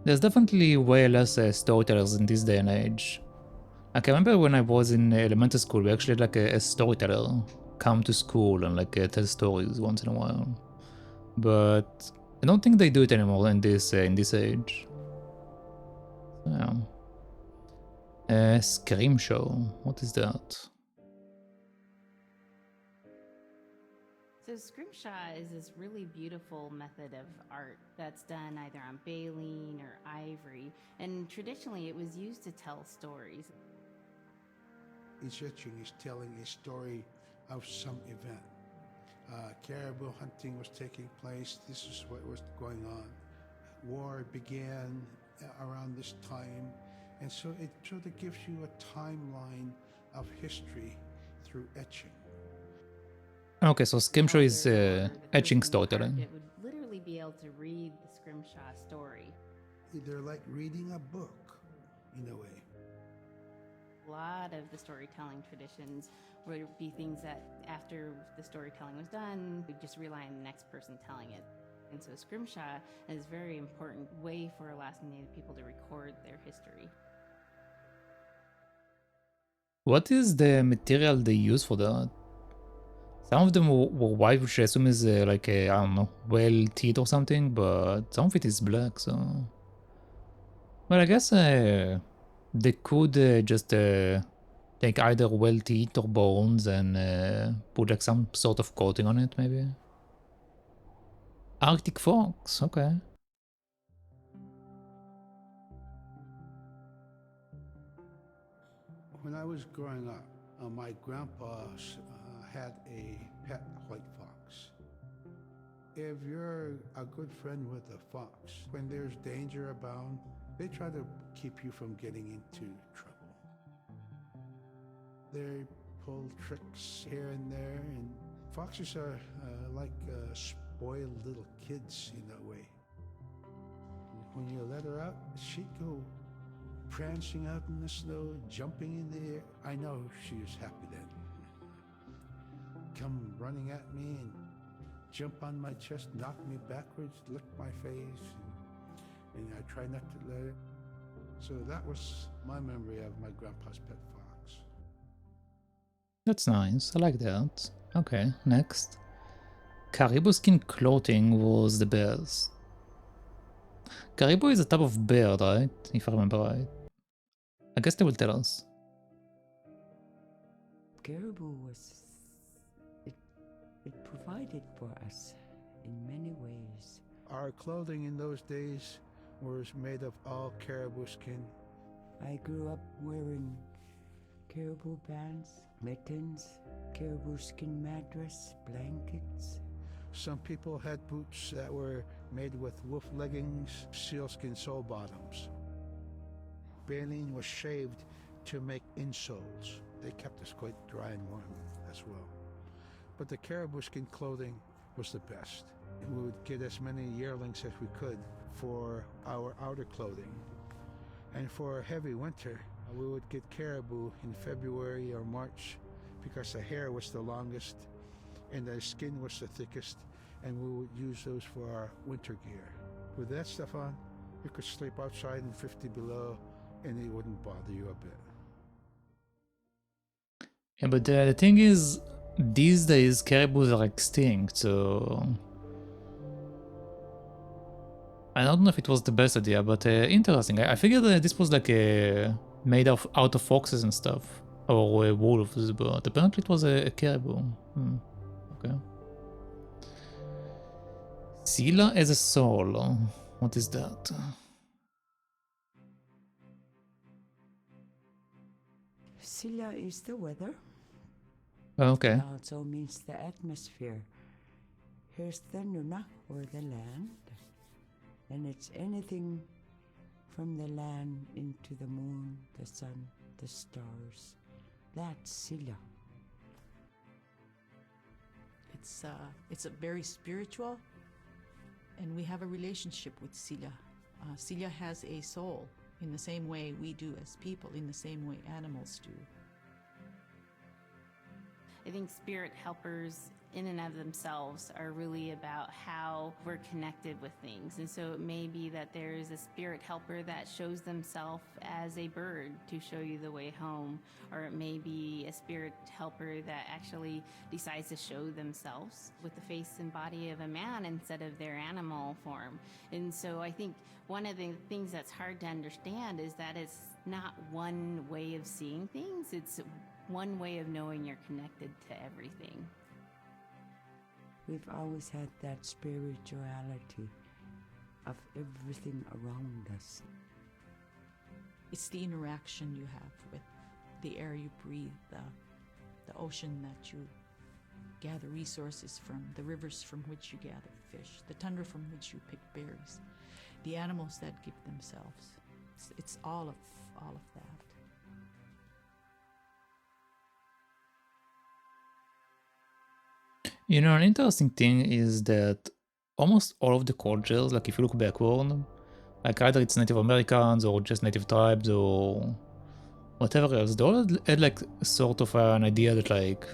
There's definitely way less storytellers in this day and age. Like, I remember when I was in elementary school, we actually had like a storyteller come to school and like tell stories once in a while. But I don't think they do it anymore in this age. Yeah. Scream show. What is that? So scrimshaw is this really beautiful method of art that's done either on baleen or ivory, and traditionally it was used to tell stories. Each etching is telling a story of some event. Caribou hunting was taking place. This is what was going on. War began around this time, and so it sort of gives you a timeline of history through etching. Okay, so scrimshaw is etching storytelling. It would literally be able to read the scrimshaw story. They're like reading a book, in a way. A lot of the storytelling traditions would be things that after the storytelling was done, we'd just rely on the next person telling it. And so scrimshaw is a very important way for Alaskan Native people to record their history. What is the material they use for that? Some of them were white, which I assume is like I don't know, whale teeth or something, but some of it is black, so... Well, I guess they could just take either whale teeth or bones and put like some sort of coating on it, maybe. Arctic fox, okay. When I was growing up, my grandpa had a pet white fox. If you're a good friend with a fox, when there's danger abound, they try to keep you from getting into trouble. They pull tricks here and there, and foxes are like spoiled little kids in a way. when you let her out, she'd go prancing out in the snow, jumping in the air. I know she was happy then. Come running at me and jump on my chest, knock me backwards, lick my face, and I try not to let it. So that was my memory of my grandpa's pet fox. That's nice. I like that. Okay, next. Caribou skin clothing was the best. Caribou is a type of bird, right? If I remember right. I guess they will tell us. Caribou was, it provided for us in many ways. Our clothing in those days was made of all caribou skin. I grew up wearing caribou pants, mittens, caribou skin mattress, blankets. Some people had boots that were made with wolf leggings, sealskin sole bottoms. Baleen was shaved to make insoles. They kept us quite dry and warm as well. But the caribou skin clothing was the best. We would get as many yearlings as we could for our outer clothing. And for a heavy winter, we would get caribou in February or March because the hair was the longest and the skin was the thickest, and we would use those for our winter gear. With that stuff on, you could sleep outside in 50 below and it wouldn't bother you a bit. Yeah, but the thing is, these days caribous are extinct, so I don't know if it was the best idea, but interesting. I figured that this was like made out of foxes and stuff, or wolves, but apparently it was a caribou. Okay. Scylla as a soul. What is that? Scylla is the weather. Okay. It also means the atmosphere. Here's the Nuna, or the land. And it's anything from the land into the moon, the sun, the stars. That's Scylla. It's a very spiritual, and we have a relationship with Scylla. Scylla has a soul in the same way we do as people, in the same way animals do. I think spirit helpers in and of themselves are really about how we're connected with things. And so it may be that there is a spirit helper that shows themselves as a bird to show you the way home, or it may be a spirit helper that actually decides to show themselves with the face and body of a man instead of their animal form. And so I think one of the things that's hard to understand is that it's not one way of seeing things, it's one way of knowing you're connected to everything. We've always had that spirituality of everything around us. It's the interaction you have with the air you breathe, the ocean that you gather resources from, the rivers from which you gather fish, the tundra from which you pick berries, the animals that give themselves. It's all of that. You know, an interesting thing is that almost all of the cultures, like if you look backward, like either it's Native Americans or just native tribes or whatever else, they all had like sort of an idea that like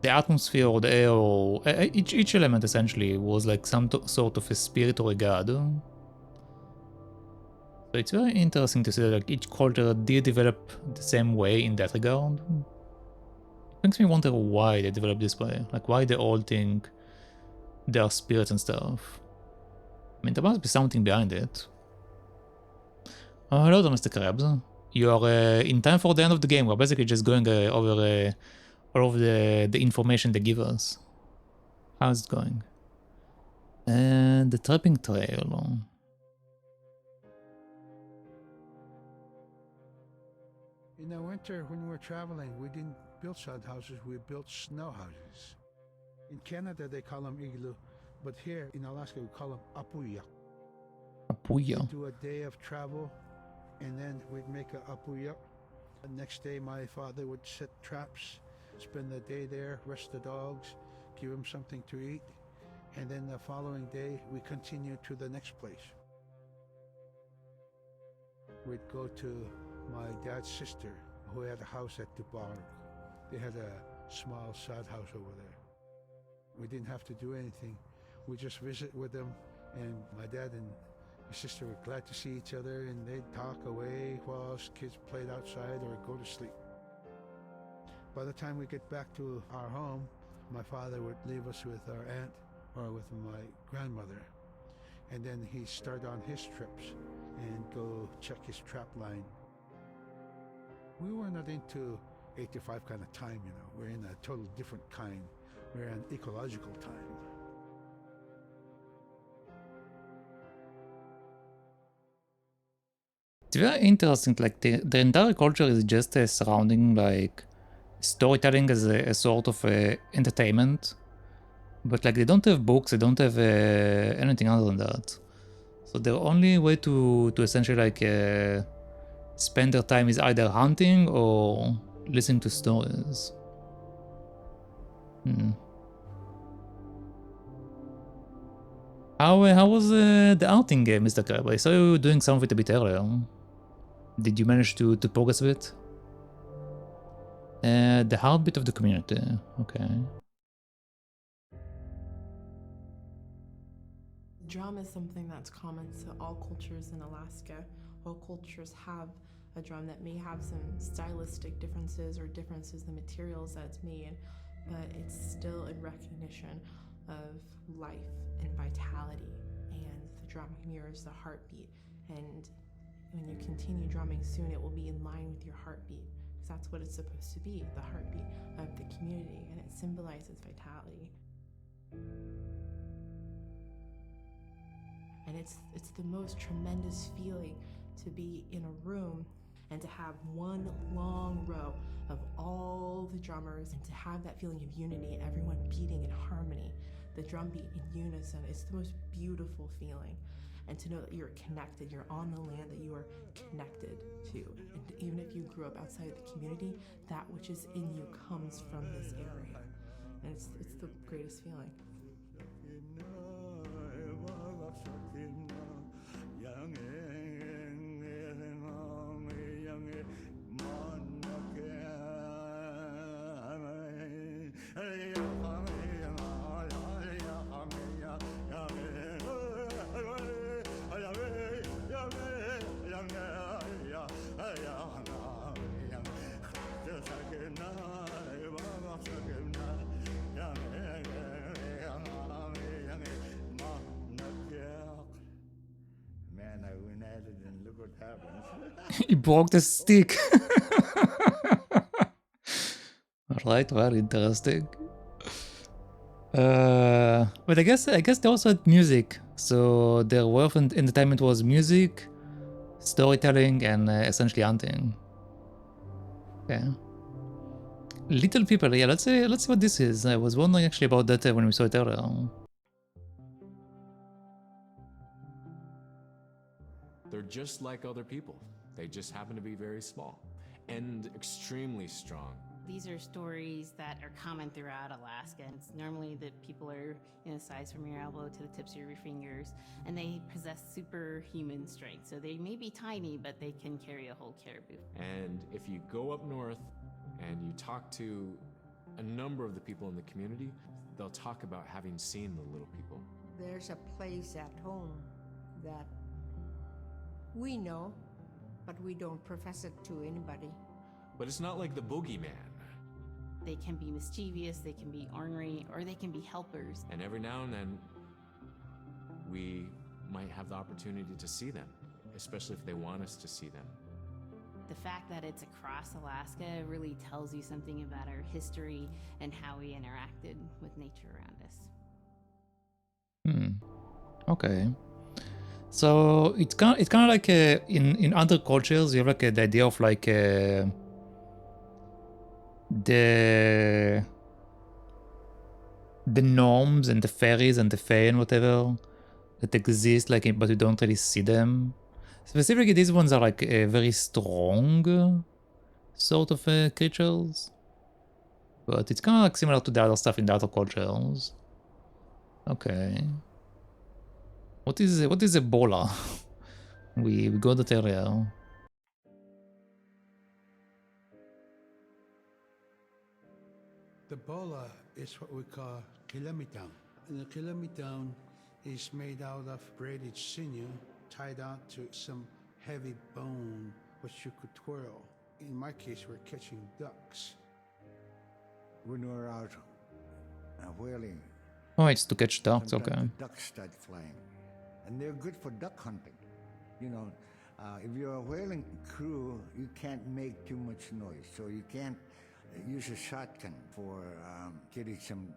the atmosphere or the air or each element essentially was like some sort of a spirit or a god. So it's very interesting to see that like each culture did develop the same way in that regard. Makes me wonder why they developed this way, like why they all think they are spirits and stuff. I mean, there must be something behind it. Hello there, Mr. Krabs. You are in time for the end of the game. We're basically just going over all of the information they give us. How's it going? And the trapping trail. In the winter, when we were traveling, we didn't build sod houses, we built snow houses. In Canada, they call them igloo, but here in Alaska, we call them apuya. Apuya. We'd do a day of travel, and then we'd make a apuya. The next day, my father would set traps, spend the day there, rest the dogs, give them something to eat, And then the following day, we continued to the next place. We'd go to my dad's sister, who had a house at Dubai. They had a small sod house over there. We didn't have to do anything. We just visit with them, and my dad and my sister were glad to see each other, and they'd talk away while us kids played outside or go to sleep. By the time we get back to our home, my father would leave us with our aunt or with my grandmother, and then he'd start on his trips and go check his trap line. We were not into 8 to 5 kind of time, you know. We're in a total different kind. We're in ecological time. It's very interesting, like the entire culture is just surrounding like storytelling as a sort of entertainment, but like they don't have books, they don't have anything other than that. So their only way to essentially like spend their time is either hunting or listening to stories. How was the outing game, Mr. Kirby? I saw you doing some of it a bit earlier. Did you manage to progress a bit? The heartbeat of the community. Okay. Drum is something that's common to all cultures in Alaska. All cultures have a drum that may have some stylistic differences or differences in the materials that it's made, but it's still in recognition of life and vitality, and the drum mirrors the heartbeat, and when you continue drumming soon it will be in line with your heartbeat, because that's what it's supposed to be, the heartbeat of the community, and it symbolizes vitality. And it's the most tremendous feeling to be in a room and to have one long row of all the drummers and to have that feeling of unity, everyone beating in harmony, the drum beat in unison. It's the most beautiful feeling. And to know that you're connected, you're on the land that you are connected to. And even if you grew up outside of the community, that which is in you comes from this area. And it's the greatest feeling. Man, I went at it and look what happens. He broke the stick. Alright, very interesting. But I guess they also had music. So their way of entertainment was music, storytelling, and essentially hunting. Okay. Little people, yeah. Let's see what this is. I was wondering actually about that when we saw it earlier. They're just like other people. They just happen to be very small and extremely strong. These are stories that are common throughout Alaska. It's normally that people are in a size from your elbow to the tips of your fingers, and they possess superhuman strength. So they may be tiny, but they can carry a whole caribou. And if you go up north and you talk to a number of the people in the community, they'll talk about having seen the little people. There's a place at home that we know, but we don't profess it to anybody. But it's not like the boogeyman. They can be mischievous, they can be ornery, or they can be helpers. And every now and then, we might have the opportunity to see them, especially if they want us to see them. The fact that it's across Alaska really tells you something about our history and how we interacted with nature around us. Okay. So it's kind of like in other cultures you have like the idea of like the norms and the fairies and the fae and whatever that exist, like, but you don't really see them. Specifically, these ones are like very strong sort of creatures, but it's kind of like similar to the other stuff in the other cultures. Okay. What is Ebola? we got that area. The bola is what we call kilamitan. And the kilamitan is made out of braided sinew tied onto some heavy bone which you could twirl. In my case, we're catching ducks. When we're out whaling, Oh, it's to catch ducks, sometimes okay. the ducks start flying, and they're good for duck hunting. You know, if you're a whaling crew, you can't make too much noise, so you can't use a shotgun for getting some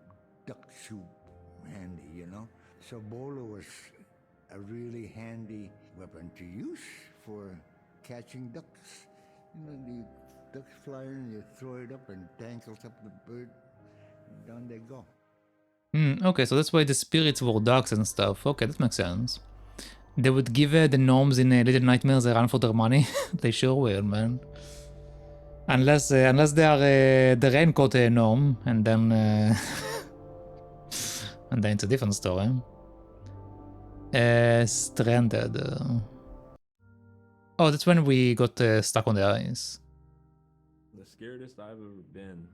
duck soup handy, you know. So bolo was a really handy weapon to use for catching ducks. You know, the ducks fly in, you throw it up and tangles up the bird, and down they go. Okay, so that's why the spirits were ducks and stuff. Okay, that makes sense. They would give the gnomes in Little Nightmares a run for their money. They sure will, man. Unless they are the raincoat gnome, and then and then it's a different story. Stranded. Oh, that's when we got stuck on the ice. The scaredest I've ever been.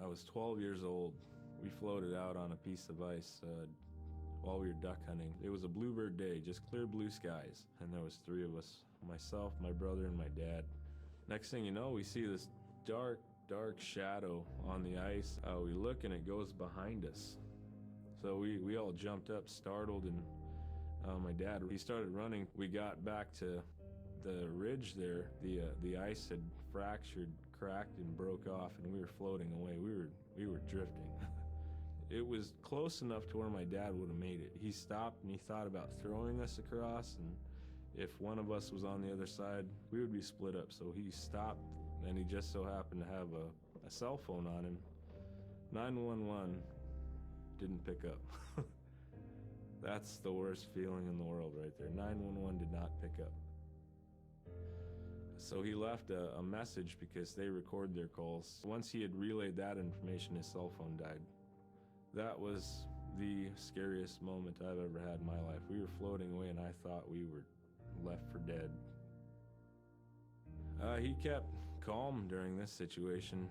I was 12 years old. We floated out on a piece of ice while we were duck hunting. It was a bluebird day, just clear blue skies, and there was 3 of us: myself, my brother, and my dad. Next thing you know, we see this dark shadow on the ice. We look and it goes behind us. So we all jumped up, startled, and my dad, he started running. We got back to the ridge there. The ice had fractured, cracked, and broke off, and we were floating away. We were drifting. It was close enough to where my dad would have made it. He stopped and he thought about throwing us across, and if one of us was on the other side, we would be split up. So he stopped, and he just so happened to have a cell phone on him. 911 didn't pick up. That's the worst feeling in the world right there. 911 did not pick up. So he left a message because they record their calls. Once he had relayed that information, his cell phone died. That was the scariest moment I've ever had in my life. We were floating away and I thought we were left for dead. He kept calm during this situation.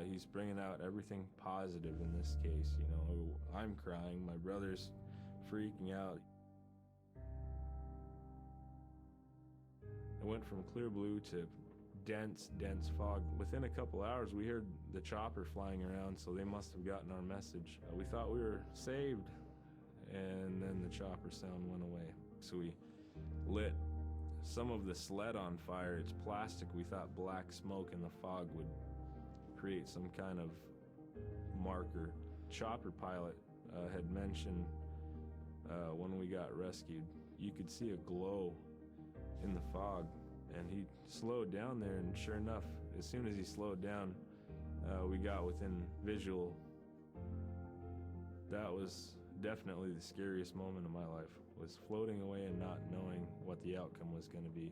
He's bringing out everything positive in this case. You know, I'm crying, my brother's freaking out. It went from clear blue to dense fog. Within a couple hours, we heard the chopper flying around, so they must have gotten our message. We thought we were saved, and then the chopper sound went away. So we lit some of the sled on fire. It's plastic. We thought black smoke in the fog would create some kind of marker. Chopper pilot had mentioned when we got rescued, you could see a glow in the fog, and he slowed down there, and sure enough, as soon as he slowed down, we got within visual. That was definitely the scariest moment of my life, was floating away and not knowing what the outcome was going to be.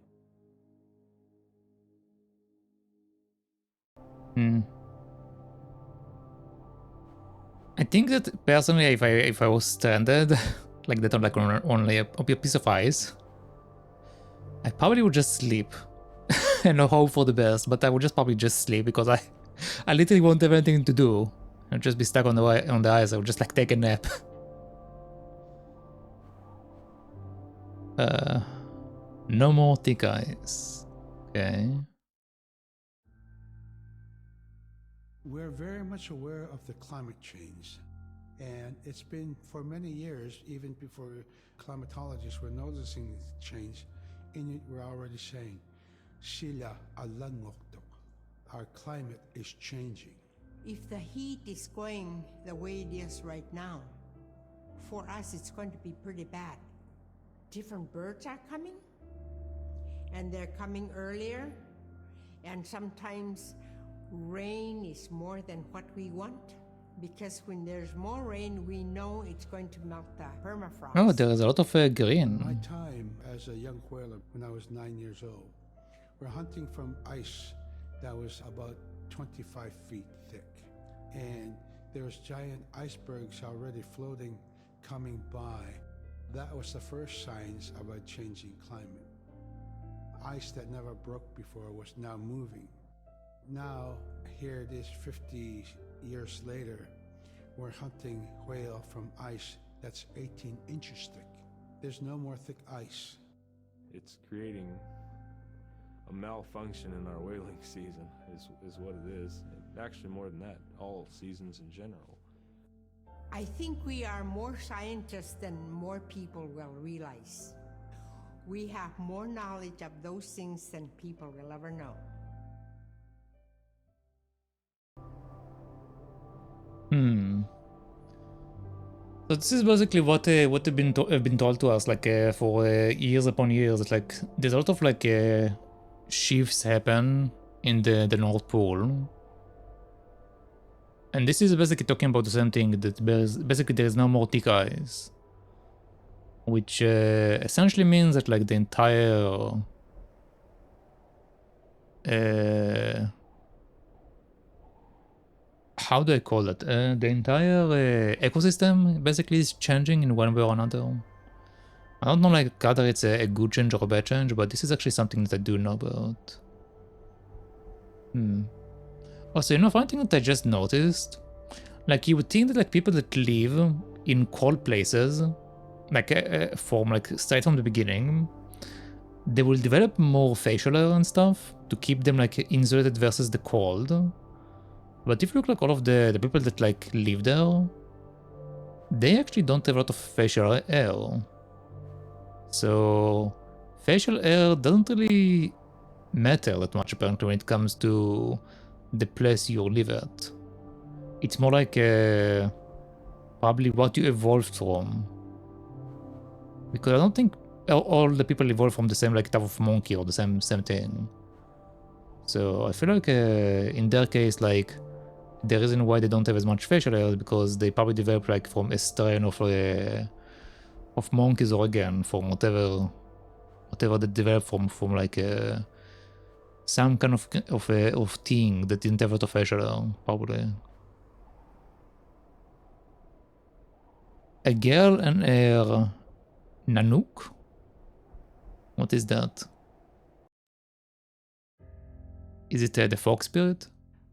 I think that personally, if I was stranded like that on only a piece of ice, I probably would just sleep and hope for the best. But I would probably just sleep because I literally won't have anything to do. I'd just be stuck on the ice. I would just like take a nap. No more thick ice. Okay. We're very much aware of the climate change. And it's been for many years, even before climatologists were noticing the change, Inuit were already saying, Sila alangoktok. Our climate is changing. If the heat is going the way it is right now, for us it's going to be pretty bad. Different birds are coming, and they're coming earlier, and sometimes rain is more than what we want, because when there's more rain, we know it's going to melt the permafrost. Oh, there is a lot of green. My time as a young whaler, when I was 9 years old, we're hunting from ice that was about 25 feet thick. And there was giant icebergs already floating coming by. That was the first signs of a changing climate. Ice that never broke before was now moving. Now, here it is 50 years later, we're hunting whale from ice that's 18 inches thick. There's no more thick ice. It's creating a malfunction in our whaling season is what it is. And actually more than that, all seasons in general. I think we are more scientists than more people will realize. We have more knowledge of those things than people will ever know. So this is basically what have been told to us, like for years upon years. That like there's a lot of like shifts happen in the North Pole, and this is basically talking about the same thing. That basically there is no more thick ice, which essentially means that like the entire how do I call it? The entire ecosystem basically is changing in one way or another. I don't know like whether it's a good change or a bad change, but this is actually something that I do know about. Also, you know, one thing that I just noticed, like you would think that like people that live in cold places, like from like straight from the beginning, they will develop more facial hair and stuff to keep them like insulated versus the cold. But if you look like all of the people that like live there, they actually don't have a lot of facial hair. So facial hair doesn't really matter that much apparently when it comes to the place you live at. It's more like probably what you evolved from. Because I don't think all the people evolve from the same like type of monkey or the same thing. So I feel like in their case, like the reason why they don't have as much facial hair is because they probably developed like from a strain of monkeys, or again from whatever they developed from like some kind of thing that didn't have a lot of facial hair, probably. A girl and her Nanook? What is that? Is it the fox spirit?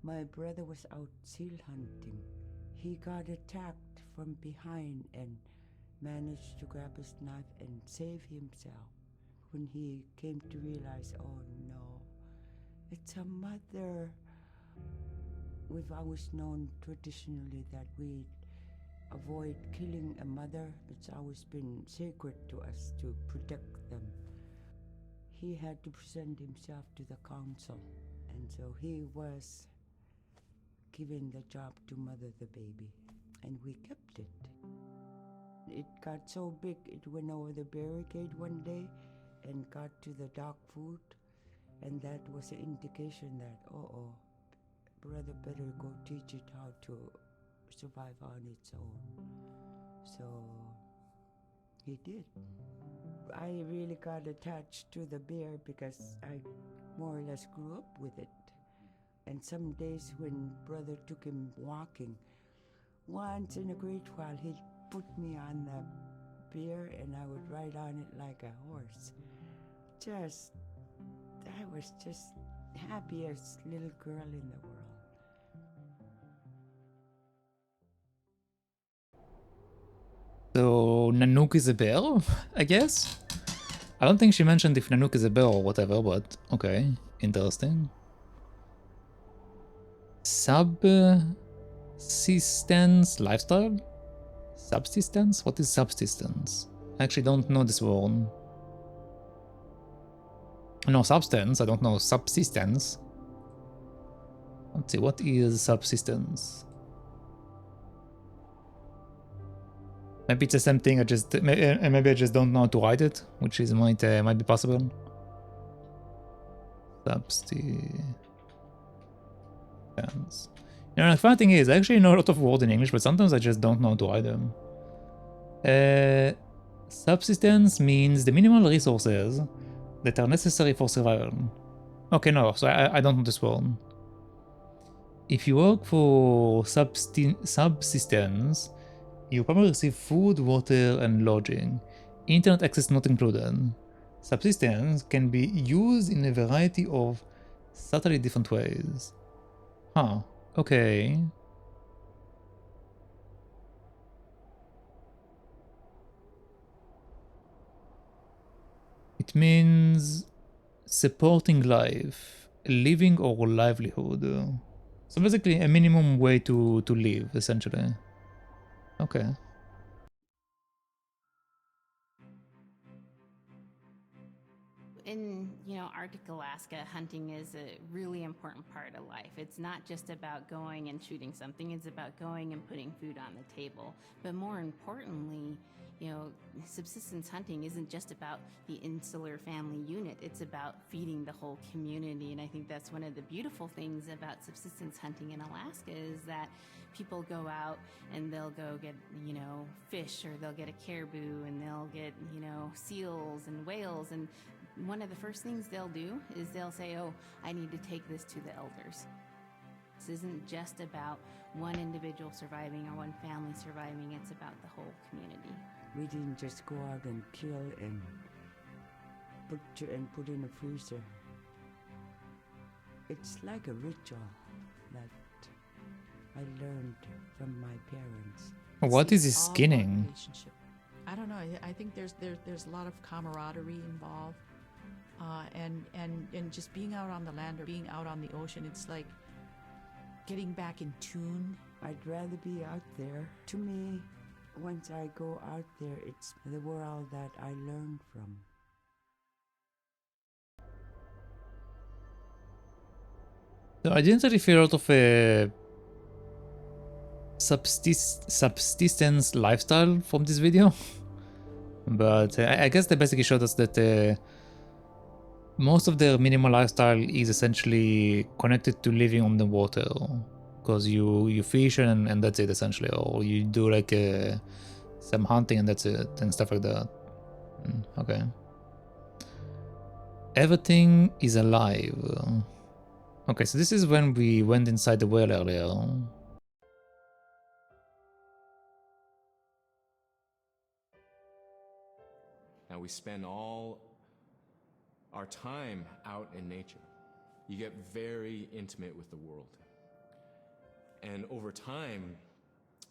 My brother was out seal hunting. He got attacked from behind and managed to grab his knife and save himself. When he came to realize, oh no, it's a mother. We've always known traditionally that we avoid killing a mother. It's always been sacred to us to protect them. He had to present himself to the council, and so he was given the job to mother the baby, and we kept it. It got so big it went over the barricade one day and got to the dog food, and that was an indication that, brother better go teach it how to survive on its own. So he did. I really got attached to the bear because I more or less grew up with it. And some days when brother took him walking, once in a great while he'd put me on the bear and I would ride on it like a horse. I was just happiest little girl in the world. So Nanook is a bear, I guess? I don't think she mentioned if Nanook is a bear or whatever, but okay, interesting. Subsistence lifestyle? Subsistence? What is subsistence? I actually don't know this word. No, substance, I don't know. Subsistence. Let's see, what is subsistence? Maybe it's the same thing, maybe I just don't know how to write it, which is might be possible. Subsistence. You know, the funny thing is, I actually know a lot of words in English, but sometimes I just don't know how to write them. Subsistence means the minimal resources that are necessary for survival. Okay, no, so I don't know this word. If you work for subsistence, You probably receive food, water, and lodging. Internet access not included. Subsistence can be used in a variety of subtly different ways. Huh, okay. It means supporting life, living or livelihood. So basically a minimum way to live, essentially. Okay. In, Arctic Alaska, hunting is a really important part of life. It's not just about going and shooting something, it's about going and putting food on the table. But more importantly, subsistence hunting isn't just about the insular family unit, it's about feeding the whole community. And I think that's one of the beautiful things about subsistence hunting in Alaska is that people go out and they'll go get, fish, or they'll get a caribou, and they'll get, seals and whales. And one of the first things they'll do is they'll say, oh, I need to take this to the elders. This isn't just about one individual surviving or one family surviving, it's about the whole community. We didn't just go out and kill and put in a freezer. It's like a ritual that I learned from my parents. What is this All about skinning? relationship. I don't know. I think there's a lot of camaraderie involved, and just being out on the land or being out on the ocean. It's like getting back in tune. I'd rather be out there. To me, once I go out there, it's the world that I learn from. So I didn't really feel a lot of a subsistence lifestyle from this video, but I guess they basically showed us that most of their minimal lifestyle is essentially connected to living on the water, because you fish and that's it essentially, or you do like some hunting and that's it, and stuff like that. Okay. Everything is alive. Okay, so this is when we went inside the whale earlier. Now we spend all our time out in nature. You get very intimate with the world. And over time,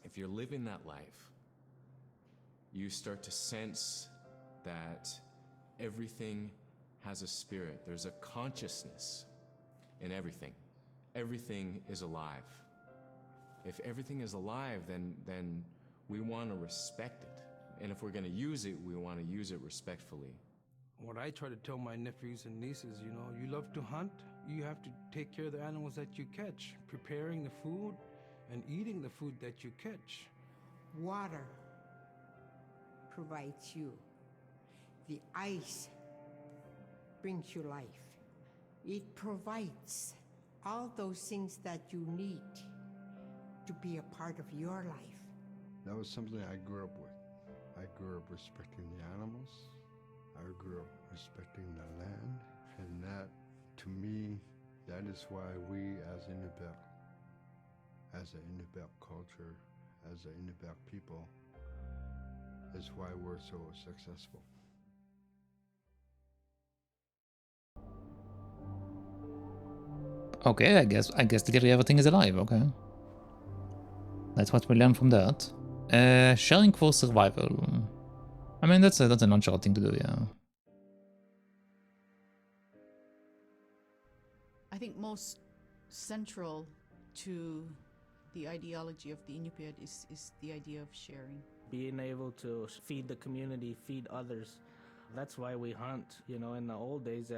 if you're living that life, you start to sense that everything has a spirit. There's a consciousness in everything. Everything is alive. If everything is alive, then we want to respect it. And if we're going to use it, we want to use it respectfully. What I try to tell my nephews and nieces, you love to hunt, you have to take care of the animals that you catch, preparing the food and eating the food that you catch. Water provides you. The ice brings you life. It provides all those things that you need to be a part of your life. That was something I grew up with. I grew up respecting the animals. I grew up respecting the land. And that, to me, that is why we as Iñupiat, as an Iñupiat culture, as an Iñupiat people, is why we're so successful. Okay, I guess literally everything is alive, okay. That's what we learn from that. Sharing for survival. I mean, that's a nonchalant thing to do, yeah. I think most central to the ideology of the Iñupiat is the idea of sharing. Being able to feed the community, feed others. That's why we hunt. In the old days,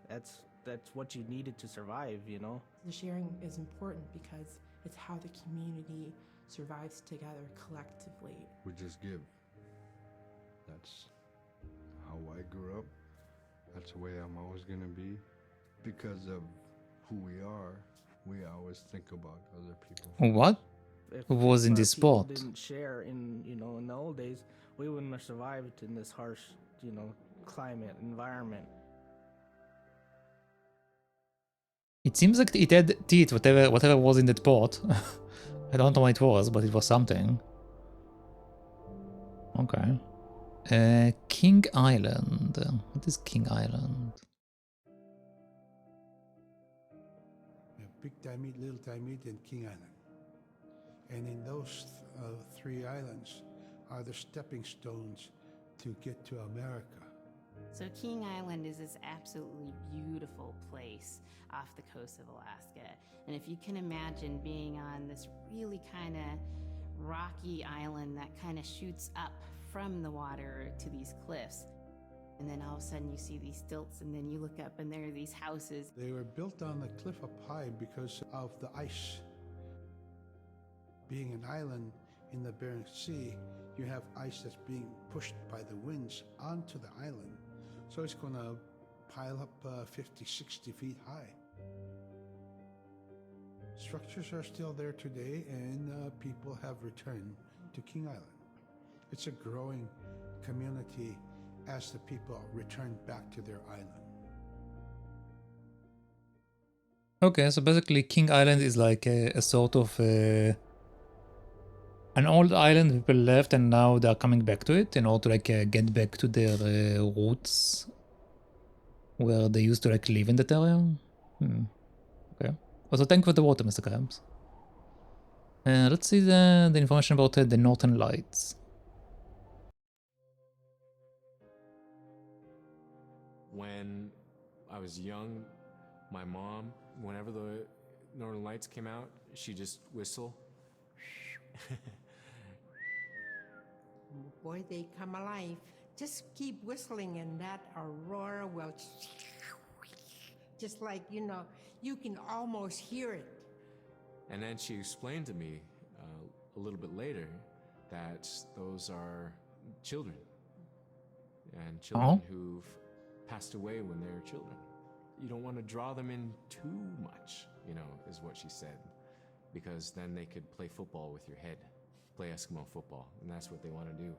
that's what you needed to survive, The sharing is important because it's how the community survives together collectively. We just give. That's how I grew up. That's the way I'm always going to be. Because of who we are, we always think about other people. What If was in our this people sport? didn't share in the old days, we wouldn't have survived in this harsh, climate, environment. It seems like it had teeth, whatever was in that pot. I don't know what it was, but it was something. Okay. King Island. What is King Island? Big Timid, Little Timid, and King Island. And in those three islands are the stepping stones to get to America. So King Island is this absolutely beautiful place off the coast of Alaska. And if you can imagine being on this really kind of rocky island that kind of shoots up from the water to these cliffs, and then all of a sudden you see these stilts, and then you look up and there are these houses. They were built on the cliff up high because of the ice. Being an island in the Bering Sea, you have ice that's being pushed by the winds onto the island. So it's going to pile up 50, 60 feet high. Structures are still there today, and people have returned to King Island. It's a growing community as the people return back to their island. Okay, so basically King Island is like a sort of an old island people left, and now they are coming back to it in order to like get back to their roots where they used to like live in that area. Okay. Also, thank you for the water, Mr. Krabs. Let's see the information about the Northern Lights. When I was young, my mom, whenever the Northern Lights came out, she'd just whistle. Boy, they come alive. Just keep whistling and that aurora will just like, you can almost hear it. And then she explained to me a little bit later that those are children. And children who've passed away when they were children. You don't want to draw them in too much, is what she said. Because then they could play football with your head, play Eskimo football, and that's what they want to do.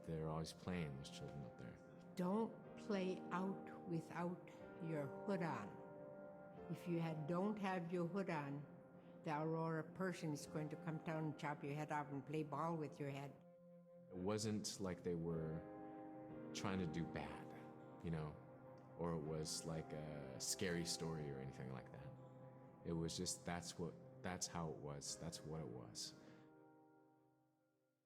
They're always playing, those children up there. Don't play out without your hood on. If you don't have your hood on, the aurora person is going to come down and chop your head off and play ball with your head. It wasn't like they were trying to do bad, or it was like a scary story or anything like that. It was just that's how it was. That's what it was.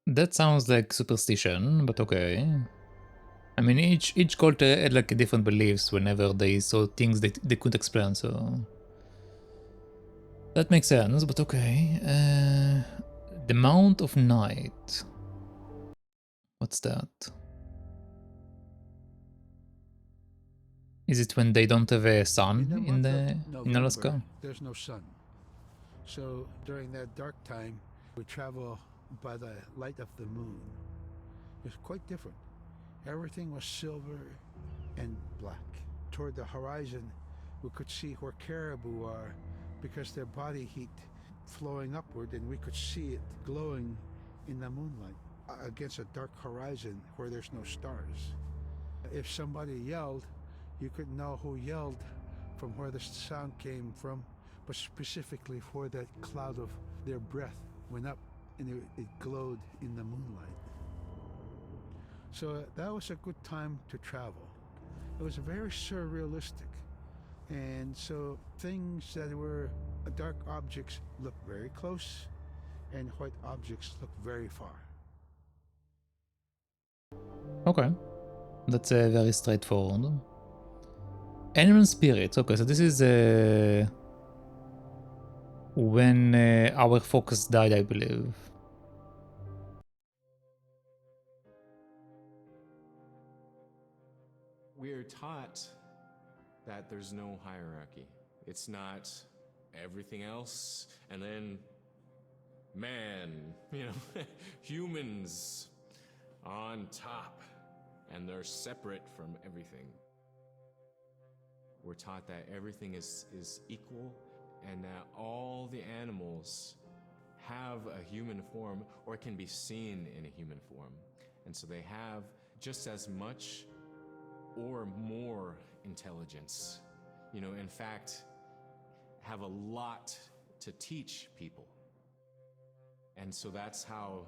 That sounds like superstition, but okay. I mean, each cult had like different beliefs whenever they saw things they couldn't explain, so that makes sense. But okay, the Mount of Night. What's that? Is it when they don't have a sun in Alaska? There's no sun. So during that dark time, we travel by the light of the moon. It's quite different. Everything was silver and black. Toward the horizon, we could see where caribou are because their body heat flowing upward, and we could see it glowing in the moonlight against a dark horizon where there's no stars. If somebody yelled, you could know who yelled from where the sound came from, but specifically where that cloud of their breath went up and it glowed in the moonlight. So that was a good time to travel. It was very surrealistic. And so things that were dark objects look very close, and white objects look very far. Okay, that's very straightforward. Animal spirits. Okay, so this is when our focus died, I believe. We are taught that there's no hierarchy. It's not everything else and then man, humans on top, and they're separate from everything. We're taught that everything is equal, and that all the animals have a human form or can be seen in a human form. And so they have just as much or more intelligence. In fact, have a lot to teach people. And so that's how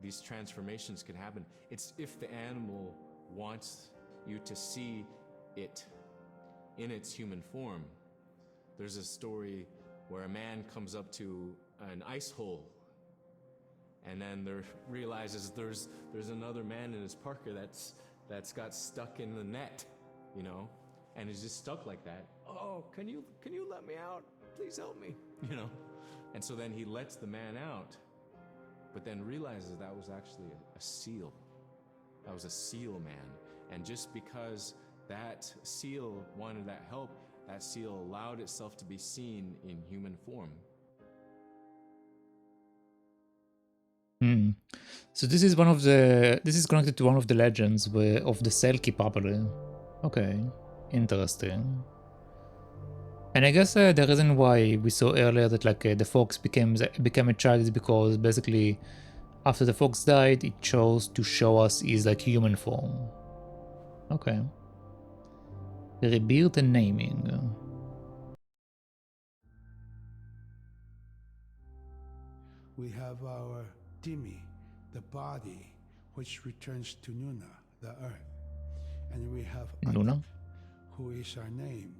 these transformations can happen. It's if the animal wants you to see it in its human form. There's a story where a man comes up to an ice hole and then realizes there's another man in his parka that's got stuck in the net, you know, and is just stuck like that. Oh, can you let me out? Please help me, you know. And so then he lets the man out, but then realizes that was actually a seal. That was a seal man. And just because that seal wanted that help, that seal allowed itself to be seen in human form. So this is connected to one of the legends of the Selkie properly. Okay, interesting. And I guess the reason why we saw earlier that like the fox became a child is because basically after the fox died, it chose to show us his like human form. Okay. Rebirth and naming. We have our Dimi, the body, which returns to Nuna, the earth. And we have Nuna, who is our name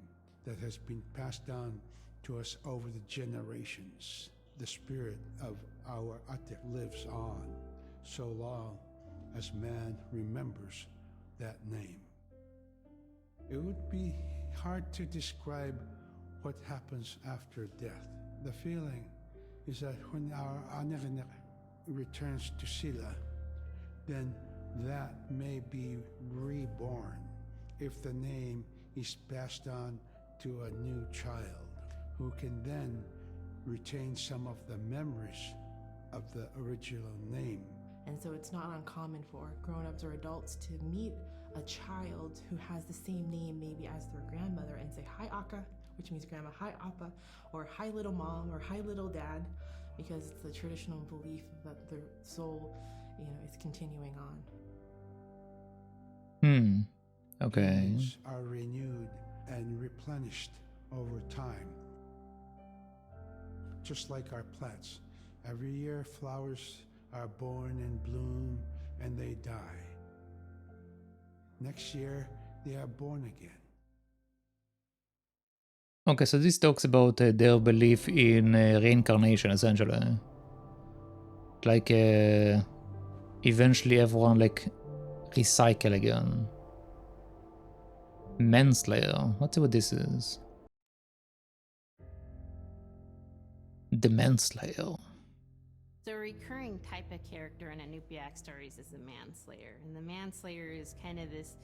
that has been passed down to us over the generations. The spirit of our Atik lives on so long as man remembers that name. It would be hard to describe what happens after death. The feeling is that when our Anik returns to Sila, then that may be reborn if the name is passed on to a new child who can then retain some of the memories of the original name. And so it's not uncommon for grown-ups or adults to meet a child who has the same name maybe as their grandmother and say, "Hi, Akka," which means grandma, "Hi, Appa," or "Hi, little mom," or "Hi, little dad," because it's the traditional belief that their soul, is continuing on. Okay. Humans are renewed and replenished over time. Just like our plants. Every year flowers are born and bloom and they die. Next year they are born again. Okay, so this talks about their belief in reincarnation, essentially. Like, eventually everyone, like, recycle again. Manslayer. Let's see what this is. The Manslayer. So a recurring type of character in Iñupiat stories is the manslayer. And the manslayer is kind of this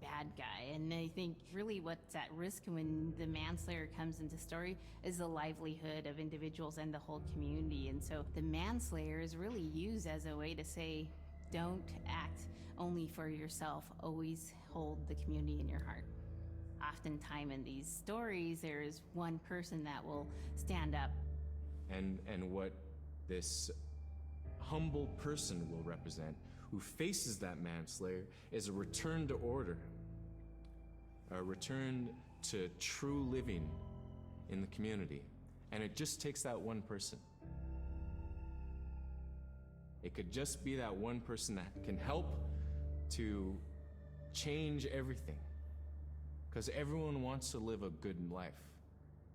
bad guy. And I think really what's at risk when the manslayer comes into story is the livelihood of individuals and the whole community. And so the manslayer is really used as a way to say, don't act only for yourself. Always hold the community in your heart. Oftentimes in these stories, there is one person that will stand up. And what this humble person will represent, who faces that manslayer, is a return to order, a return to true living in the community. And it just takes that one person. It could just be that one person that can help to change everything. Because everyone wants to live a good life.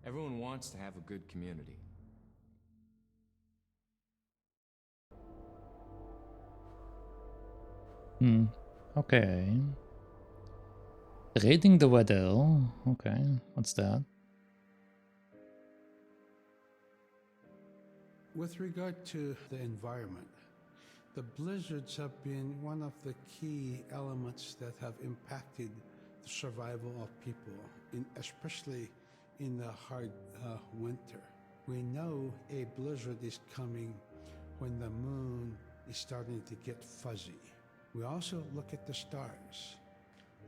Everyone wants to have a good community. Okay. Reading the weather. Okay, what's that? With regard to the environment, the blizzards have been one of the key elements that have impacted the survival of people, especially in the hard winter. We know a blizzard is coming when the moon is starting to get fuzzy. We also look at the stars.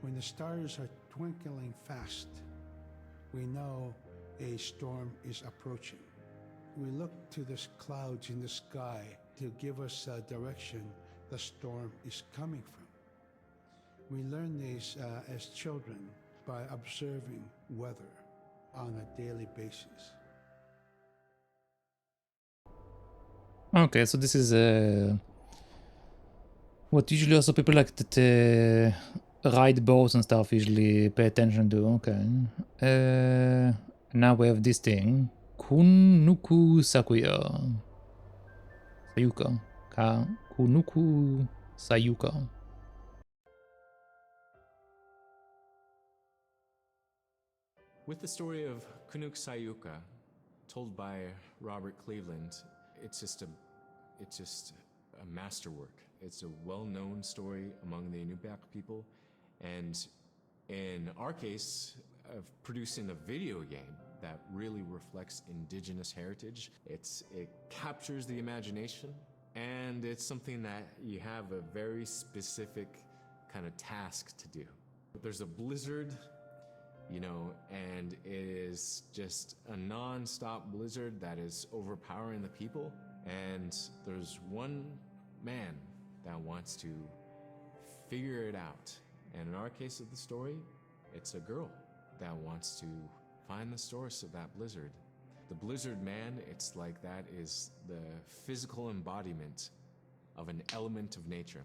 When the stars are twinkling fast, we know a storm is approaching. We look to the clouds in the sky to give us a direction the storm is coming from. We learn these as children by observing weather on a daily basis. Okay, so this is What usually also people like that ride boats and stuff usually pay attention to. Okay. Now we have this thing. Kunuku Sakuya. Sayuka. Kunuku Sayuka. With the story of Kunuk Sayuka, told by Robert Cleveland, it's just a masterwork. It's a well-known story among the Iñupiat people, and in our case, of producing a video game that really reflects indigenous heritage. It captures the imagination, and it's something that you have a very specific kind of task to do. There's a blizzard, you know, and it is just a non-stop blizzard that is overpowering the people, and there's one man that wants to figure it out. And in our case of the story, it's a girl that wants to find the source of that blizzard. The blizzard man, it's like that is the physical embodiment of an element of nature.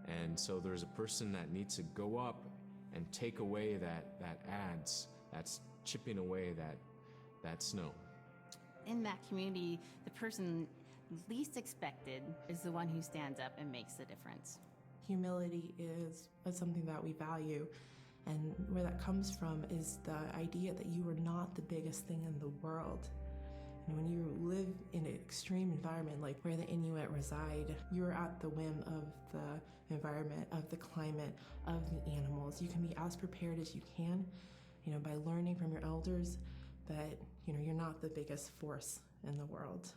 And so there's a person that needs to go up and take away that adze, that's chipping away that snow. In that community, the person least expected is the one who stands up and makes the difference. Humility is something that we value, and where that comes from is the idea that you are not the biggest thing in the world. And when you live in an extreme environment like where the Inuit reside, you're at the whim of the environment, of the climate, of the animals. You can be as prepared as you can, you know, by learning from your elders, but you know, you're not the biggest force in the world.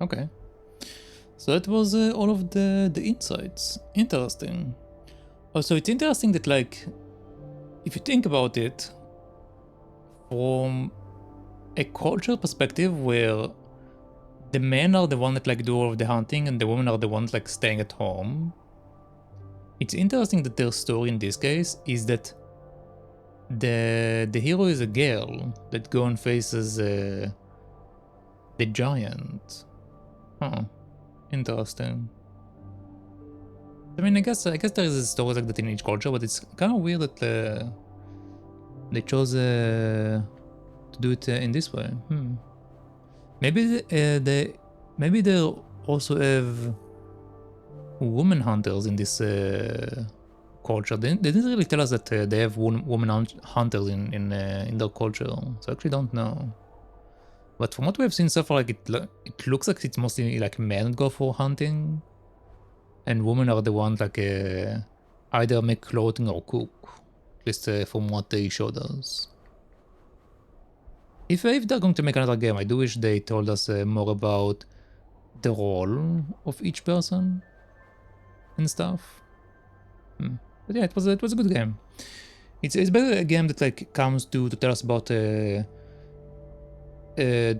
Okay. So that was all of the insights. Interesting. Also, it's interesting that, like, if you think about it, from a cultural perspective where the men are the one that like do all of the hunting and the women are the ones like staying at home, it's interesting that their story in this case is that the hero is a girl that goes and faces the giant. Huh. Interesting. I mean, I guess there is a story like that in each culture, but it's kind of weird that they chose to do it in this way. Maybe maybe they also have woman hunters in this culture. They didn't really tell us that they have woman hunters in their culture, so I actually don't know. But from what we have seen so far, like it looks like it's mostly like men go for hunting, and women are the ones like either make clothing or cook. At least from what they showed us. If they're going to make another game, I do wish they told us more about the role of each person and stuff. But yeah, it was a good game. It's basically a game that like comes to tell us about the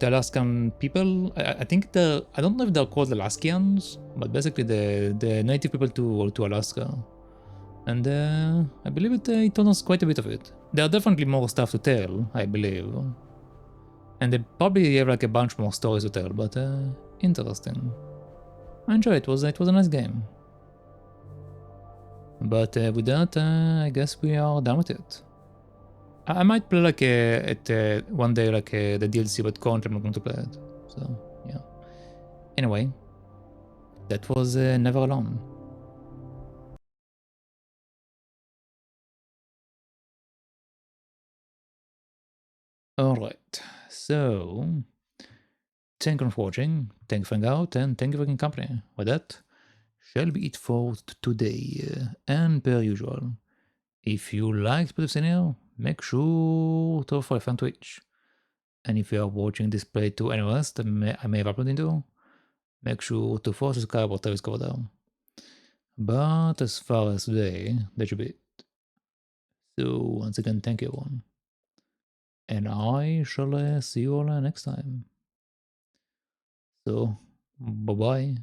Alaskan people. I think I don't know if they're called Alaskians, but basically the native people to Alaska. And I believe it told us quite a bit of it. There are definitely more stuff to tell, I believe. And they probably have like a bunch more stories to tell, but interesting. I enjoy it. It was a nice game. But with that, I guess we are done with it. I might play like one day like the DLC, but currently I'm not going to play it. So yeah. Anyway, that was Never Alone. Alright, so thank you for watching, thank you for hanging out, and thank you for your company. With that, shall be it for today. And per usual, if you liked what you've seen here, make sure to follow on Twitch. And if you are watching this playthrough anywhere else that I may have uploaded into, make sure to follow, subscribe, or tell us over there. But as far as today, that should be it. So once again, thank you everyone. And I shall see you all next time. So, bye-bye.